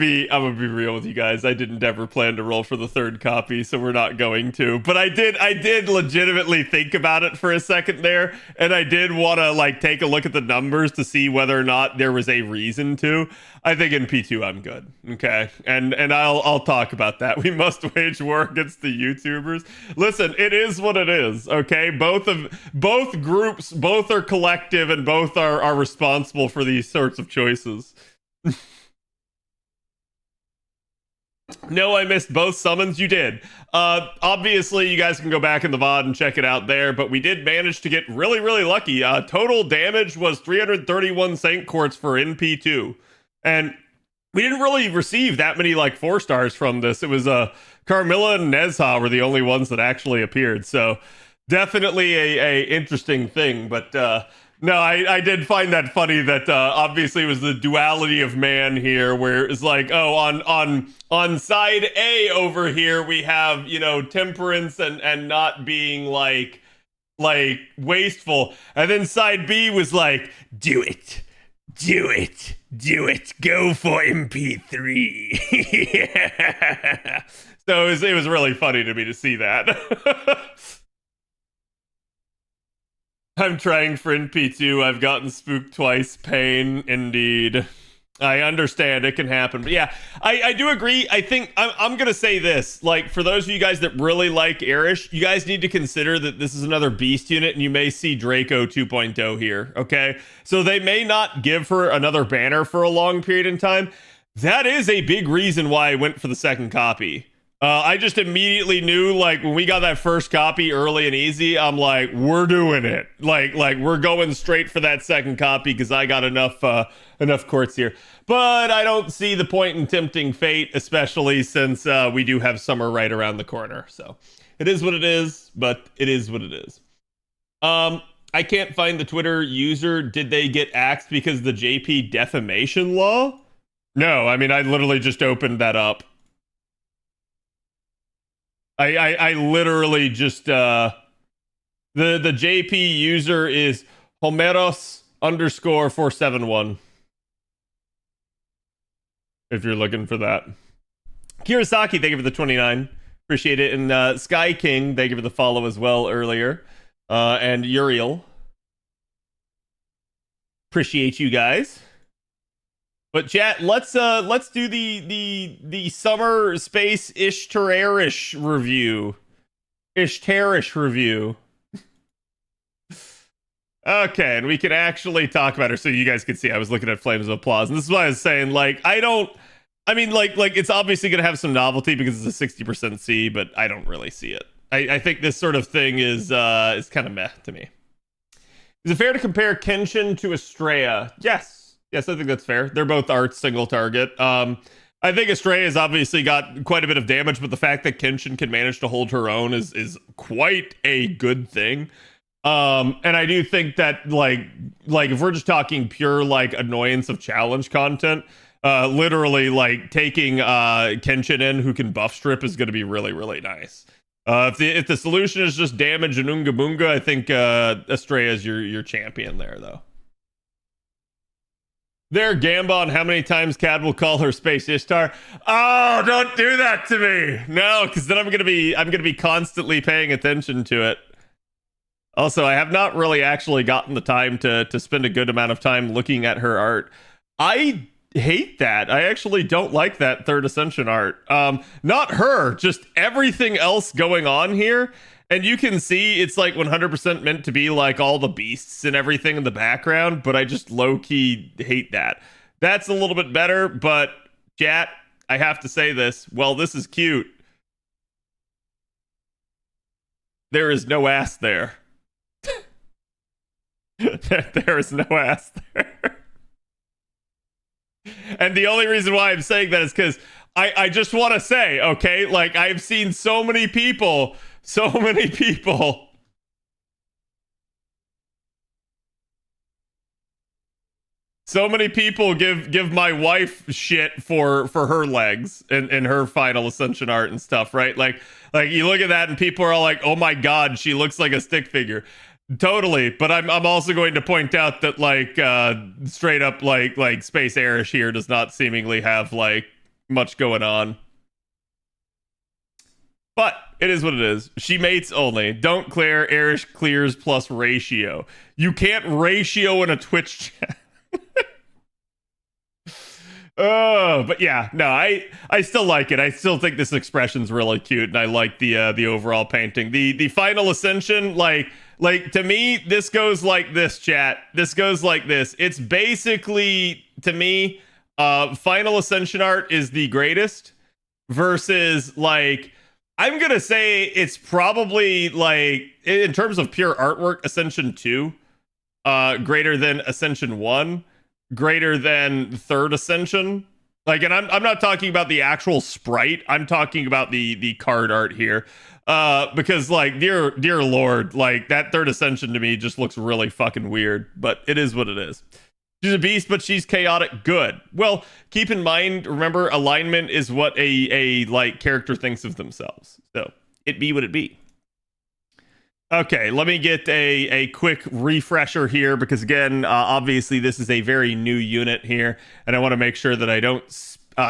be real with you guys. I didn't ever plan to roll for the third copy, so we're not going to. But I did legitimately think about it for a second there, and I did want to like take a look at the numbers to see whether or not there was a reason to. I think in P2 I'm good. Okay, and I'll talk about that. We must wage war against the YouTubers. Listen, it is what it is. Okay, both groups, both are collective, and both are responsible for these sorts of choices. No, I missed both summons. You did. Obviously, you guys can go back in the VOD and check it out there, but we did manage to get really, really lucky. Total damage was 331 Saint Quartz for NP2. And we didn't really receive that many, like, 4 stars from this. It was Carmilla and Nezha were the only ones that actually appeared. So, definitely a interesting thing, but... No, I did find that funny that obviously it was the duality of man here, where it's like, oh, on side A over here we have, you know, temperance and not being like wasteful, and then side B was like, do it, go for MP3. So it was really funny to me to see that. I'm trying for NP2. I've gotten spooked twice. Pain, indeed. I understand. It can happen. But yeah, I do agree. I think I'm going to say this. Like, for those of you guys that really like Eresh, you guys need to consider that this is another beast unit, and you may see Draco 2.0 here, okay? So they may not give her another banner for a long period in time. That is a big reason why I went for the second copy. I just immediately knew, like, when we got that first copy early and easy, I'm like, we're doing it. Like we're going straight for that second copy because I got enough quartz here. But I don't see the point in tempting fate, especially since we do have summer right around the corner. So it is what it is, but it is what it is. I can't find the Twitter user. Did they get axed because of the JP defamation law? No, I mean, I literally just opened that up. I literally just the JP user is Homeros_471. If you're looking for that. Kirasaki, thank you for the 29. Appreciate it. And Sky King, thank you for the follow as well earlier. And Uriel. Appreciate you guys. But chat, let's do the summer space Ishtarish review. Ishtarish review. Okay, and we can actually talk about her so you guys can see I was looking at Flames of Applause. And this is why I was saying, like, it's obviously gonna have some novelty because it's a 60% C, but I don't really see it. I think this sort of thing is kind of meh to me. Is it fair to compare Kenshin to Estrella? Yes, I think that's fair. They're both arts, single target. I think Estrella has obviously got quite a bit of damage, but the fact that Kenshin can manage to hold her own is quite a good thing. And I do think that like if we're just talking pure like annoyance of challenge content, literally like taking Kenshin in who can buff strip is going to be really, really nice. If the solution is just damage and Unga Bunga, I think Estrella is your champion there though. There, Gambon, how many times Cad will call her Space Ishtar? Oh, don't do that to me. No, because then I'm gonna be constantly paying attention to it. Also, I have not really actually gotten the time to spend a good amount of time looking at her art. I hate that. I actually don't like that third ascension art. Not her, just everything else going on here. And you can see it's like 100% meant to be like all the beasts and everything in the background, but I just low-key hate that. That's a little bit better, but chat, I have to say this. Well, this is cute. There is no ass there. There is no ass there. And the only reason why I'm saying that is because I just want to say, okay, like I've seen so many people give my wife shit for her legs and her final ascension art and stuff, right? Like you look at that and people are all like, oh my god, she looks like a stick figure. Totally, but I'm also going to point out that like straight up like Space Eresh here does not seemingly have like much going on. But it is what it is. She mates only. Don't clear. Eresh clears plus ratio. You can't ratio in a Twitch chat. But yeah, no, I still like it. I still think this expression's really cute, and I like the overall painting. The final ascension, like to me, this goes like this, chat. This goes like this. It's basically, to me, final ascension art is the greatest versus like, I'm gonna say it's probably like in terms of pure artwork, Ascension 2, greater than Ascension 1, greater than Third Ascension. Like, and I'm not talking about the actual sprite. I'm talking about the card art here. Because like, dear Lord, like that Third Ascension to me just looks really fucking weird, but it is what it is. She's a beast, but she's chaotic good. Well, keep in mind, remember, alignment is what a like character thinks of themselves. So it be what it be. Okay, let me get a quick refresher here because again, obviously this is a very new unit here, and I want to make sure that I don't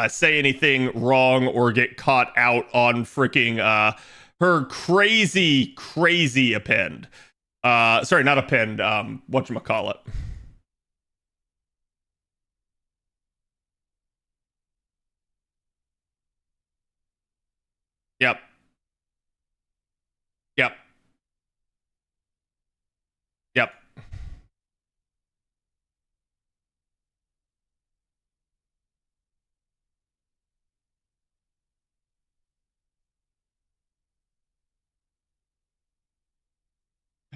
say anything wrong or get caught out on freaking her crazy append. Sorry, not append. Whatchamacallit. Yep. Yep. Yep.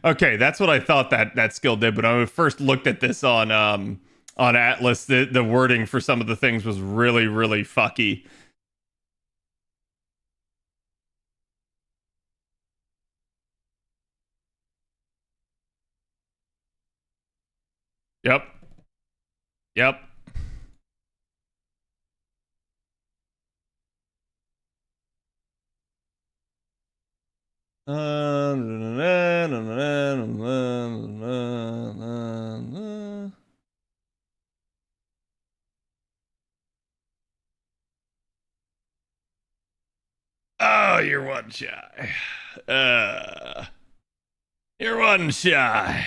Okay, that's what I thought that skill did, but when I first looked at this on Atlas, the wording for some of the things was really fucky. Yep. Yep. Oh, you're one shy. You're one shy.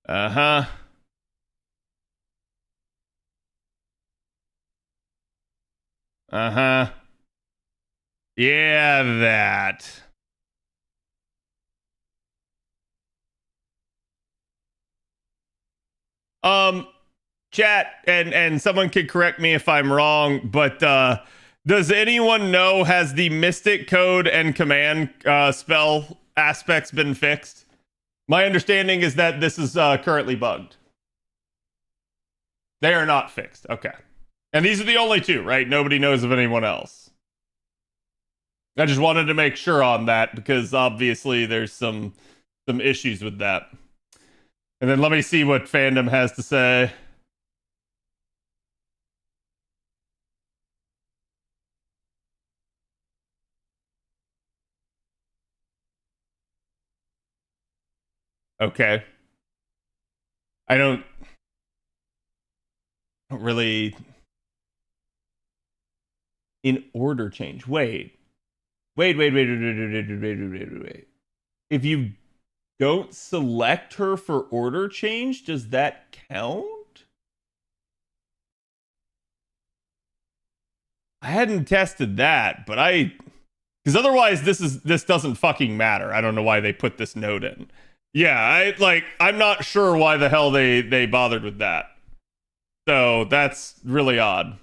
Uh-huh. Uh-huh. Yeah, that. Chat, and someone could correct me if I'm wrong, but does anyone know, has the Mystic Code and Command spell aspects been fixed? My understanding is that this is currently bugged. They are not fixed. Okay. And these are the only two, right? Nobody knows of anyone else. I just wanted to make sure on that because obviously there's some issues with that. And then let me see what fandom has to say. Okay. I don't really in order change. Wait. If you don't select her for order change, does that count? I hadn't tested that, but because otherwise this doesn't fucking matter. I don't know why they put this note in. Yeah, I'm not sure why the hell they bothered with that. So that's really odd.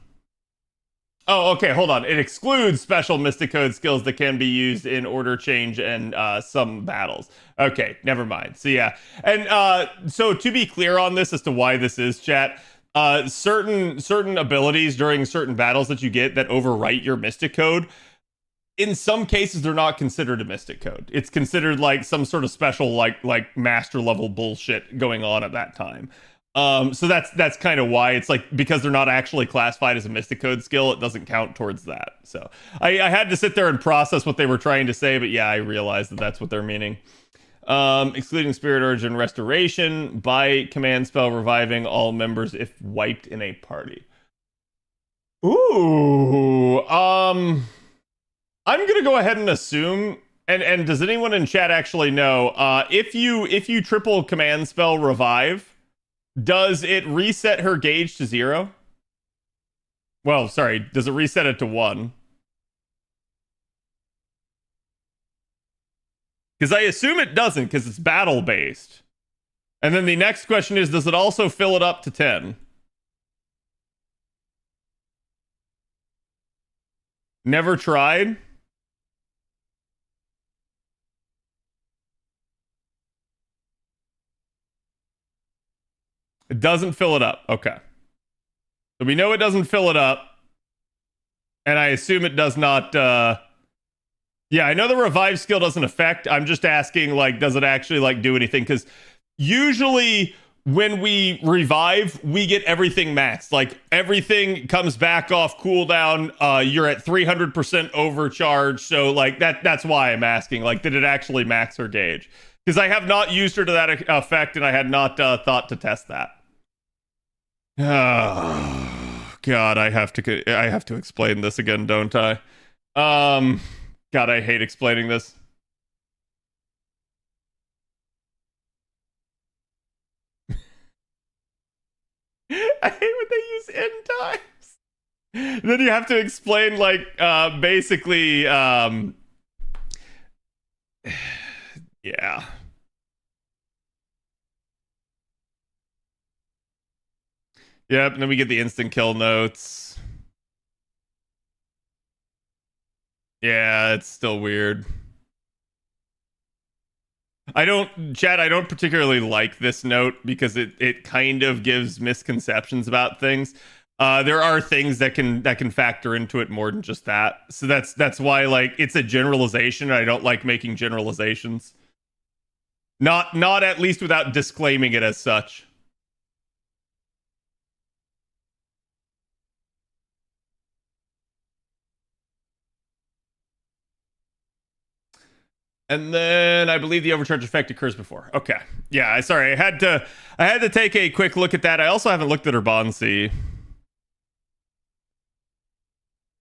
Oh, okay, hold on. It excludes special Mystic Code skills that can be used in order change and some battles. Okay, never mind. So yeah, and so to be clear on this as to why this is, chat, certain abilities during certain battles that you get that overwrite your Mystic Code, in some cases they're not considered a Mystic Code. It's considered like some sort of special like master level bullshit going on at that time. So that's kind of why it's like, because they're not actually classified as a Mystic Code skill, it doesn't count towards that. So I had to sit there and process what they were trying to say, but yeah, I realized that that's what they're meaning. Excluding Spirit Urge and Restoration by command spell, reviving all members if wiped in a party. Ooh, I'm gonna go ahead and assume, and does anyone in chat actually know, if you triple command spell revive, does it reset her gauge to 0? Well, sorry, does it reset it to 1? Because I assume it doesn't, because it's battle based. And then the next question is, does it also fill it up to 10? Never tried? It doesn't fill it up. Okay. So we know it doesn't fill it up. And I assume it does not... Yeah, I know the revive skill doesn't affect. I'm just asking, like, does it actually, like, do anything? Because usually when we revive, we get everything maxed. Like, everything comes back off cooldown. You're at 300% overcharge. So, like, that's why I'm asking. Like, did it actually max her gauge? Because I have not used her to that effect, and I had not thought to test that. Oh, God, I have to explain this again, don't I? God, I hate explaining this. I hate when they use end times. Then you have to explain, like, basically, yeah. Yep, and then we get the instant kill notes. Yeah, it's still weird. I don't particularly like this note because it kind of gives misconceptions about things. There are things that can factor into it more than just that. So that's why, like, it's a generalization. And I don't like making generalizations. Not at least without disclaiming it as such. And then I believe the overcharge effect occurs before. Okay. Yeah, sorry. I had to take a quick look at that. I also haven't looked at her Bonsi.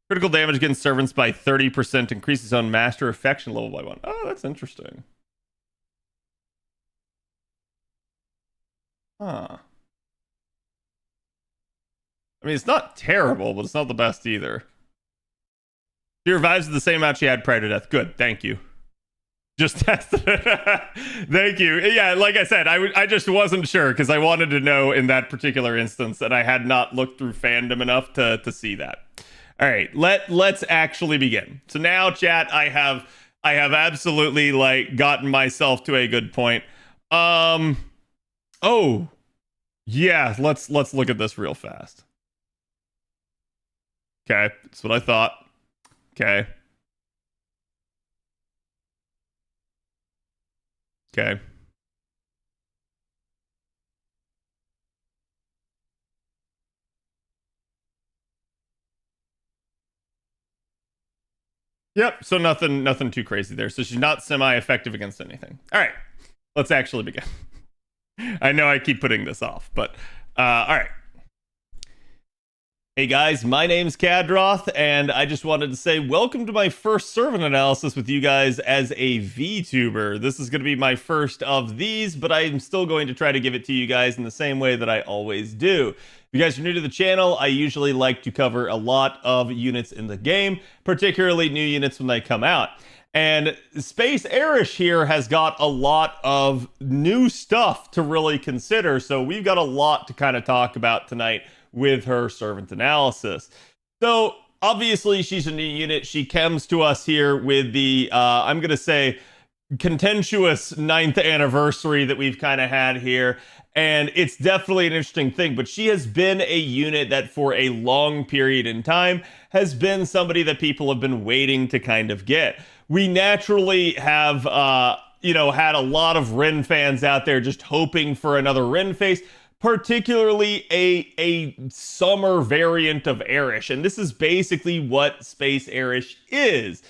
Critical damage against servants by 30%, increases on master affection level by 1. Oh, that's interesting. Huh. I mean, it's not terrible, but it's not the best either. She revives the same amount she had prior to death. Good, thank you. Just tested it. Thank you. Yeah, like I said, I just wasn't sure because I wanted to know in that particular instance, and I had not looked through fandom enough to see that. All right, let's actually begin. So now, chat, I have absolutely, like, gotten myself to a good point. Oh, yeah. Let's look at this real fast. Okay, that's what I thought. Okay. Okay. Yep, so nothing too crazy there. So she's not semi-effective against anything. All right, let's actually begin. I know I keep putting this off, but all right. Hey guys, my name's Khadroth, and I just wanted to say welcome to my first servant analysis with you guys as a VTuber. This is going to be my first of these, but I'm still going to try to give it to you guys in the same way that I always do. If you guys are new to the channel, I usually like to cover a lot of units in the game, particularly new units when they come out. And Space Eresh here has got a lot of new stuff to really consider, so we've got a lot to kind of talk about tonight with her servant analysis. So obviously she's a new unit. She comes to us here with the I'm gonna say contentious 9th anniversary that we've kind of had here, and it's definitely an interesting thing. But she has been a unit that for a long period in time has been somebody that people have been waiting to kind of get. We naturally have had a lot of Ren fans out there just hoping for another Ren face, particularly a summer variant of Eresh. And this is basically what Space Eresh is.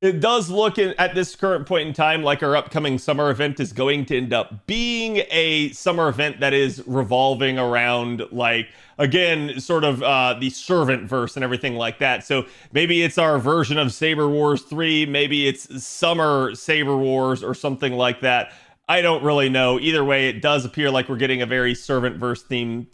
It does look at this current point in time like our upcoming summer event is going to end up being a summer event that is revolving around, like, again, sort of the servant verse and everything like that. So maybe it's our version of Saber Wars 3, maybe it's Summer Saber Wars or something like that. I don't really know. Either way, it does appear like we're getting a very servant verse themed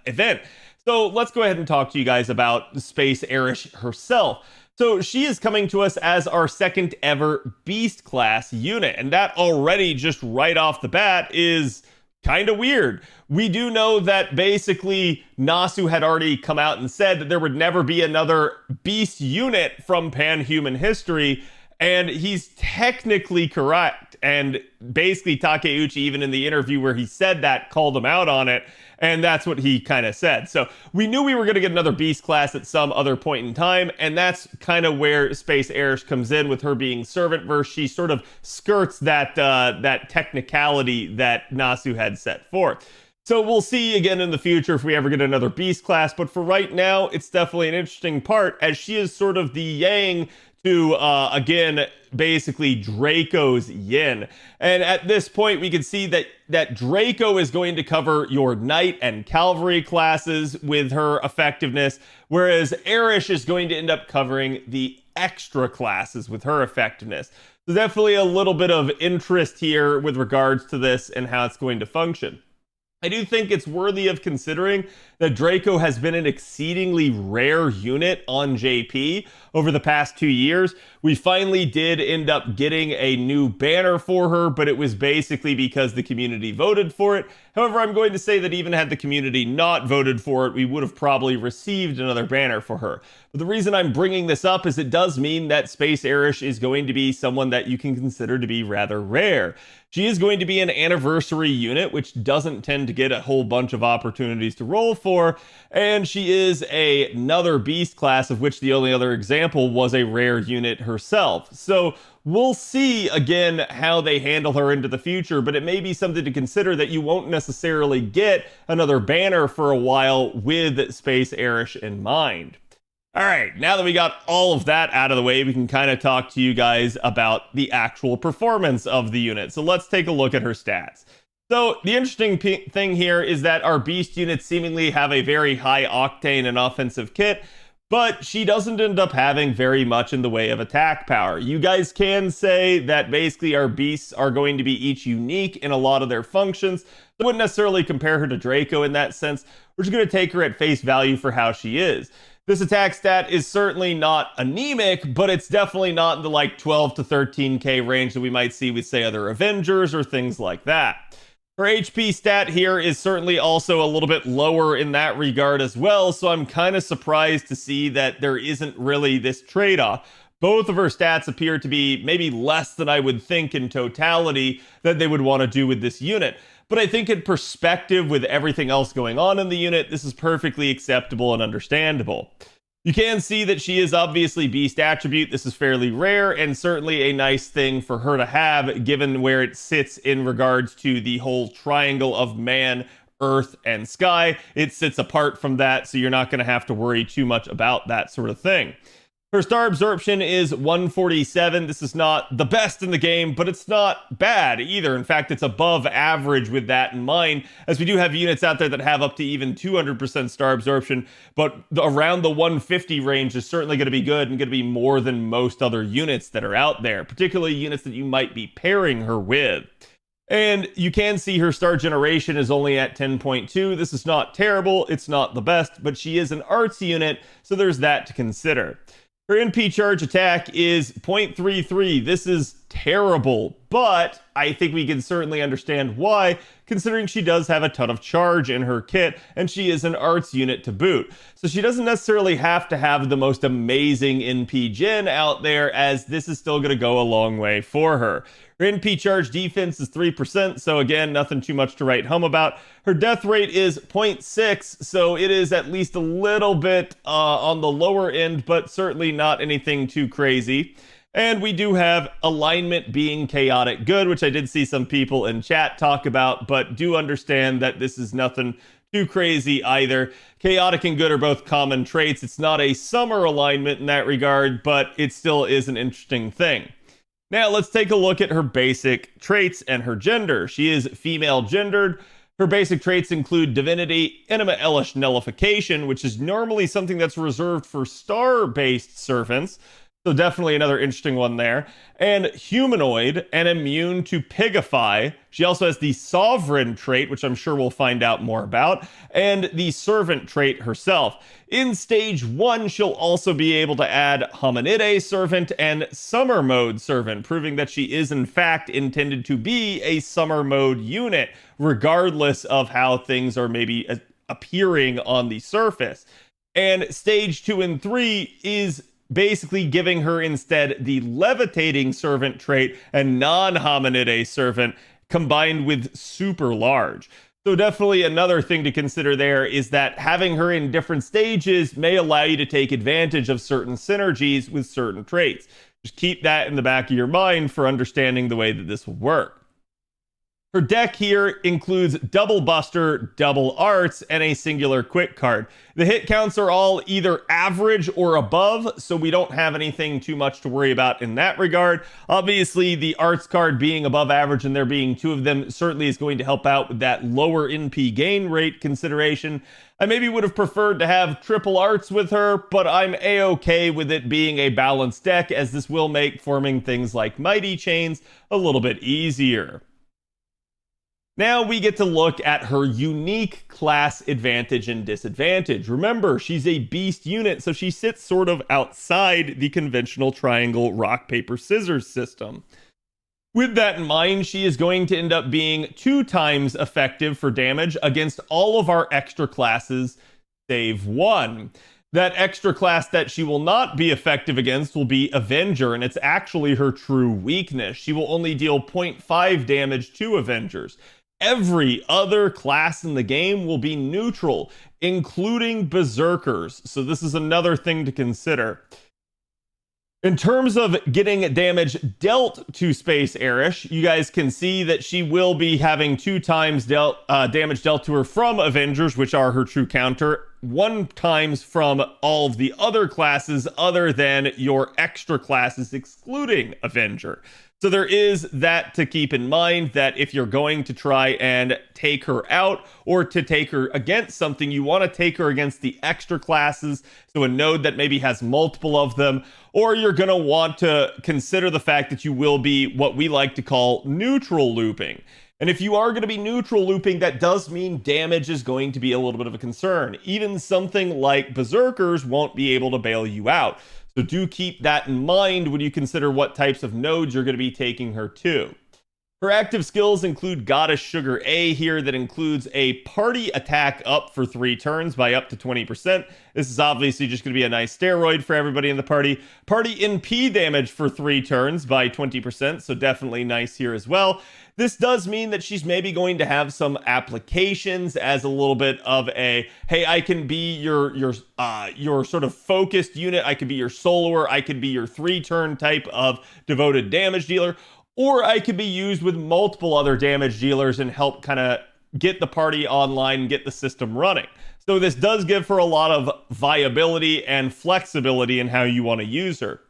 event. So let's go ahead and talk to you guys about Space Eresh herself. So she is coming to us as our second ever Beast class unit, and that already just right off the bat is kind of weird. We do know that basically Nasu had already come out and said that there would never be another Beast unit from pan-human history, and he's technically correct. And basically Takeuchi, even in the interview where he said that, called him out on it. And that's what he kind of said. So we knew we were going to get another Beast class at some other point in time. And that's kind of where Space Eresh comes in with her being servant verse. She sort of skirts that technicality that Nasu had set forth. So we'll see again in the future if we ever get another Beast class. But for right now, it's definitely an interesting part, as she is sort of the yang to, again, basically Draco's yin. And at this point, we can see that Draco is going to cover your knight and cavalry classes with her effectiveness, whereas Eresh is going to end up covering the extra classes with her effectiveness. So definitely a little bit of interest here with regards to this and how it's going to function. I do think it's worthy of considering that Draco has been an exceedingly rare unit on JP over the past 2 years. We finally did end up getting a new banner for her, but it was basically because the community voted for it. However, I'm going to say that even had the community not voted for it, we would have probably received another banner for her. But the reason I'm bringing this up is it does mean that Space Eresh is going to be someone that you can consider to be rather rare. She is going to be an anniversary unit, which doesn't tend to get a whole bunch of opportunities to roll for, and she is another Beast class, of which the only other example was a rare unit herself. So we'll see, again, how they handle her into the future, but it may be something to consider that you won't necessarily get another banner for a while with Space Eresh in mind. All right, now that we got all of that out of the way, we can kind of talk to you guys about the actual performance of the unit. So let's take a look at her stats. So the interesting thing here is that our Beast units seemingly have a very high octane and offensive kit, but she doesn't end up having very much in the way of attack power. You guys can say that basically our Beasts are going to be each unique in a lot of their functions. I wouldn't necessarily compare her to Draco in that sense. We're just going to take her at face value for how she is. This attack stat is certainly not anemic, but it's definitely not in the like 12 to 13k range that we might see with, say, other Avengers or things like that. Her HP stat here is certainly also a little bit lower in that regard as well, so I'm kind of surprised to see that there isn't really this trade-off. Both of her stats appear to be maybe less than I would think in totality that they would want to do with this unit. But I think in perspective with everything else going on in the unit, this is perfectly acceptable and understandable. You can see that she is obviously Beast attribute. This is fairly rare and certainly a nice thing for her to have, given where it sits in regards to the whole triangle of man, earth, and sky. It sits apart from that, so you're not going to have to worry too much about that sort of thing. Her star absorption is 147. This is not the best in the game, but it's not bad either. In fact, it's above average with that in mind, as we do have units out there that have up to even 200% star absorption, but around the 150 range is certainly going to be good and going to be more than most other units that are out there, particularly units that you might be pairing her with. And you can see her star generation is only at 10.2. This is not terrible, it's not the best, but she is an arts unit, so there's that to consider. Her NP charge attack is 0.33. This is terrible, but I think we can certainly understand why, considering she does have a ton of charge in her kit, and she is an arts unit to boot. So she doesn't necessarily have to have the most amazing NP gen out there, as this is still going to go a long way for her. Her NP charge defense is 3%, so again, nothing too much to write home about. Her death rate is 0.6, so it is at least a little bit on the lower end, but certainly not anything too crazy. And we do have alignment being chaotic good, which I did see some people in chat talk about, but do understand that this is nothing too crazy either. Chaotic and good are both common traits. It's not a summer alignment in that regard, but it still is an interesting thing. Now let's take a look at her basic traits and her gender. She is female gendered. Her basic traits include divinity, anima elish nullification, which is normally something that's reserved for star-based servants. So definitely another interesting one there. And humanoid and immune to pigify. She also has the sovereign trait, which I'm sure we'll find out more about, and the servant trait herself. In stage 1, she'll also be able to add hominide servant and summer mode servant, proving that she is in fact intended to be a summer mode unit, regardless of how things are maybe appearing on the surface. And stage 2 and 3 is basically giving her instead the levitating servant trait and non-hominide servant combined with super large. So definitely another thing to consider there is that having her in different stages may allow you to take advantage of certain synergies with certain traits. Just keep that in the back of your mind for understanding the way that this will work. Her deck here includes double buster, double arts, and a singular quick card. The hit counts are all either average or above, so we don't have anything too much to worry about in that regard. Obviously, the arts card being above average and there being 2 of them certainly is going to help out with that lower NP gain rate consideration. I maybe would have preferred to have triple arts with her, but I'm a-okay with it being a balanced deck, as this will make forming things like mighty chains a little bit easier. Now we get to look at her unique class advantage and disadvantage. Remember, she's a beast unit, so she sits sort of outside the conventional triangle rock, paper, scissors system. With that in mind, she is going to end up being 2 times effective for damage against all of our extra classes, save 1. That extra class that she will not be effective against will be Avenger, and it's actually her true weakness. She will only deal 0.5 damage to Avengers. Every other class in the game will be neutral, including Berserkers. So this is another thing to consider. In terms of getting damage dealt to Space Eresh, you guys can see that she will be having 2 times damage dealt to her from Avengers, which are her true counter, 1 times from all of the other classes other than your extra classes, excluding Avenger. So there is that to keep in mind, that if you're going to try and take her out or to take her against something, you want to take her against the extra classes, so a node that maybe has multiple of them, or you're going to want to consider the fact that you will be what we like to call neutral looping. And if you are going to be neutral looping, that does mean damage is going to be a little bit of a concern. Even something like Berserkers won't be able to bail you out. So do keep that in mind when you consider what types of nodes you're going to be taking her to. Her active skills include Goddess Sugar A here, that includes a party attack up for 3 turns by up to 20%. This is obviously just going to be a nice steroid for everybody in the party. Party NP damage for 3 turns by 20%, so definitely nice here as well. This does mean that she's maybe going to have some applications as a little bit of a, hey, I can be your sort of focused unit, I could be your soloer, I could be your 3-turn type of devoted damage dealer, or I could be used with multiple other damage dealers and help kind of get the party online, get the system running. So this does give her a lot of viability and flexibility in how you want to use her.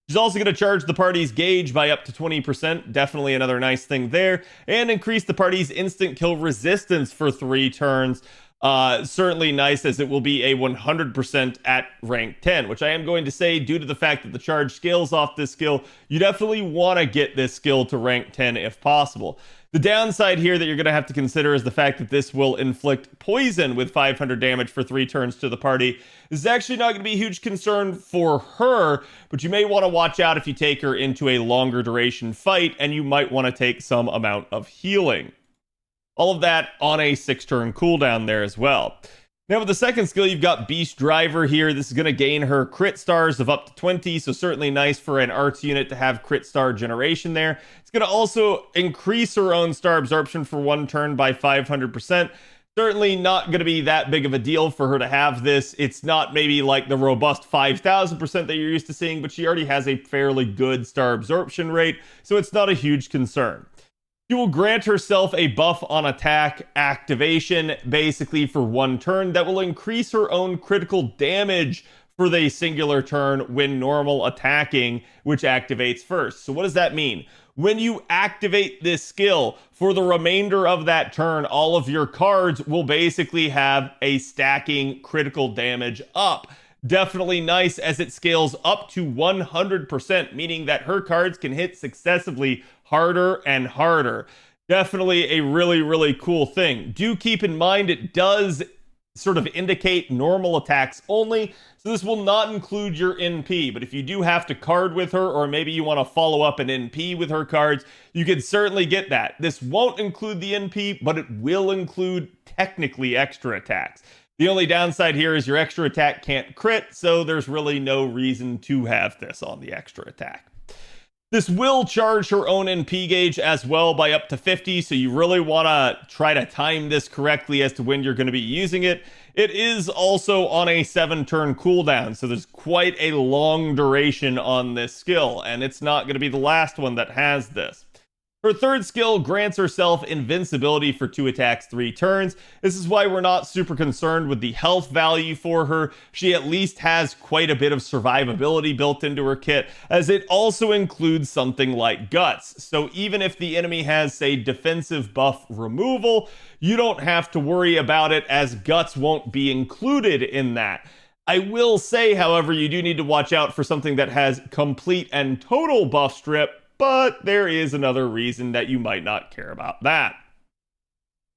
She's also going to charge the party's gauge by up to 20%, definitely another nice thing there, and increase the party's instant kill resistance for 3 turns. Certainly nice, as it will be a 100% at rank 10, which I am going to say, due to the fact that the charge scales off this skill, you definitely want to get this skill to rank 10 if possible. The downside here that you're going to have to consider is the fact that this will inflict poison with 500 damage for 3 turns to the party. This is actually not going to be a huge concern for her, but you may want to watch out if you take her into a longer duration fight, and you might want to take some amount of healing. All of that on a 6-turn cooldown there as well. Now with the second skill, you've got Beast Driver here. This is going to gain her crit stars of up to 20, so certainly nice for an arts unit to have crit star generation there. It's going to also increase her own star absorption for 1 turn by 500%. Certainly not going to be that big of a deal for her to have this. It's not maybe like the robust 5,000% that you're used to seeing, but she already has a fairly good star absorption rate, so it's not a huge concern. She will grant herself a buff on attack activation, basically for 1 turn, that will increase her own critical damage for the singular turn when normal attacking, which activates first. So what does that mean? When you activate this skill, for the remainder of that turn, all of your cards will basically have a stacking critical damage up. Definitely nice, as it scales up to 100%, meaning that her cards can hit successively harder and harder. Definitely a really, really cool thing. Do keep in mind it does sort of indicate normal attacks only, so this will not include your NP, but if you do have to card with her, or maybe you want to follow up an NP with her cards, you can certainly get that. This won't include the NP, but it will include technically extra attacks. The only downside here is your extra attack can't crit, so there's really no reason to have this on the extra attack. This will charge her own NP gauge as well by up to 50, so you really want to try to time this correctly as to when you're going to be using it. It is also on a 7-turn cooldown, so there's quite a long duration on this skill, and it's not going to be the last one that has this. Her third skill grants herself invincibility for 2 attacks, 3 turns. This is why we're not super concerned with the health value for her. She at least has quite a bit of survivability built into her kit, as it also includes something like Guts. So even if the enemy has, say, defensive buff removal, you don't have to worry about it, as Guts won't be included in that. I will say, however, you do need to watch out for something that has complete and total buff strip, but there is another reason that you might not care about that.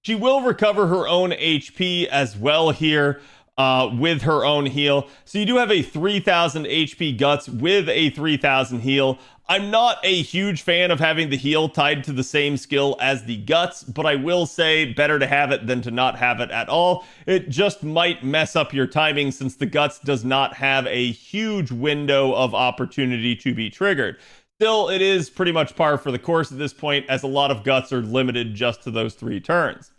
She will recover her own HP as well here with her own heal. So you do have a 3,000 HP Guts with a 3,000 heal. I'm not a huge fan of having the heal tied to the same skill as the Guts, but I will say better to have it than to not have it at all. It just might mess up your timing, since the Guts does not have a huge window of opportunity to be triggered. Still, it is pretty much par for the course at this point, as a lot of Guts are limited just to those 3 turns.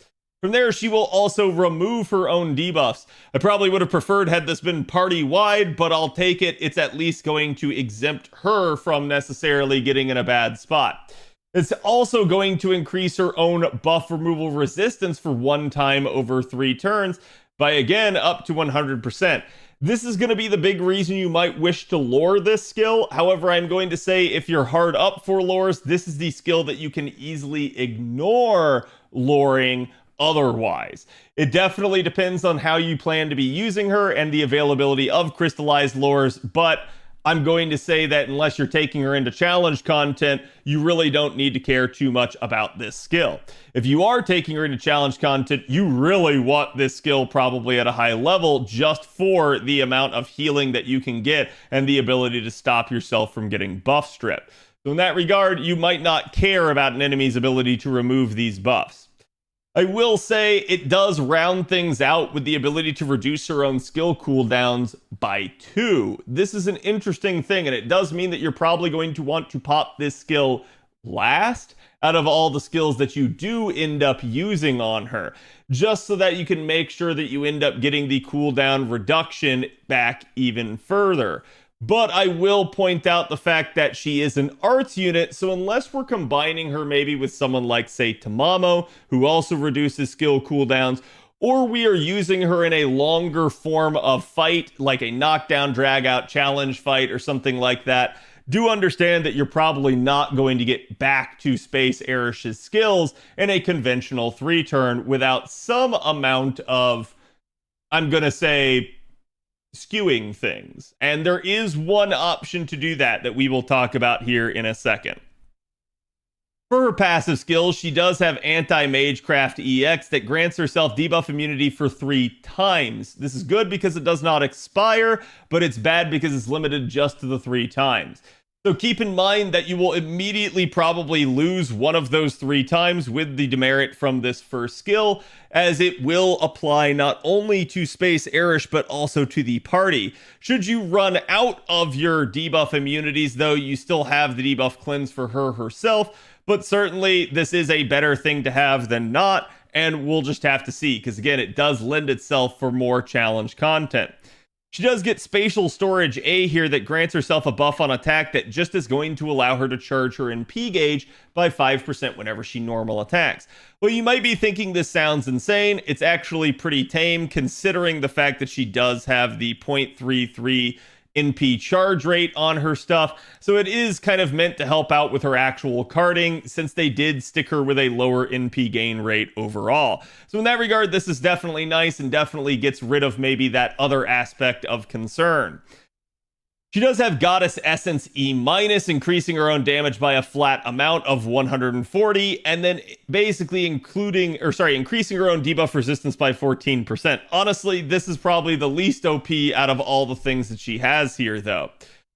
From there, she will also remove her own debuffs. I probably would have preferred had this been party-wide, but I'll take it. It's at least going to exempt her from necessarily getting in a bad spot. It's also going to increase her own buff removal resistance for 1 time over 3 turns by, again, up to 100%. This is going to be the big reason you might wish to lore this skill. However, I'm going to say if you're hard up for lores, this is the skill that you can easily ignore loring otherwise. It definitely depends on how you plan to be using her and the availability of crystallized lores, but I'm going to say that unless you're taking her into challenge content, you really don't need to care too much about this skill. If you are taking her into challenge content, you really want this skill probably at a high level, just for the amount of healing that you can get and the ability to stop yourself from getting buff stripped. So in that regard, you might not care about an enemy's ability to remove these buffs. I will say it does round things out with the ability to reduce her own skill cooldowns by 2. This is an interesting thing, and it does mean that you're probably going to want to pop this skill last out of all the skills that you do end up using on her, just so that you can make sure that you end up getting the cooldown reduction back even further. But I will point out the fact that she is an arts unit, so unless we're combining her maybe with someone like, say, Tamamo, who also reduces skill cooldowns, or we are using her in a longer form of fight, like a knockdown, drag out, challenge fight, or something like that, do understand that you're probably not going to get back to Space Eresh's skills in a conventional 3-turn without some amount of, I'm going to say, skewing things. And there is one option to do that we will talk about here in a second. For her passive skills, she does have Anti-Magecraft EX that grants herself debuff immunity for 3 times. This is good because it does not expire, but it's bad because it's limited just to the 3 times. So keep in mind that you will immediately probably lose one of those 3 times with the demerit from this first skill, as it will apply not only to Space Eresh, but also to the party. Should you run out of your debuff immunities, though, you still have the debuff cleanse for her herself, but certainly this is a better thing to have than not, and we'll just have to see, because again, it does lend itself for more challenge content. She does get Spatial Storage A here that grants herself a buff on attack that just is going to allow her to charge her NP gauge by 5% whenever she normal attacks. Well, you might be thinking this sounds insane. It's actually pretty tame considering the fact that she does have the 0.33 NP charge rate on her stuff, so it is kind of meant to help out with her actual carding, since they did stick her with a lower NP gain rate overall. So in that regard, this is definitely nice and definitely gets rid of maybe that other aspect of concern. She does have Goddess Essence E-, increasing her own damage by a flat amount of 140, and then basically increasing her own debuff resistance by 14%. Honestly, this is probably the least OP out of all the things that she has here, though.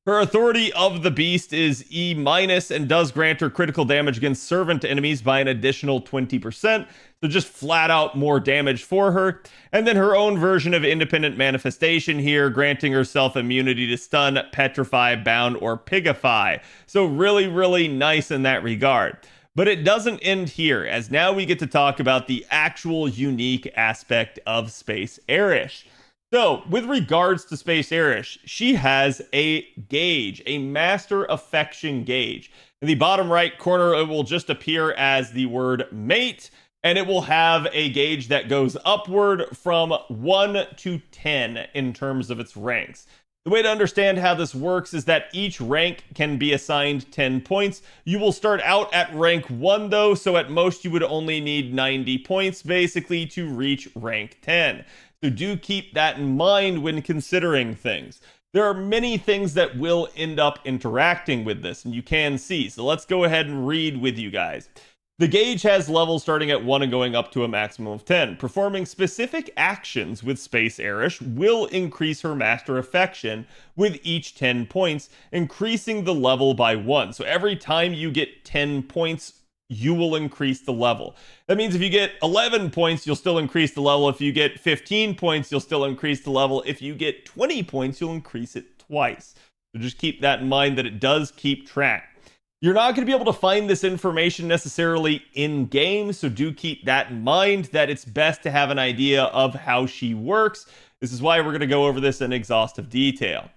Her Authority of the Beast is E- and does grant her critical damage against servant enemies by an additional 20%. So just flat out more damage for her. And then her own version of Independent Manifestation here, granting herself immunity to stun, petrify, bound, or pigify. So really, really nice in that regard. But it doesn't end here, as now we get to talk about the actual unique aspect of Space Eresh. So, with regards to Space Eresh, she has a gauge, a Master Affection gauge. In the bottom right corner, it will just appear as the word mate, and it will have a gauge that goes upward from 1 to 10 in terms of its ranks. The way to understand how this works is that each rank can be assigned 10 points. You will start out at rank 1 though, so at most you would only need 90 points basically to reach rank 10. So do keep that in mind when considering things. There are many things that will end up interacting with this, and you can see. So let's go ahead and read with you guys. The gauge has levels starting at 1 and going up to a maximum of 10. Performing specific actions with Space Eresh will increase her Master Affection with each 10 points, increasing the level by 1. So every time you get 10 points, you will increase the level. That means if you get 11 points, you'll still increase the level. If you get 15 points, you'll still increase the level. If you get 20 points, you'll increase it twice. So just keep that in mind, that it does keep track. You're not going to be able to find this information necessarily in-game, so do keep that in mind, that it's best to have an idea of how she works. This is why we're going to go over this in exhaustive detail.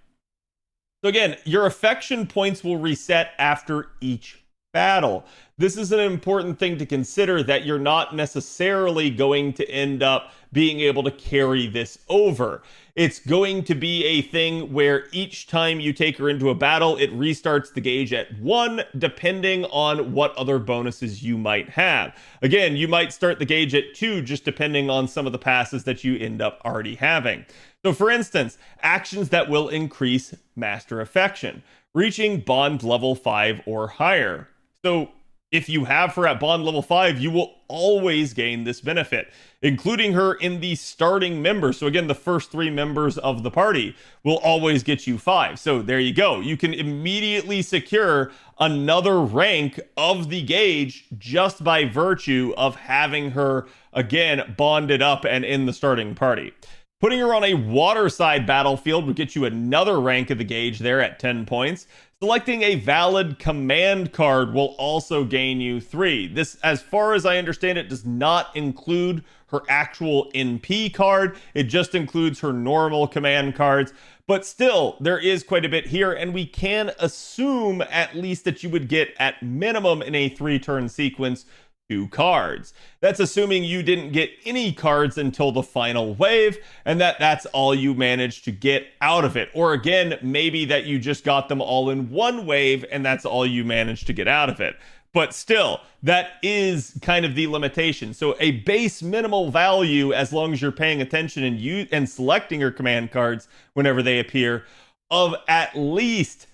So again, your affection points will reset after each battle. This is an important thing to consider, that you're not necessarily going to end up being able to carry this over. It's going to be a thing where each time you take her into a battle, it restarts the gauge at 1, depending on what other bonuses you might have. Again, you might start the gauge at 2, just depending on some of the passes that you end up already having. So for instance, actions that will increase Master Affection, reaching bond level 5 or higher. So if you have her at bond level 5, you will always gain this benefit, including her in the starting members. So again, the first 3 members of the party will always get you 5. So there you go. You can immediately secure another rank of the gauge just by virtue of having her, again, bonded up and in the starting party. Putting her on a waterside battlefield would get you another rank of the gauge there at 10 points. Selecting a valid command card will also gain you 3. This, as far as I understand it, does not include her actual NP card. It just includes her normal command cards. But still, there is quite a bit here, and we can assume at least that you would get at minimum in a 3-turn sequence 2 cards. That's assuming you didn't get any cards until the final wave, and that's all you managed to get out of it. Or again, maybe that you just got them all in one wave, and that's all you managed to get out of it. But still, that is kind of the limitation. So a base minimal value, as long as you're paying attention and selecting your command cards whenever they appear, of at least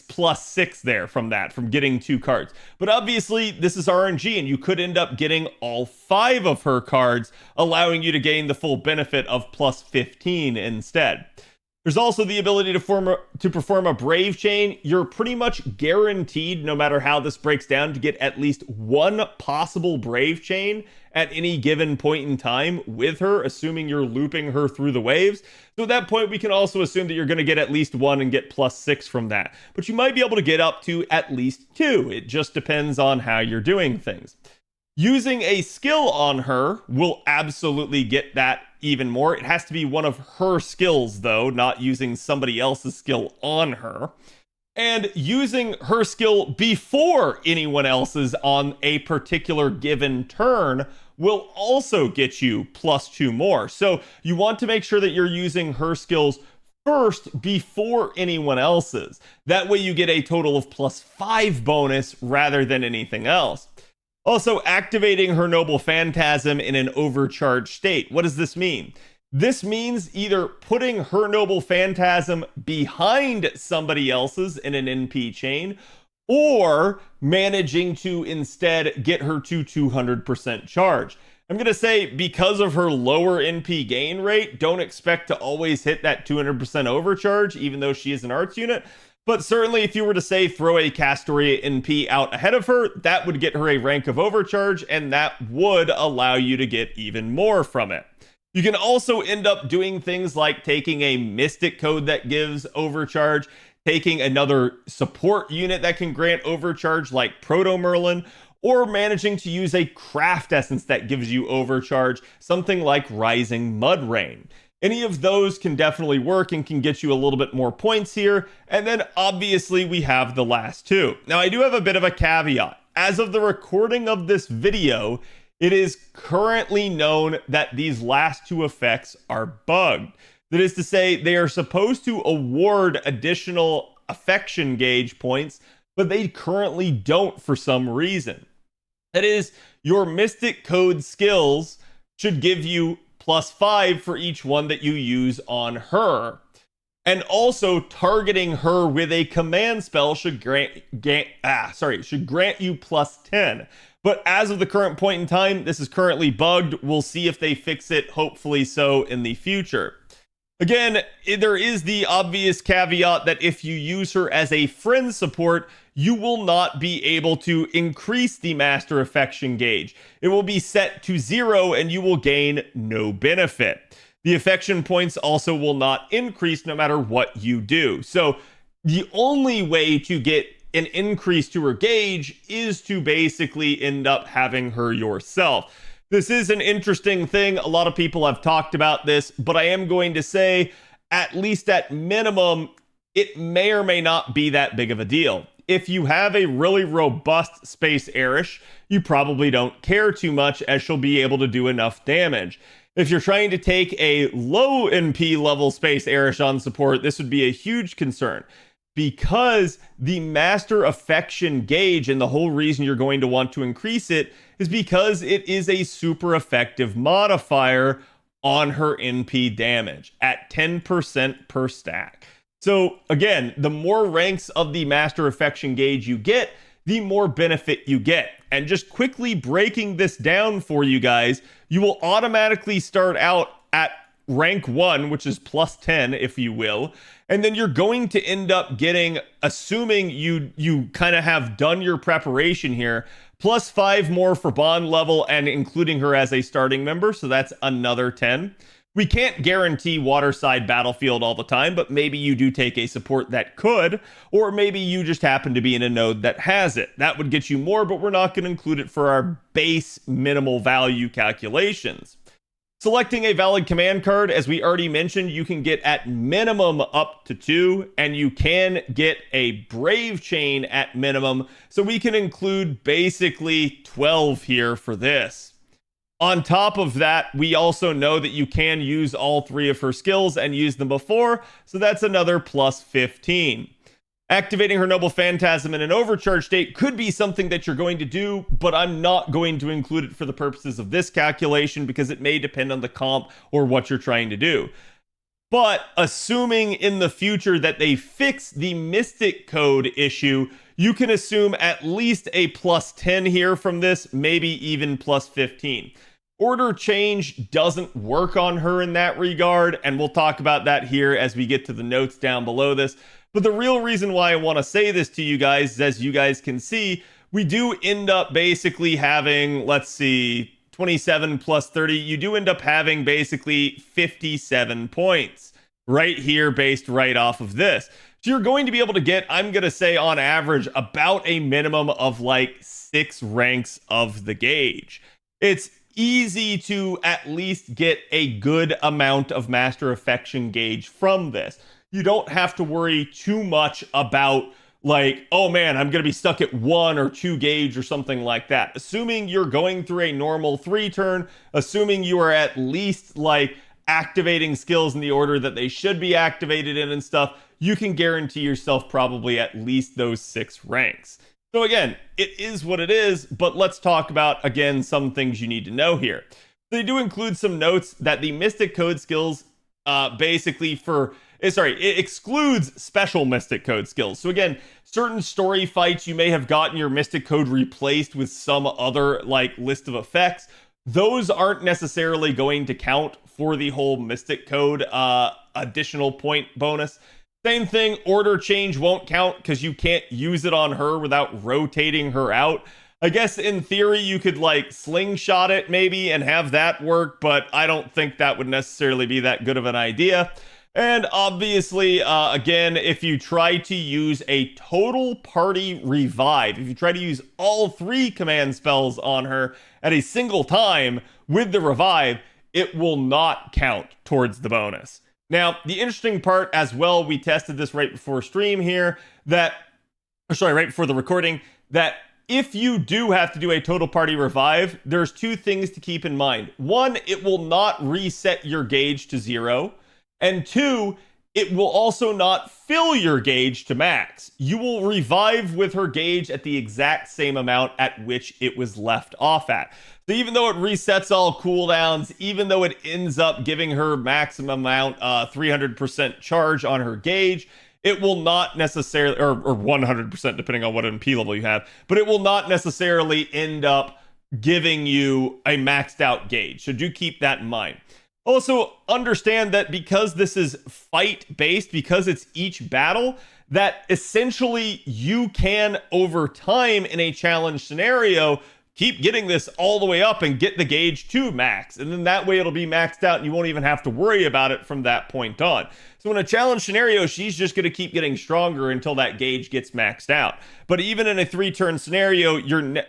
+6 there from getting 2 cards. But obviously, this is RNG, and you could end up getting all 5 of her cards, allowing you to gain the full benefit of +15 instead. There's also the ability to perform a Brave Chain. You're pretty much guaranteed, no matter how this breaks down, to get at least 1 possible Brave Chain at any given point in time with her, assuming you're looping her through the waves. So at that point, we can also assume that you're going to get at least 1 and get +6 from that. But you might be able to get up to at least 2. It just depends on how you're doing things. Using a skill on her will absolutely get that even more. It has to be one of her skills, though, not using somebody else's skill on her. And using her skill before anyone else's on a particular given turn will also get you +2 more. So you want to make sure that you're using her skills first before anyone else's. That way you get a total of +5 bonus rather than anything else. Also, activating her Noble Phantasm in an overcharged state. What does this mean? This means either putting her Noble Phantasm behind somebody else's in an NP chain, or managing to instead get her to 200% charge. I'm going to say, because of her lower NP gain rate, don't expect to always hit that 200% overcharge, even though she is an arts unit. But certainly, if you were to say throw a Castoria NP out ahead of her, that would get her a rank of overcharge, and that would allow you to get even more from it. You can also end up doing things like taking a Mystic Code that gives overcharge, taking another support unit that can grant overcharge like Proto Merlin, or managing to use a Craft Essence that gives you overcharge, something like Rising Mud Rain. Any of those can definitely work and can get you a little bit more points here. And then obviously we have the last 2. Now I do have a bit of a caveat. As of the recording of this video, it is currently known that these last 2 effects are bugged. That is to say, they are supposed to award additional affection gauge points, but they currently don't for some reason. That is, your Mystic Code skills should give you +5 for each one that you use on her. And also, targeting her with a command spell should grant you +10. But as of the current point in time, this is currently bugged. We'll see if they fix it, hopefully so, in the future. Again, there is the obvious caveat that if you use her as a friend support, you will not be able to increase the Master Affection gauge. It will be set to 0 and you will gain no benefit. The affection points also will not increase no matter what you do. So the only way to get an increase to her gauge is to basically end up having her yourself. This is an interesting thing. A lot of people have talked about this, but I am going to say, at least at minimum, it may or may not be that big of a deal. If you have a really robust Space Eresh, you probably don't care too much, as she'll be able to do enough damage. If you're trying to take a low NP level Space Eresh on support, this would be a huge concern, because the Master Affection gauge, and the whole reason you're going to want to increase it, is because it is a super effective modifier on her NP damage at 10% per stack. So again, the more ranks of the Master Affection gauge you get, the more benefit you get. And just quickly breaking this down for you guys, you will automatically start out at rank 1, which is +10, if you will. And then you're going to end up getting, assuming you kind of have done your preparation here, +5 more for bond level and including her as a starting member. So that's another 10. We can't guarantee Waterside Battlefield all the time, but maybe you do take a support that could, or maybe you just happen to be in a node that has it. That would get you more, but we're not going to include it for our base minimal value calculations. Selecting a valid command card, as we already mentioned, you can get at minimum up to 2, and you can get a Brave Chain at minimum, so we can include basically 12 here for this. On top of that, we also know that you can use all 3 of her skills and use them before, so that's another plus 15. Activating her Noble Phantasm in an overcharge state could be something that you're going to do, but I'm not going to include it for the purposes of this calculation because it may depend on the comp or what you're trying to do. But assuming in the future that they fix the Mystic Code issue, you can assume at least a plus 10 here from this, maybe even plus 15. Order change doesn't work on her in that regard, and we'll talk about that here as we get to the notes down below this. But the real reason why I want to say this to you guys is, as you guys can see, we do end up basically having, let's see, 27 plus 30. You do end up having basically 57 points right here based right off of this. So you're going to be able to get, I'm going to say on average, about a minimum of like 6 ranks of the gauge. It's easy to at least get a good amount of Master Affection gauge from this. You don't have to worry too much about like, oh man, I'm going to be stuck at 1 or 2 gauge or something like that. Assuming you're going through a normal 3 turn, assuming you are at least like activating skills in the order that they should be activated in and stuff, you can guarantee yourself probably at least those 6 ranks. So again, it is what it is, but let's talk about, again, some things you need to know here. They do include some notes that the Mystic Code skills it excludes special Mystic Code skills. So again, certain story fights, you may have gotten your Mystic Code replaced with some other like list of effects. Those aren't necessarily going to count for the whole Mystic Code additional point bonus. Same thing, order change won't count because you can't use it on her without rotating her out. I guess in theory you could like slingshot it maybe and have that work, but I don't think that would necessarily be that good of an idea. And obviously, again, if you try to use a total party revive, if you try to use all 3 command spells on her at a single time with the revive, it will not count towards the bonus. Now, the interesting part as well, we tested this right before stream here, right before the recording, that if you do have to do a total party revive, there's 2 things to keep in mind. 1, it will not reset your gauge to 0. And 2, it will also not fill your gauge to max. You will revive with her gauge at the exact same amount at which it was left off at. So even though it resets all cooldowns, even though it ends up giving her maximum amount, 300% charge on her gauge, it will not necessarily, or 100% depending on what MP level you have, but it will not necessarily end up giving you a maxed out gauge. So do keep that in mind. Also, understand that because this is fight-based, because it's each battle, that essentially you can, over time in a challenge scenario, keep getting this all the way up and get the gauge to max. And then that way it'll be maxed out and you won't even have to worry about it from that point on. So in a challenge scenario, she's just going to keep getting stronger until that gauge gets maxed out. But even in a 3-turn scenario,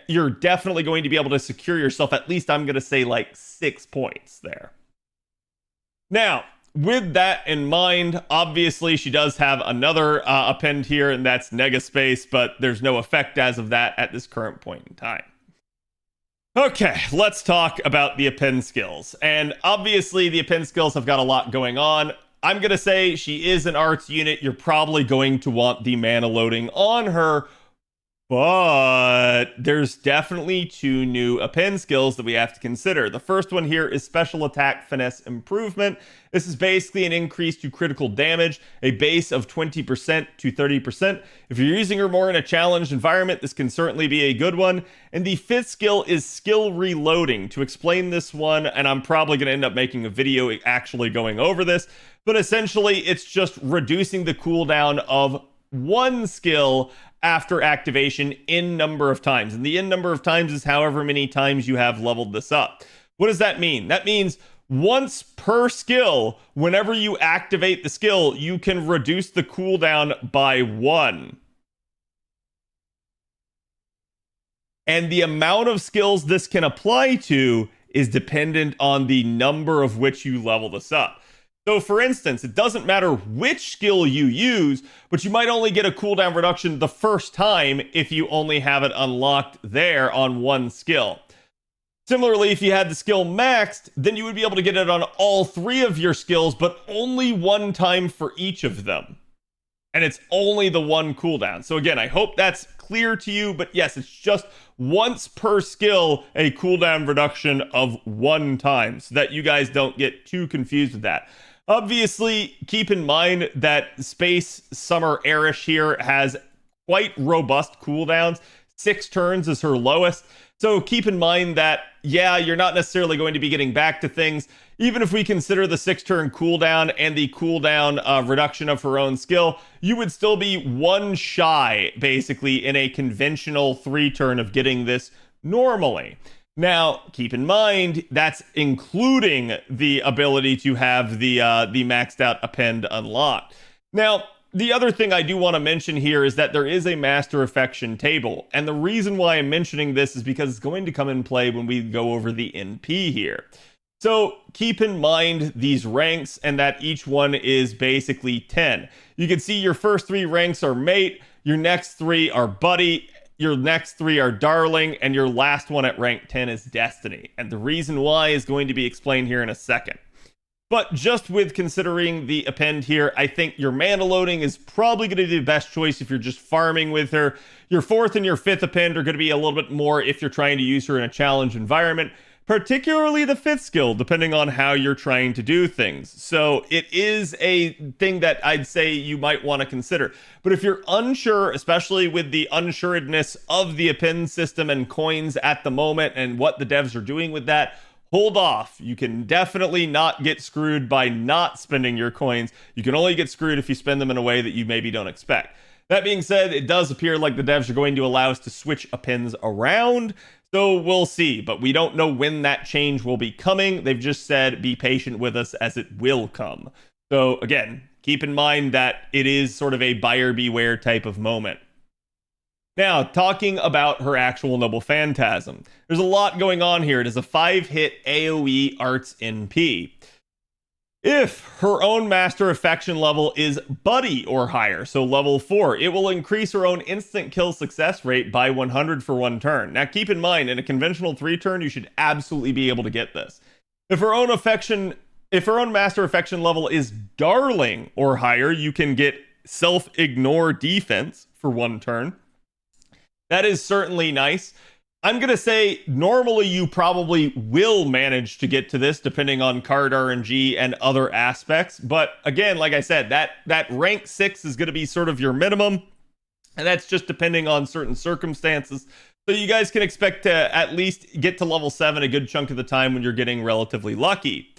you're definitely going to be able to secure yourself at least, I'm going to say, like 6 points there. Now, with that in mind, obviously she does have another append here, and that's Negaspace, but there's no effect as of that at this current point in time. Okay, let's talk about the append skills. And obviously the append skills have got a lot going on. I'm going to say she is an arts unit. You're probably going to want the mana loading on her, but there's definitely 2 new append skills that we have to consider. The first one here is Special Attack Finesse Improvement. This is basically an increase to critical damage, a base of 20% to 30%. If you're using her more in a challenged environment, this can certainly be a good one. And the 5th skill is Skill Reloading. To explain this one, and I'm probably going to end up making a video actually going over this, but essentially it's just reducing the cooldown of 1 skill after activation in number of times. And the in number of times is however many times you have leveled this up. What does that mean? That means once per skill, whenever you activate the skill, you can reduce the cooldown by 1. And the amount of skills this can apply to is dependent on the number of which you level this up. So for instance, it doesn't matter which skill you use, but you might only get a cooldown reduction the first time if you only have it unlocked there on one skill. Similarly, if you had the skill maxed, then you would be able to get it on all 3 of your skills, but only one time for each of them. And it's only the one cooldown. So again, I hope that's clear to you, but yes, it's just once per skill, a cooldown reduction of 1 time, so that you guys don't get too confused with that. Obviously, keep in mind that Space Summer Eresh here has quite robust cooldowns. 6 turns is her lowest. So keep in mind that, yeah, you're not necessarily going to be getting back to things. Even if we consider the 6-turn cooldown and the cooldown reduction of her own skill, you would still be 1 shy, basically, in a conventional 3-turn of getting this normally. Now, keep in mind, that's including the ability to have the maxed out append unlocked. Now, the other thing I do want to mention here is that there is a master affection table. And the reason why I'm mentioning this is because it's going to come in play when we go over the NP here. So keep in mind these ranks and that each one is basically 10. You can see your first 3 ranks are mate, your next 3 are buddy, your next 3 are darling, and your last one at rank 10 is destiny. And the reason why is going to be explained here in a second. But just with considering the append here, I think your mana loading is probably going to be the best choice if you're just farming with her. Your 4th and your 5th append are going to be a little bit more if you're trying to use her in a challenge environment, particularly the 5th skill, depending on how you're trying to do things. So it is a thing that I'd say you might want to consider. But if you're unsure, especially with the unsuredness of the append system and coins at the moment and what the devs are doing with that, hold off. You can definitely not get screwed by not spending your coins. You can only get screwed if you spend them in a way that you maybe don't expect. That being said, it does appear like the devs are going to allow us to switch appends around, so we'll see. But we don't know when that change will be coming. They've just said be patient with us as it will come. So again, keep in mind that it is sort of a buyer beware type of moment. Now, talking about her actual Noble Phantasm. There's a lot going on here. It is a 5-hit AoE Arts NP. If her own Master Affection level is Buddy or higher, so level 4, it will increase her own instant kill success rate by 100 for 1 turn. Now, keep in mind, in a conventional 3-turn, you should absolutely be able to get this. If her own Master Affection level is Darling or higher, you can get Self-Ignore Defense for 1 turn. That is certainly nice. I'm going to say normally you probably will manage to get to this depending on card RNG and other aspects. But again, like I said, that rank 6 is going to be sort of your minimum. And that's just depending on certain circumstances. So you guys can expect to at least get to level 7 a good chunk of the time when you're getting relatively lucky.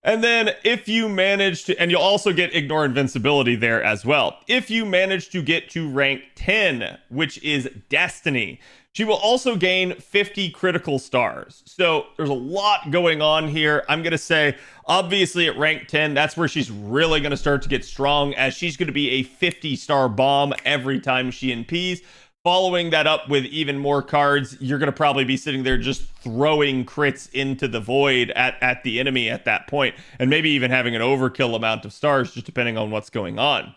And then if you manage to, and you'll also get Ignore Invincibility there as well. If you manage to get to rank 10, which is Destiny, she will also gain 50 critical stars. So there's a lot going on here. I'm going to say, obviously at rank 10, that's where she's really going to start to get strong, as she's going to be a 50-star bomb every time she NPs. Following that up with even more cards, you're going to probably be sitting there just throwing crits into the void at the enemy at that point, and maybe even having an overkill amount of stars, just depending on what's going on.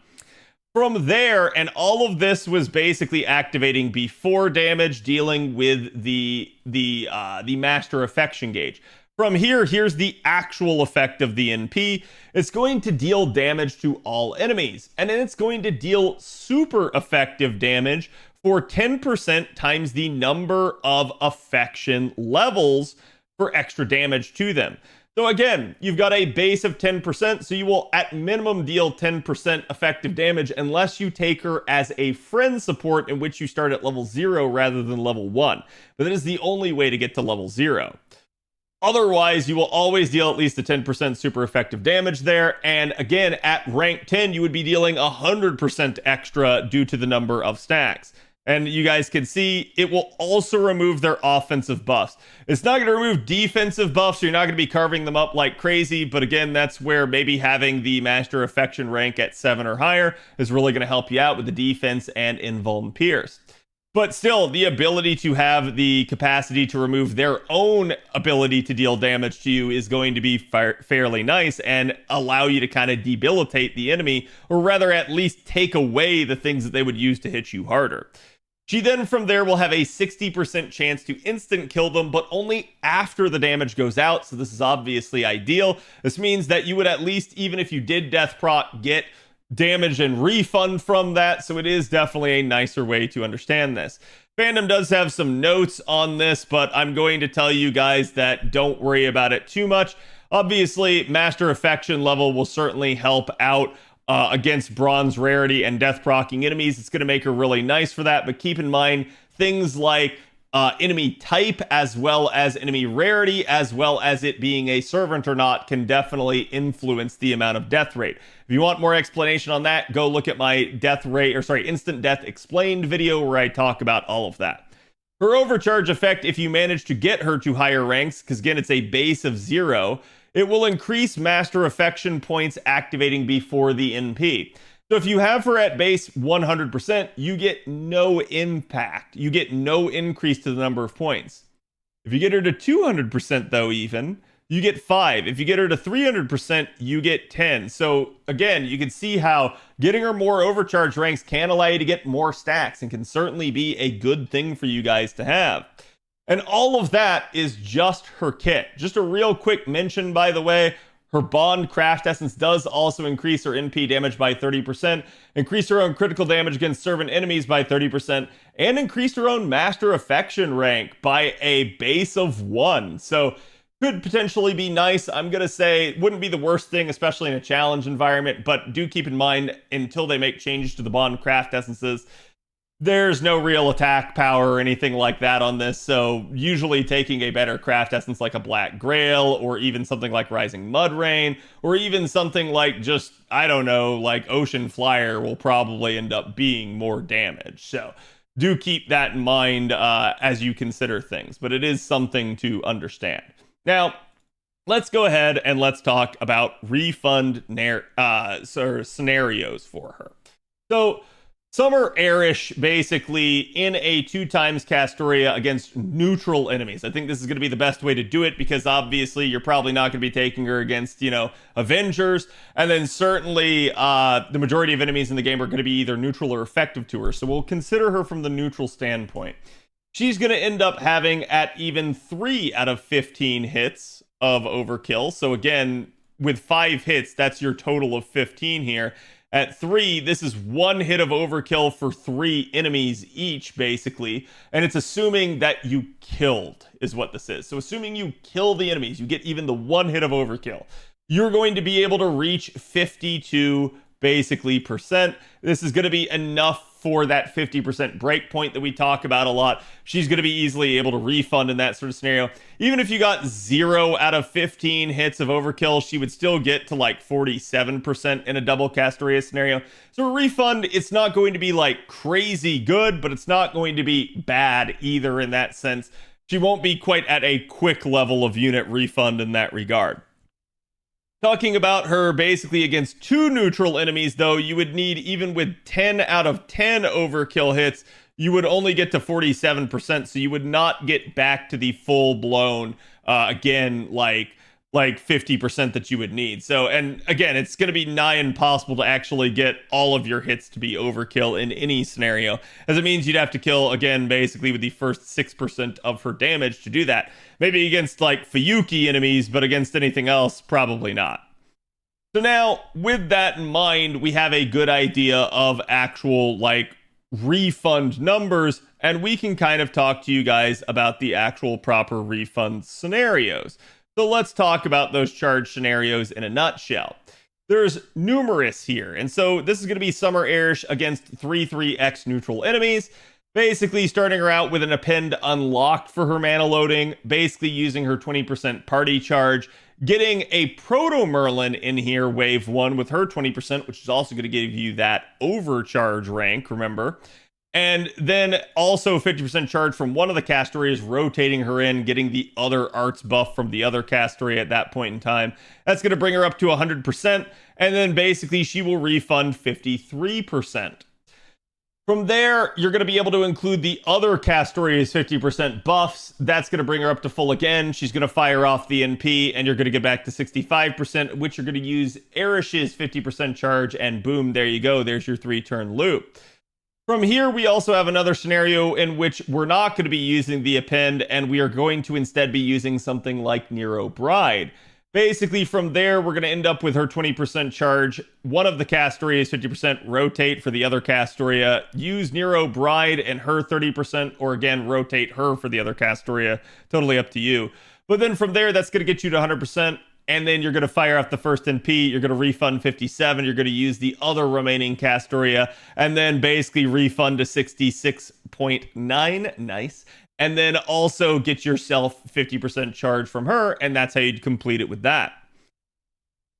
From there, and all of this was basically activating before damage, dealing with the Master Affection gauge. From here, here's the actual effect of the NP. It's going to deal damage to all enemies, and then it's going to deal super effective damage for 10% times the number of affection levels for extra damage to them. So again, you've got a base of 10%, so you will at minimum deal 10% effective damage unless you take her as a friend support, in which you start at level 0 rather than level 1. But that is the only way to get to level 0. Otherwise, you will always deal at least a 10% super effective damage there. And again, at rank 10, you would be dealing 100% extra due to the number of stacks. And you guys can see it will also remove their offensive buffs. It's not going to remove defensive buffs, so you're not going to be carving them up like crazy. But again, that's where maybe having the Master Affection rank at 7 or higher is really going to help you out with the defense and invuln pierce. But still, the ability to have the capacity to remove their own ability to deal damage to you is going to be fairly nice and allow you to kind of debilitate the enemy, or rather at least take away the things that they would use to hit you harder. She then from there will have a 60% chance to instant kill them, but only after the damage goes out, so this is obviously ideal. This means that you would at least, even if you did death proc, get damage and refund from that, so it is definitely a nicer way to understand this. Fandom does have some notes on this, but I'm going to tell you guys that don't worry about it too much. Obviously, Master Affection level will certainly help out against bronze rarity and death procking enemies. It's going to make her really nice for that, but keep in mind things like enemy type, as well as enemy rarity, as well as it being a servant or not, can definitely influence the amount of death rate. If you want more explanation on that, go look at my instant death explained video where I talk about all of that. Her overcharge effect, if you manage to get her to higher ranks, because again, it's a base of 0, it will increase Master Affection points activating before the NP. So if you have her at base 100%, you get no impact. You get no increase to the number of points. If you get her to 200% though, even, you get 5. If you get her to 300%, you get 10. So again, you can see how getting her more overcharge ranks can allow you to get more stacks and can certainly be a good thing for you guys to have. And all of that is just her kit. Just a real quick mention, by the way, her Bond Craft Essence does also increase her NP damage by 30%, increase her own critical damage against servant enemies by 30%, and increase her own Master Affection rank by a base of 1. So could potentially be nice. I'm going to say wouldn't be the worst thing, especially in a challenge environment, but do keep in mind until they make changes to the Bond Craft Essences, there's no real attack power or anything like that on this, so usually taking a better craft essence like a Black Grail, or even something like Rising Mud Rain, or even something like just, I don't know, like Ocean Flyer will probably end up being more damage. So do keep that in mind as you consider things, but it is something to understand. Now, let's go ahead and let's talk about refund scenarios for her. So Summer Eresh basically in a 2x Castoria against neutral enemies. I think this is going to be the best way to do it, because obviously you're probably not going to be taking her against, Avengers. And then certainly the majority of enemies in the game are going to be either neutral or effective to her. So we'll consider her from the neutral standpoint. She's going to end up having at even 3 out of 15 hits of overkill. So again, with 5 hits, that's your total of 15 here. At 3, this is 1 hit of overkill for 3 enemies each, basically. And it's assuming that you killed, is what this is. So assuming you kill the enemies, you get even the 1 hit of overkill. You're going to be able to reach 52, basically, %. This is going to be enough for that 50% breakpoint that we talk about a lot. She's going to be easily able to refund in that sort of scenario. Even if you got 0 out of 15 hits of overkill, she would still get to like 47% in a double Castoria scenario. So a refund, it's not going to be like crazy good, but it's not going to be bad either in that sense. She won't be quite at a quick level of unit refund in that regard. Talking about her basically against 2 neutral enemies, though, you would need, even with 10 out of 10 overkill hits, you would only get to 47%, so you would not get back to the full-blown, again, like 50% that you would need. So, and again, it's going to be nigh impossible to actually get all of your hits to be overkill in any scenario, as it means you'd have to kill, again, basically with the first 6% of her damage to do that. Maybe against like Fuyuki enemies, but against anything else, probably not. So now, with that in mind, we have a good idea of actual like refund numbers, and we can kind of talk to you guys about the actual proper refund scenarios. So let's talk about those charge scenarios in a nutshell. There's numerous here, and so this is going to be Summer Eresh against 3/3x neutral enemies. Basically starting her out with an append unlocked for her mana loading, basically using her 20% party charge, getting a Proto Merlin in here, wave 1 with her 20%, which is also going to give you that overcharge rank, remember. And then also 50% charge from one of the Castorias, rotating her in, getting the other arts buff from the other Castoria at that point in time. That's going to bring her up to 100%, and then basically she will refund 53%. From there, you're going to be able to include the other Castoria's 50% buffs. That's going to bring her up to full again. She's going to fire off the NP, and you're going to get back to 65%, which you're going to use Eresh's 50% charge, and boom, there you go. There's your 3-turn loop. From here, we also have another scenario in which we're not going to be using the append, and we are going to instead be using something like Nero Bride. Basically, from there, we're going to end up with her 20% charge. One of the Castoria's 50% rotate for the other Castoria. Use Nero Bride and her 30%, or again, rotate her for the other Castoria. Totally up to you. But then from there, that's going to get you to 100%. And then you're going to fire off the first NP. You're going to refund 57. You're going to use the other remaining Castoria. And then basically refund to 66.9. Nice. And then also get yourself 50% charge from her, and that's how you'd complete it with that.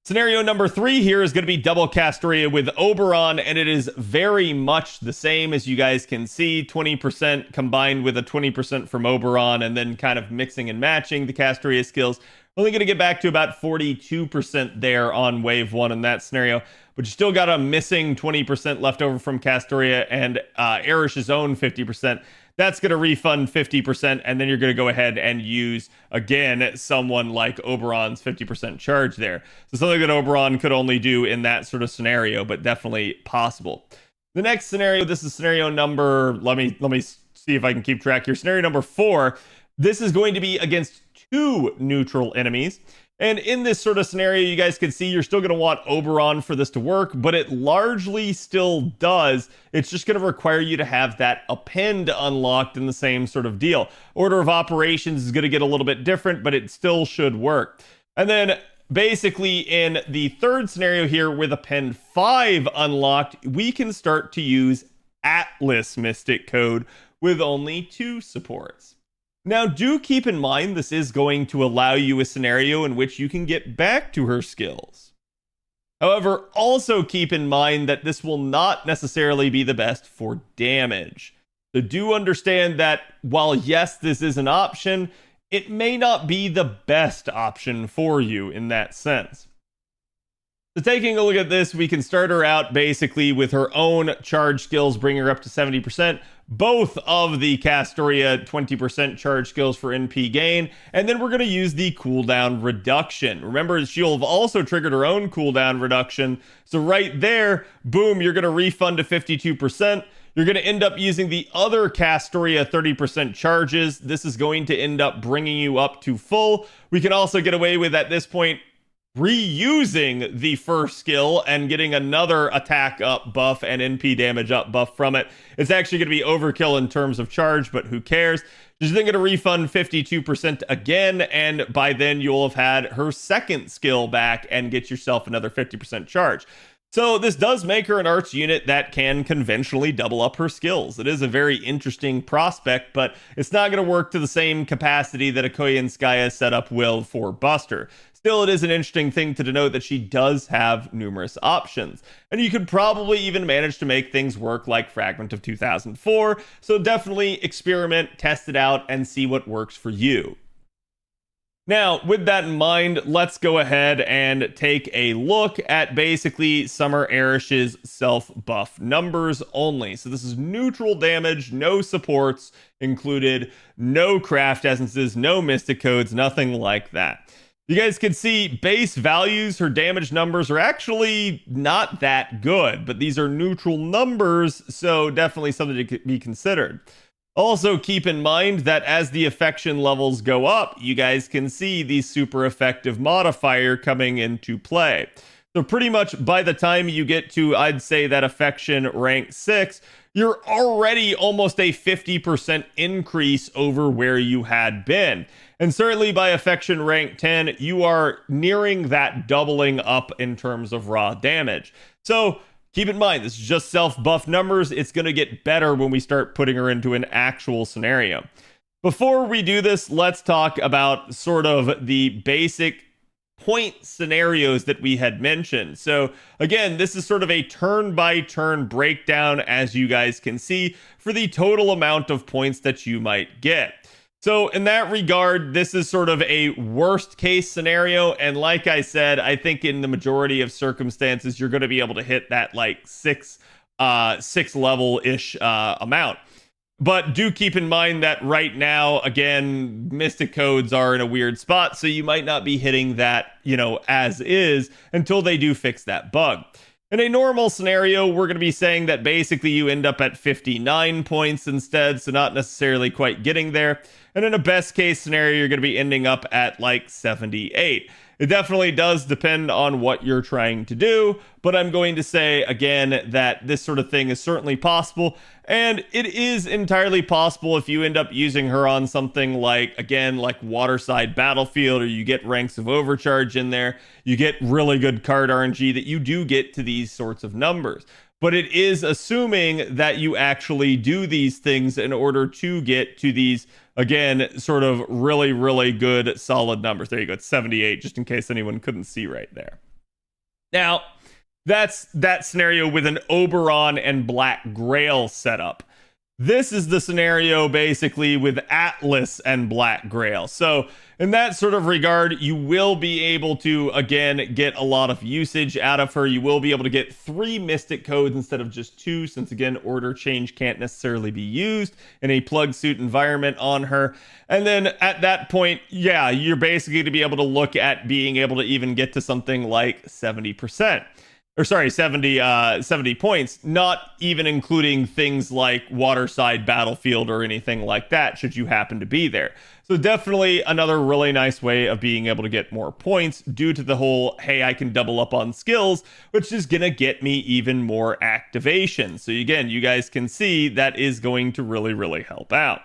Scenario number 3 here is going to be double Castoria with Oberon, and it is very much the same as you guys can see. 20% combined with a 20% from Oberon, and then kind of mixing and matching the Castoria skills. Only going to get back to about 42% there on wave 1 in that scenario, but you still got a missing 20% left over from Castoria and Eresh's own 50%. That's going to refund 50%, and then you're going to go ahead and use, again, someone like Oberon's 50% charge there. So something that Oberon could only do in that sort of scenario, but definitely possible. The next scenario, this is scenario number, let me see if I can keep track here. Scenario number 4, this is going to be against 2 neutral enemies. And in this sort of scenario, you guys can see you're still going to want Oberon for this to work, but it largely still does. It's just going to require you to have that append unlocked in the same sort of deal. Order of operations is going to get a little bit different, but it still should work. And then basically in the third scenario here with append 5 unlocked, we can start to use Atlas Mystic Code with only 2 supports. Now, do keep in mind this is going to allow you a scenario in which you can get back to her skills. However, also keep in mind that this will not necessarily be the best for damage. So do understand that while yes, this is an option, it may not be the best option for you in that sense. So taking a look at this, we can start her out basically with her own charge skills, bring her up to 70%. Both of the Castoria 20% charge skills for NP gain, and then we're going to use the cooldown reduction. Remember, she'll have also triggered her own cooldown reduction. So right there, boom, you're going to refund to 52%. You're going to end up using the other Castoria 30% charges. This is going to end up bringing you up to full. We can also get away with, at this point, reusing the first skill and getting another attack up buff and NP damage up buff from it. It's actually going to be overkill in terms of charge, but who cares? She's then going to refund 52% again, and by then you'll have had her second skill back and get yourself another 50% charge. So this does make her an arch unit that can conventionally double up her skills. It is a very interesting prospect, but it's not going to work to the same capacity that a Koyanskaya setup will for Buster. Still, it is an interesting thing to denote that she does have numerous options. And you could probably even manage to make things work like Fragment of 2004. So definitely experiment, test it out, and see what works for you. Now, with that in mind, let's go ahead and take a look at basically Summer Eresh's self-buff numbers only. So this is neutral damage, no supports included, no craft essences, no mystic codes, nothing like that. You guys can see base values, her damage numbers are actually not that good, but these are neutral numbers, so definitely something to be considered. Also, keep in mind that as the affection levels go up, you guys can see the super effective modifier coming into play. So pretty much by the time you get to, I'd say, that affection rank 6, you're already almost a 50% increase over where you had been. And certainly by affection rank 10, you are nearing that doubling up in terms of raw damage. So keep in mind, this is just self-buff numbers. It's going to get better when we start putting her into an actual scenario. Before we do this, let's talk about sort of the basic point scenarios that we had mentioned. So again, this is sort of a turn-by-turn breakdown, as you guys can see, for the total amount of points that you might get. So in that regard, this is sort of a worst case scenario. And like I said, I think in the majority of circumstances, you're going to be able to hit that like 6 6 level-ish amount. But do keep in mind that right now, again, Mystic codes are in a weird spot, so you might not be hitting that, as is until they do fix that bug. In a normal scenario, we're going to be saying that basically you end up at 59 points instead, so not necessarily quite getting there. And in a best case scenario, you're going to be ending up at like 78. It definitely does depend on what you're trying to do, but I'm going to say again that this sort of thing is certainly possible, and it is entirely possible if you end up using her on something like, again, like Waterside Battlefield, or you get ranks of overcharge in there, you get really good card RNG, that you do get to these sorts of numbers. But it is assuming that you actually do these things in order to get to these, again, sort of really, really good solid numbers. There you go, it's 78, just in case anyone couldn't see right there. Now, that's that scenario with an Oberon and Black Grail setup. This is the scenario basically with Atlas and Black Grail. So in that sort of regard, you will be able to, again, get a lot of usage out of her. You will be able to get 3 Mystic codes instead of just 2, since, again, order change can't necessarily be used in a plug suit environment on her. And then at that point, yeah, you're basically to be able to look at being able to even get to something like 70%. Or sorry, 70 points, not even including things like Waterside Battlefield or anything like that, should you happen to be there. So definitely another really nice way of being able to get more points due to the whole, hey, I can double up on skills, which is going to get me even more activation. So again, you guys can see that is going to really, really help out.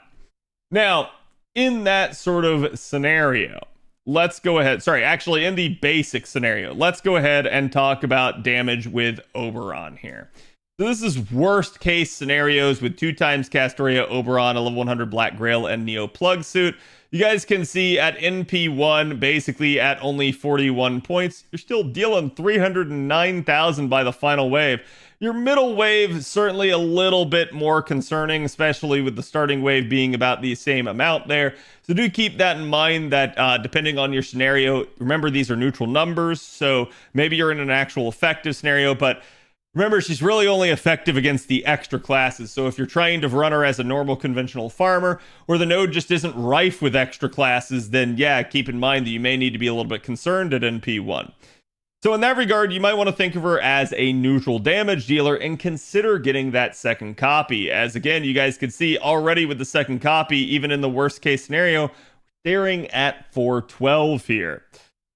Now, in that sort of scenario, let's go ahead. Sorry, actually, in the basic scenario, let's go ahead and talk about damage with Oberon here. So this is worst case scenarios with 2x Castoria, Oberon, a level 100 Black Grail, and Neo Plug Suit. You guys can see at NP1, basically at only 41 points, you're still dealing 309,000 by the final wave. Your middle wave is certainly a little bit more concerning, especially with the starting wave being about the same amount there. So do keep that in mind that depending on your scenario, remember these are neutral numbers, so maybe you're in an actual effective scenario, but remember, she's really only effective against the extra classes. So if you're trying to run her as a normal conventional farmer, or the node just isn't rife with extra classes, then yeah, keep in mind that you may need to be a little bit concerned at NP1. So in that regard, you might want to think of her as a neutral damage dealer and consider getting that second copy. As again, you guys can see already with the second copy, even in the worst case scenario, staring at 412 here.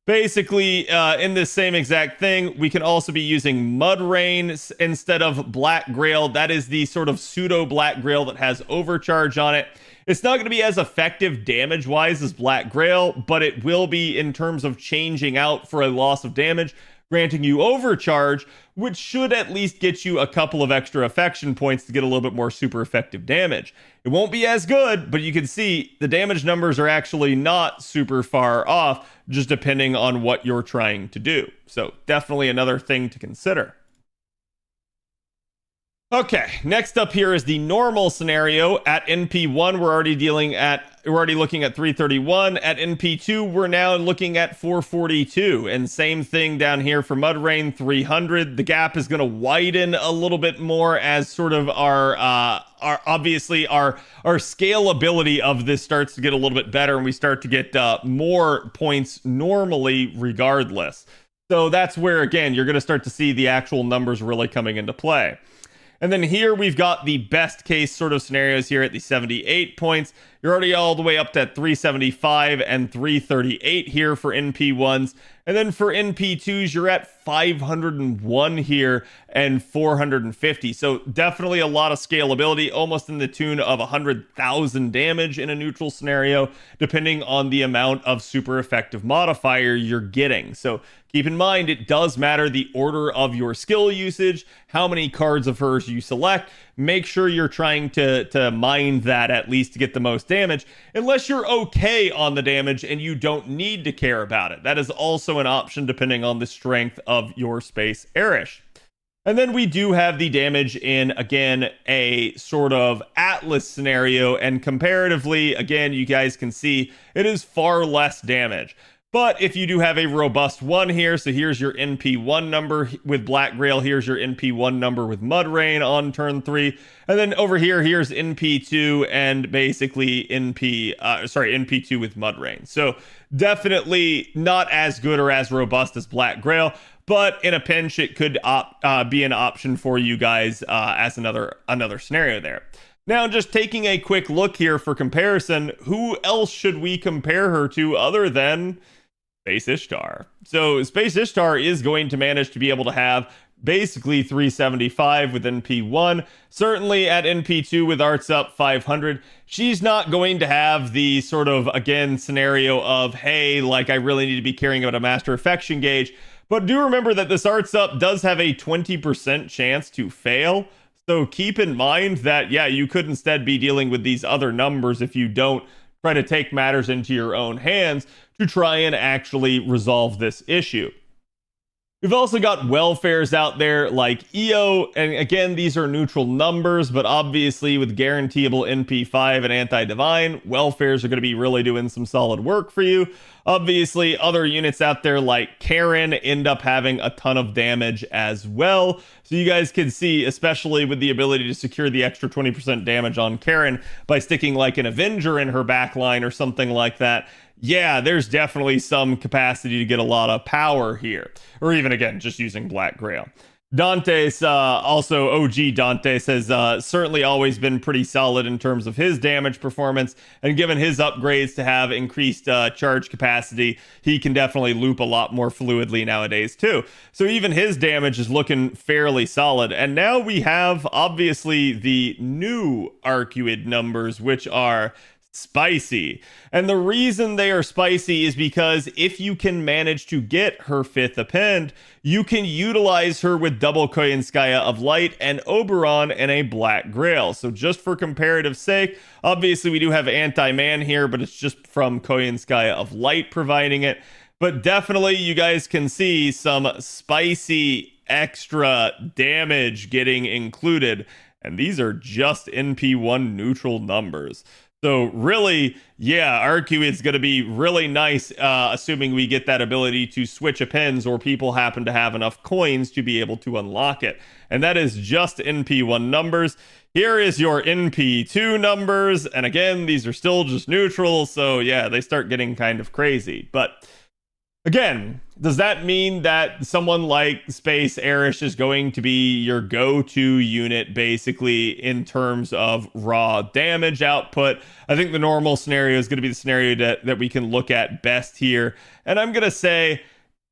Basically, in this same exact thing, we can also be using Mud Rain instead of Black Grail. That is the sort of pseudo Black Grail that has overcharge on it. It's not going to be as effective damage-wise as Black Grail, but it will be in terms of changing out for a loss of damage, granting you overcharge, which should at least get you a couple of extra affection points to get a little bit more super effective damage. It won't be as good, but you can see the damage numbers are actually not super far off, just depending on what you're trying to do. So definitely another thing to consider. Okay, next up here is the normal scenario. At NP1, we're already looking at 331. At NP2, we're now looking at 442. And same thing down here for Mud Rain, 300. The gap is going to widen a little bit more as sort of our scalability of this starts to get a little bit better, and we start to get more points normally regardless. So that's where, again, you're going to start to see the actual numbers really coming into play. And then here we've got the best case sort of scenarios here at the 78 points. You're already all the way up to 375 and 338 here for NP1s. And then for NP2s, you're at 501 here and 450. So definitely a lot of scalability, almost in the tune of 100,000 damage in a neutral scenario, depending on the amount of super effective modifier you're getting. So keep in mind, it does matter the order of your skill usage, how many cards of hers you select. Make sure you're trying to mind that at least to get the most damage, unless you're okay on the damage and you don't need to care about it. That is also an option depending on the strength of your space Eresh. And then we do have the damage in, again, a sort of Atlas scenario, and comparatively, again, you guys can see it is far less damage. But if you do have a robust 1 here, so here's your NP1 number with Black Grail, here's your NP1 number with Mud Rain on turn 3, and then over here, here's NP2 and basically NP2 with Mud Rain. So definitely not as good or as robust as Black Grail, but in a pinch, it could be an option for you guys as another scenario there. Now, just taking a quick look here for comparison, who else should we compare her to other than Space Ishtar? So Space Ishtar is going to manage to be able to have basically 375 with NP1, certainly at NP2 with arts up 500. She's not going to have the sort of, again, scenario of, hey, like I really need to be caring about a master affection gauge. But do remember that this arts up does have a 20% chance to fail. So keep in mind that, yeah, you could instead be dealing with these other numbers if you don't try to take matters into your own hands to try and actually resolve this issue. We've also got welfares out there like EO, and again, these are neutral numbers, but obviously with guaranteeable NP5 and anti-divine, welfares are going to be really doing some solid work for you. Obviously, other units out there like Karen end up having a ton of damage as well. So you guys can see, especially with the ability to secure the extra 20% damage on Karen by sticking like an Avenger in her backline or something like that. Yeah, there's definitely some capacity to get a lot of power here. Or even, again, just using Black Grail. Dante's, also OG Dante says, certainly always been pretty solid in terms of his damage performance. And given his upgrades to have increased charge capacity, he can definitely loop a lot more fluidly nowadays too. So even his damage is looking fairly solid. And now we have, obviously, the new Arcuid numbers, which are spicy. And the reason they are spicy is because if you can manage to get her 5th append, you can utilize her with double Koyanskaya of Light and Oberon and a Black Grail. So just for comparative sake, obviously we do have Anti-Man here, but it's just from Koyanskaya of Light providing it. But definitely you guys can see some spicy extra damage getting included. And these are just NP1 neutral numbers. So really, yeah, Arcuid's going to be really nice, assuming we get that ability to switch appends or people happen to have enough coins to be able to unlock it. And that is just NP1 numbers. Here is your NP2 numbers. And again, these are still just neutral. So yeah, they start getting kind of crazy. But again, does that mean that someone like Space Eresh is going to be your go-to unit, basically, in terms of raw damage output? I think the normal scenario is going to be the scenario that we can look at best here. And I'm going to say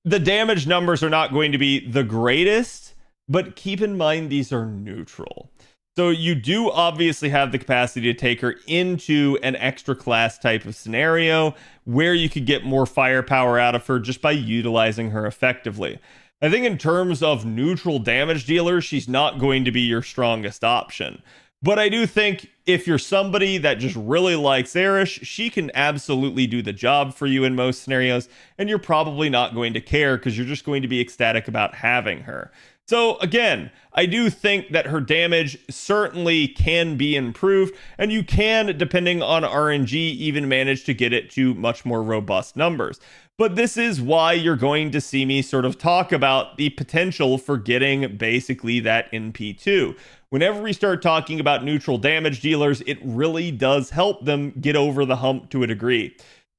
the damage numbers are not going to be the greatest, but keep in mind these are neutral. So you do obviously have the capacity to take her into an extra class type of scenario where you could get more firepower out of her just by utilizing her effectively. I think in terms of neutral damage dealers, she's not going to be your strongest option. But I do think if you're somebody that just really likes Eresh, she can absolutely do the job for you in most scenarios, and you're probably not going to care because you're just going to be ecstatic about having her. So again, I do think that her damage certainly can be improved, and you can, depending on RNG, even manage to get it to much more robust numbers. But this is why you're going to see me sort of talk about the potential for getting basically that NP2. Whenever we start talking about neutral damage dealers, it really does help them get over the hump to a degree.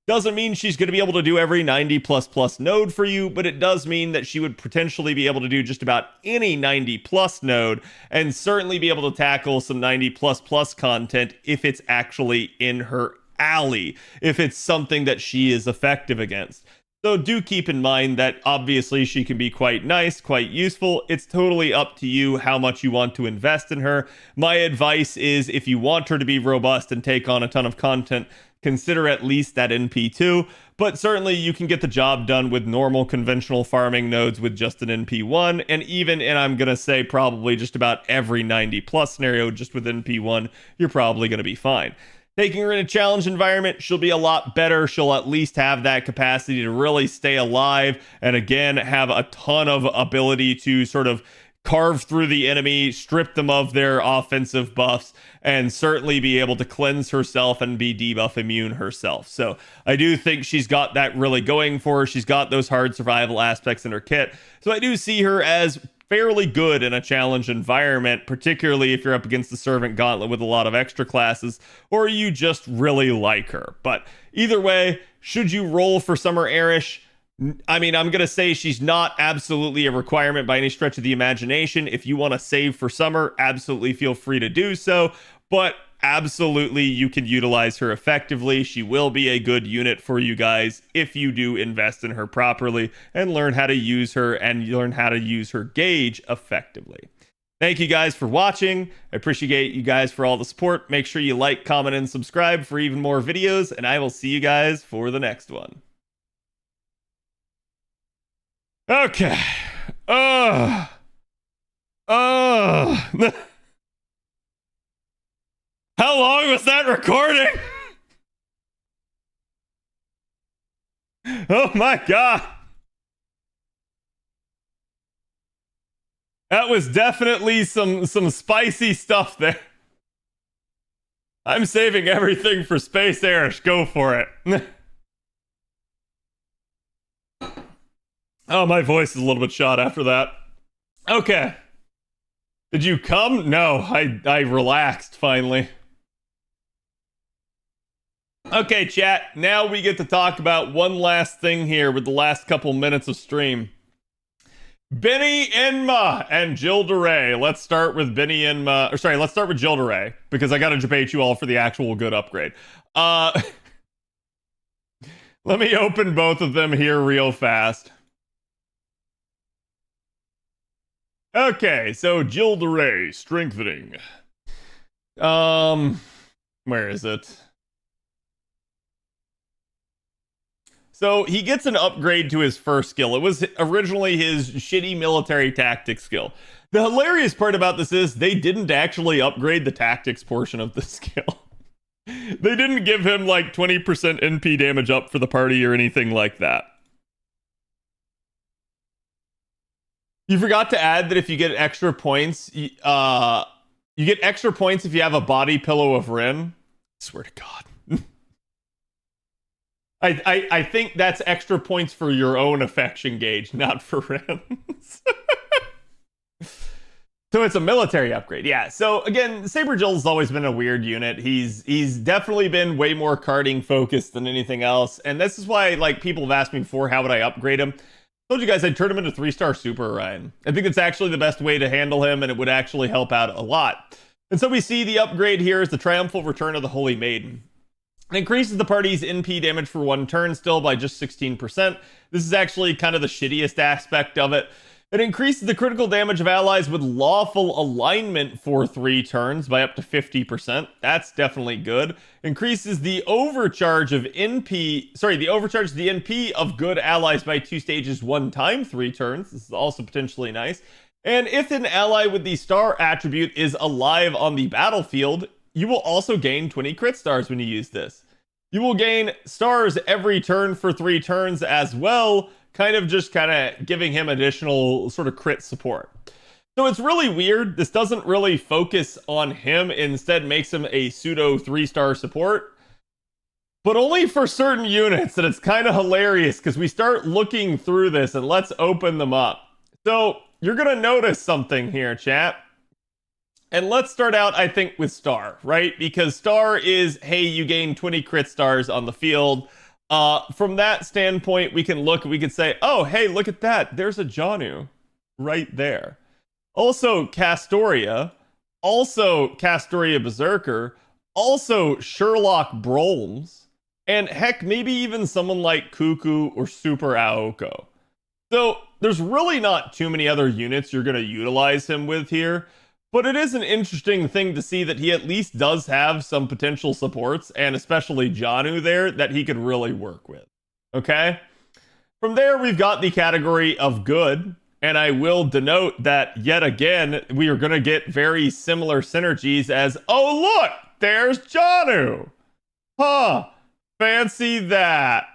Doesn't mean she's going to be able to do every 90++ node for you, but it does mean that she would potentially be able to do just about any 90+ node and certainly be able to tackle some 90++ content if it's actually in her alley, if it's something that she is effective against. So do keep in mind that obviously she can be quite nice, quite useful. It's totally up to you how much you want to invest in her. My advice is if you want her to be robust and take on a ton of content, consider at least that NP2, but certainly you can get the job done with normal conventional farming nodes with just an NP1, and even, and I'm going to say probably just about every 90+ scenario just with NP1, you're probably going to be fine. Taking her in a challenge environment, she'll be a lot better. She'll at least have that capacity to really stay alive, and again, have a ton of ability to sort of carve through the enemy, strip them of their offensive buffs, and certainly be able to cleanse herself and be debuff immune herself. So I do think she's got that really going for her. She's got those hard survival aspects in her kit. So I do see her as fairly good in a challenge environment, particularly if you're up against the Servant Gauntlet with a lot of extra classes, or you just really like her. But either way, should you roll for Summer Eresh? I mean, I'm going to say she's not absolutely a requirement by any stretch of the imagination. If you want to save for Summer, absolutely feel free to do so. But absolutely, you can utilize her effectively. She will be a good unit for you guys if you do invest in her properly and learn how to use her and learn how to use her gauge effectively. Thank you guys for watching. I appreciate you guys for all the support. Make sure you like, comment, and subscribe for even more videos, and I will see you guys for the next one. Okay. How long was that recording? Oh my god. That was definitely some spicy stuff there. I'm saving everything for Space Eresh. Go for it. Oh, my voice is a little bit shot after that. Okay. Did you come? No, I relaxed finally. Okay, chat. Now we get to talk about one last thing here with the last couple minutes of stream. Beni, Enma, and Gilles. Let's start with Beni, Enma. Or sorry, let's start with Gilles, because I gotta debate you all for the actual good upgrade. Let me open both of them here real fast. Okay, so Gilles, strengthening. Where is it? So he gets an upgrade to his first skill. It was originally his shitty military tactics skill. The hilarious part about this is they didn't actually upgrade the tactics portion of the skill. They didn't give him like 20% NP damage up for the party or anything like that. You forgot to add that if you get extra points, you get extra points if you have a body pillow of Rin. I swear to God. I think that's extra points for your own affection gauge, not for Rin's. So it's a military upgrade, yeah. So again, Saber Jill's always been a weird unit. He's definitely been way more carding focused than anything else, and this is why like people have asked me before, how would I upgrade him? I told you guys I'd turn him into 3-star Super Orion. I think it's actually the best way to handle him, and it would actually help out a lot. And so we see the upgrade here is the Triumphal Return of the Holy Maiden. It increases the party's NP damage for 1 turn still by just 16%. This is actually kind of the shittiest aspect of it. It increases the critical damage of allies with lawful alignment for 3 turns by up to 50%. That's definitely good. Increases the overcharge of NP, the overcharge of the NP of good allies by 2 stages 1 time 3 turns. This is also potentially nice. And if an ally with the star attribute is alive on the battlefield, you will also gain 20 crit stars when you use this. You will gain stars every turn for 3 turns as well, kind of giving him additional sort of crit support. So it's really weird. This doesn't really focus on him, instead makes him a pseudo 3-star support, but only for certain units. And it's kind of hilarious because we start looking through this, and let's open them up. So you're going to notice something here, chat. And let's start out, I think, with Star, right? Because Star is, hey, you gain 20 crit stars on the field. From that standpoint, we can say, oh, hey, look at that. There's a Janu right there. Also Castoria, Berserker, also Sherlock Brolms, and heck, maybe even someone like Cuckoo or Super Aoko. So there's really not too many other units you're going to utilize him with here. But it is an interesting thing to see that he at least does have some potential supports, and especially Janu there, that he could really work with. Okay? From there, we've got the category of good, and I will denote that, yet again, we are going to get very similar synergies as, oh, look! There's Janu! Huh! Fancy that!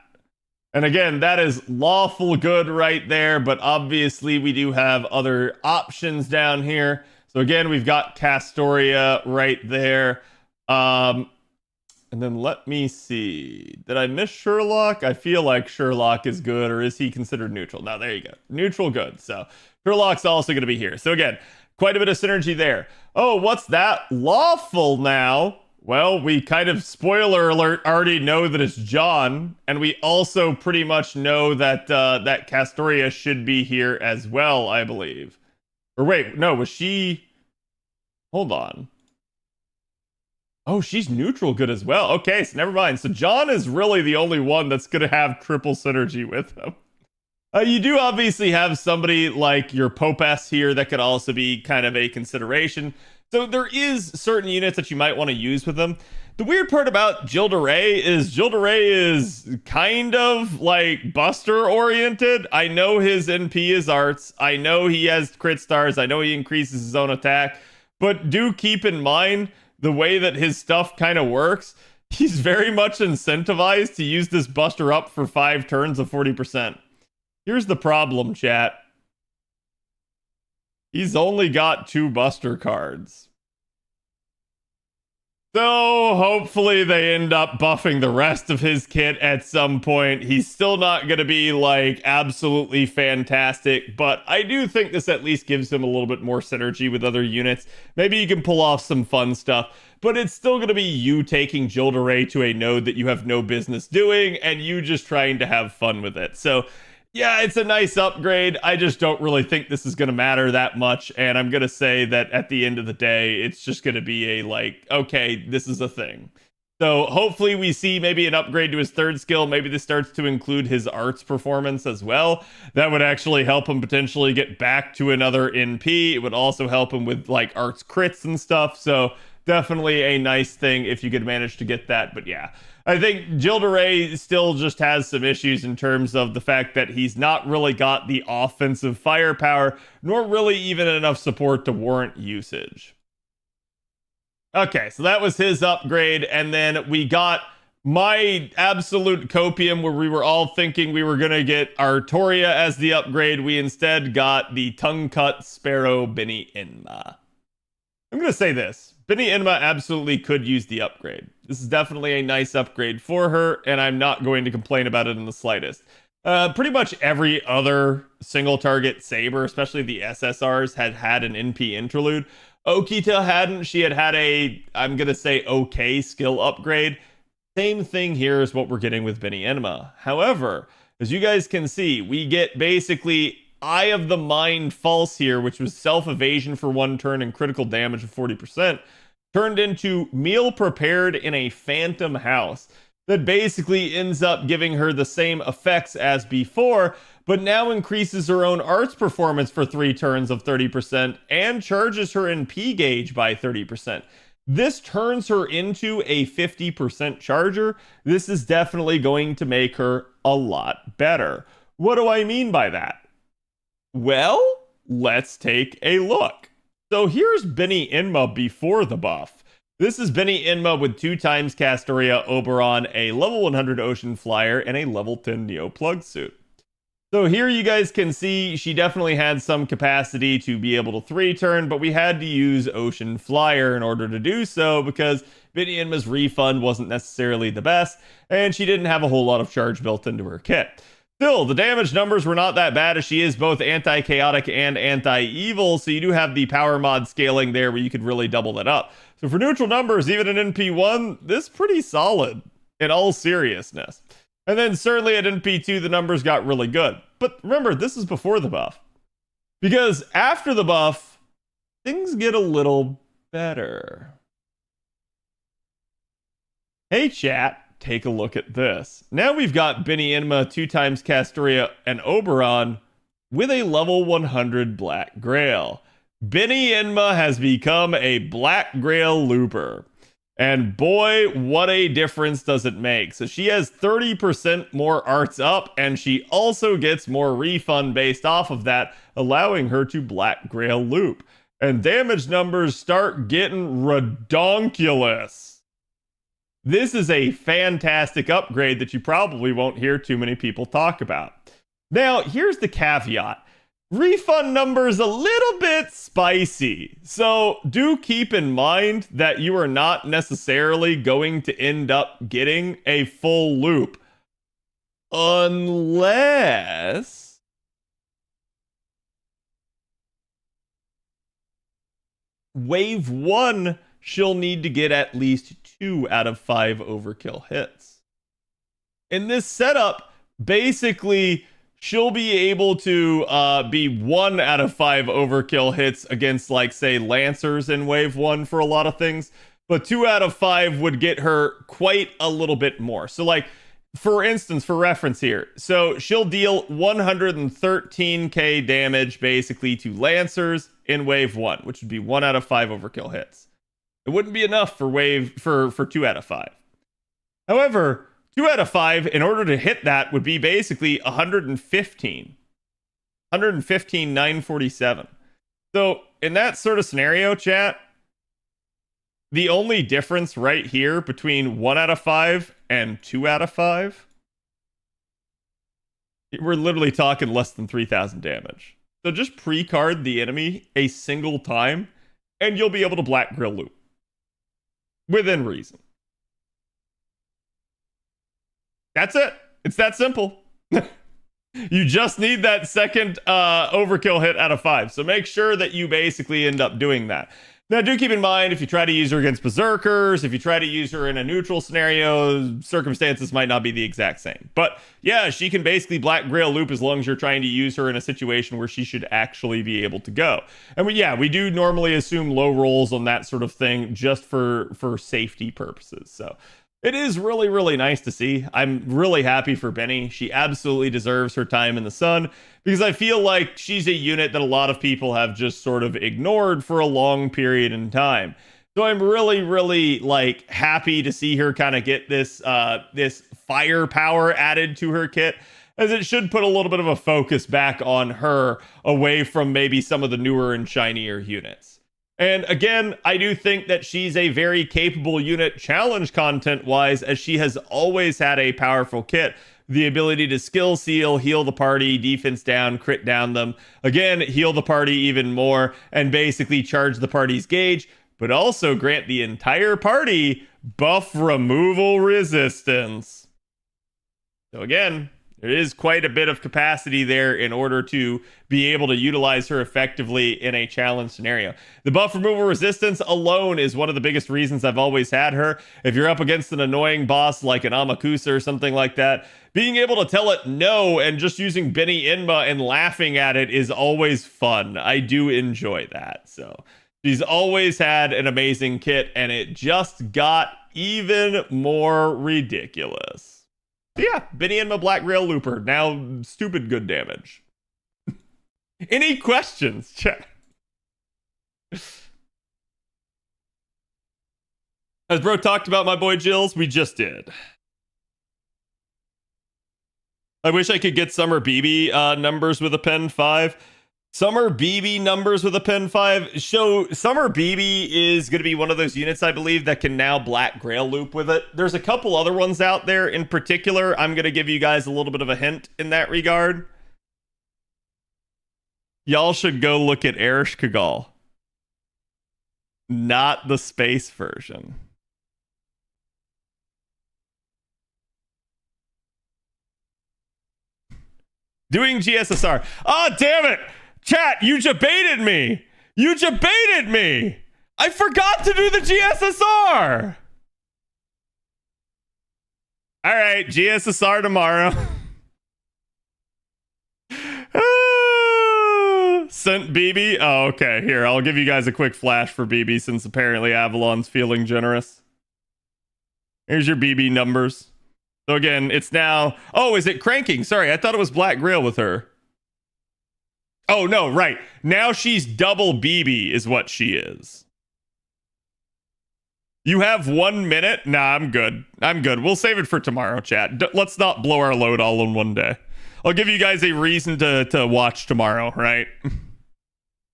And again, that is lawful good right there, but obviously we do have other options down here. So again, we've got Castoria right there. And then let me see. Did I miss Sherlock? I feel like Sherlock is good, or is he considered neutral? No, there you go. Neutral good. So Sherlock's also going to be here. So again, quite a bit of synergy there. Oh, what's that? Lawful now. Well, we kind of, spoiler alert, already know that it's John. And we also pretty much know that that Castoria should be here as well, I believe. Or wait, no, was she... Hold on. Oh, she's neutral good as well. Okay, so never mind. So John is really the only one that's going to have triple synergy with him. You do obviously have somebody like your Popes here that could also be kind of a consideration. So there is certain units that you might want to use with them. The weird part about Gilles is kind of like Buster oriented. I know his NP is arts. I know he has crit stars. I know he increases his own attack. But do keep in mind the way that his stuff kind of works. He's very much incentivized to use this Buster up for 5 turns of 40%. Here's the problem, chat. He's only got 2 Buster cards. So hopefully they end up buffing the rest of his kit at some point. He's still not going to be like absolutely fantastic, but I do think this at least gives him a little bit more synergy with other units. Maybe you can pull off some fun stuff, but it's still going to be you taking Gilles to a node that you have no business doing and you just trying to have fun with it. So yeah, it's a nice upgrade. I just don't really think this is going to matter that much. And I'm going to say that at the end of the day, it's just going to be a like, okay, this is a thing. So hopefully we see maybe an upgrade to his 3rd skill. Maybe this starts to include his arts performance as well. That would actually help him potentially get back to another NP. It would also help him with like arts crits and stuff. So definitely a nice thing if you could manage to get that. But yeah, I think Gilles still just has some issues in terms of the fact that he's not really got the offensive firepower, nor really even enough support to warrant usage. Okay, so that was his upgrade, and then we got my absolute copium where we were all thinking we were going to get Artoria as the upgrade. We instead got the tongue-cut Sparrow Beni Inma. I'm going to say this. Beni Inma absolutely could use the upgrade. This is definitely a nice upgrade for her, and I'm not going to complain about it in the slightest. Pretty much every other single target Saber, especially the SSRs, had an NP interlude. Okita hadn't. She had a, I'm going to say, okay skill upgrade. Same thing here is what we're getting with Beni Inma. However, as you guys can see, we get basically Eye of the Mind False here, which was self-evasion for 1 turn and critical damage of 40%, turned into Meal Prepared in a Phantom House that basically ends up giving her the same effects as before, but now increases her own arts performance for 3 turns of 30% and charges her NP gauge by 30%. This turns her into a 50% charger. This is definitely going to make her a lot better. What do I mean by that? Well, let's take a look. So here's Beni Inma before the buff. This is Beni Inma with 2 times Castoria Oberon, a level 100 Ocean Flyer, and a level 10 Neo Plug Suit. So here you guys can see she definitely had some capacity to be able to 3-turn, but we had to use Ocean Flyer in order to do so because Beni Inma's refund wasn't necessarily the best, and she didn't have a whole lot of charge built into her kit. Still, the damage numbers were not that bad as she is both anti-chaotic and anti-evil, so you do have the power mod scaling there where you could really double that up. So for neutral numbers, even an NP1, this is pretty solid in all seriousness. And then certainly at NP2, the numbers got really good. But remember, this is before the buff. Because after the buff, things get a little better. Hey chat. Take a look at this. Now we've got Beni Inma, 2 times Castoria and Oberon with a level 100 Black Grail. Beni Inma has become a Black Grail looper. And boy, what a difference does it make. So she has 30% more arts up, and she also gets more refund based off of that, allowing her to Black Grail loop. And damage numbers start getting redonkulous. This is a fantastic upgrade that you probably won't hear too many people talk about. Now, here's the caveat. Refund numbers a little bit spicy. So do keep in mind that you are not necessarily going to end up getting a full loop. Unless wave 1, she'll need to get at least 2 out of 5 overkill hits. In this setup, basically, she'll be able to be 1 out of 5 overkill hits against, like, say, Lancers in wave 1 for a lot of things. But 2 out of 5 would get her quite a little bit more. So, like, for instance, for reference here, so she'll deal 113k damage basically to Lancers in wave 1, which would be 1 out of 5 overkill hits. It wouldn't be enough for 2 out of 5. However, 2 out of 5, in order to hit that, would be basically 115. 947. So, in that sort of scenario, chat, the only difference right here between 1 out of 5 and 2 out of 5, we're literally talking less than 3,000 damage. So just pre-card the enemy a single time, and you'll be able to Black Grill loop. Within reason. That's it. It's that simple. You just need that second overkill hit out of 5. So make sure that you basically end up doing that. Now, do keep in mind, if you try to use her against Berserkers, if you try to use her in a neutral scenario, circumstances might not be the exact same. But yeah, she can basically Black Grail loop as long as you're trying to use her in a situation where she should actually be able to go. And we do normally assume low rolls on that sort of thing just for safety purposes. So it is really, really nice to see. I'm really happy for Beni. She absolutely deserves her time in the sun because I feel like she's a unit that a lot of people have just sort of ignored for a long period in time. So I'm really, really like happy to see her kind of get this firepower added to her kit, as it should put a little bit of a focus back on her away from maybe some of the newer and shinier units. And again, I do think that she's a very capable unit challenge content wise, as she has always had a powerful kit. The ability to skill seal, heal the party, defense down, crit down them. Again, heal the party even more and basically charge the party's gauge, but also grant the entire party buff removal resistance. So again, there is quite a bit of capacity there in order to be able to utilize her effectively in a challenge scenario. The buff removal resistance alone is one of the biggest reasons I've always had her. If you're up against an annoying boss like an Amakusa or something like that, being able to tell it no and just using Beni Inma and laughing at it is always fun. I do enjoy that. So she's always had an amazing kit, and it just got even more ridiculous. Yeah, Beni and my Black Rail Looper. Now, stupid good damage. Any questions, chat? As bro talked about my boy Gilles, we just did. I wish I could get Summer BB numbers with append 5. Summer BB numbers with append 5. So Summer BB is going to be one of those units, I believe, that can now Black Grail loop with it. There's a couple other ones out there. In particular, I'm going to give you guys a little bit of a hint in that regard. Y'all should go look at Eresh Kagal. Not the space version. Doing GSSR. Oh, damn it! Chat, you jebaited me! You jebaited me! I forgot to do the GSSR! Alright, GSSR tomorrow. Sent BB? Oh, okay. Here, I'll give you guys a quick flash for BB since apparently Avalon's feeling generous. Here's your BB numbers. So again, it's now... Oh, is it cranking? Sorry, I thought it was Black Grail with her. Oh, no, right. Now she's double BB is what she is. You have 1 minute? Nah, I'm good. I'm good. We'll save it for tomorrow, chat. Let's not blow our load all in one day. I'll give you guys a reason to watch tomorrow, right?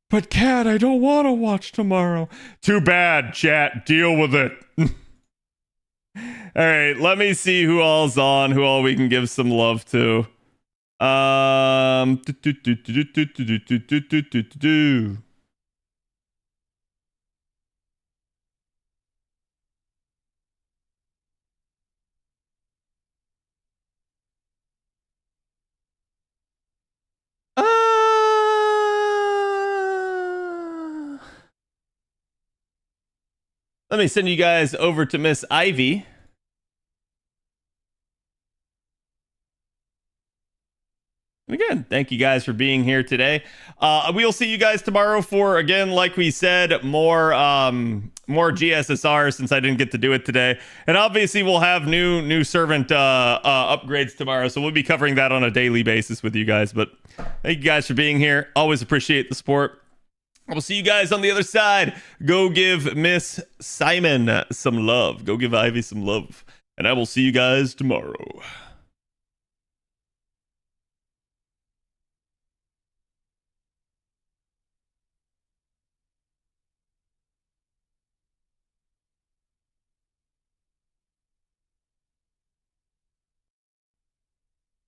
But Cat, I don't want to watch tomorrow. Too bad, chat. Deal with it. All right, let me see who all's on, who all we can give some love to. Let me send you guys over to Miss Ivy. Again, thank you guys for being here today. We'll see you guys tomorrow for, again, like we said, more GSSR, since I didn't get to do it today. And obviously we'll have new servant upgrades tomorrow, so we'll be covering that on a daily basis with you guys. But thank you guys for being here. Always appreciate the support. We'll see you guys on the other side. Go give Miss Simon some love. Go give Ivy some love. And I will see you guys tomorrow.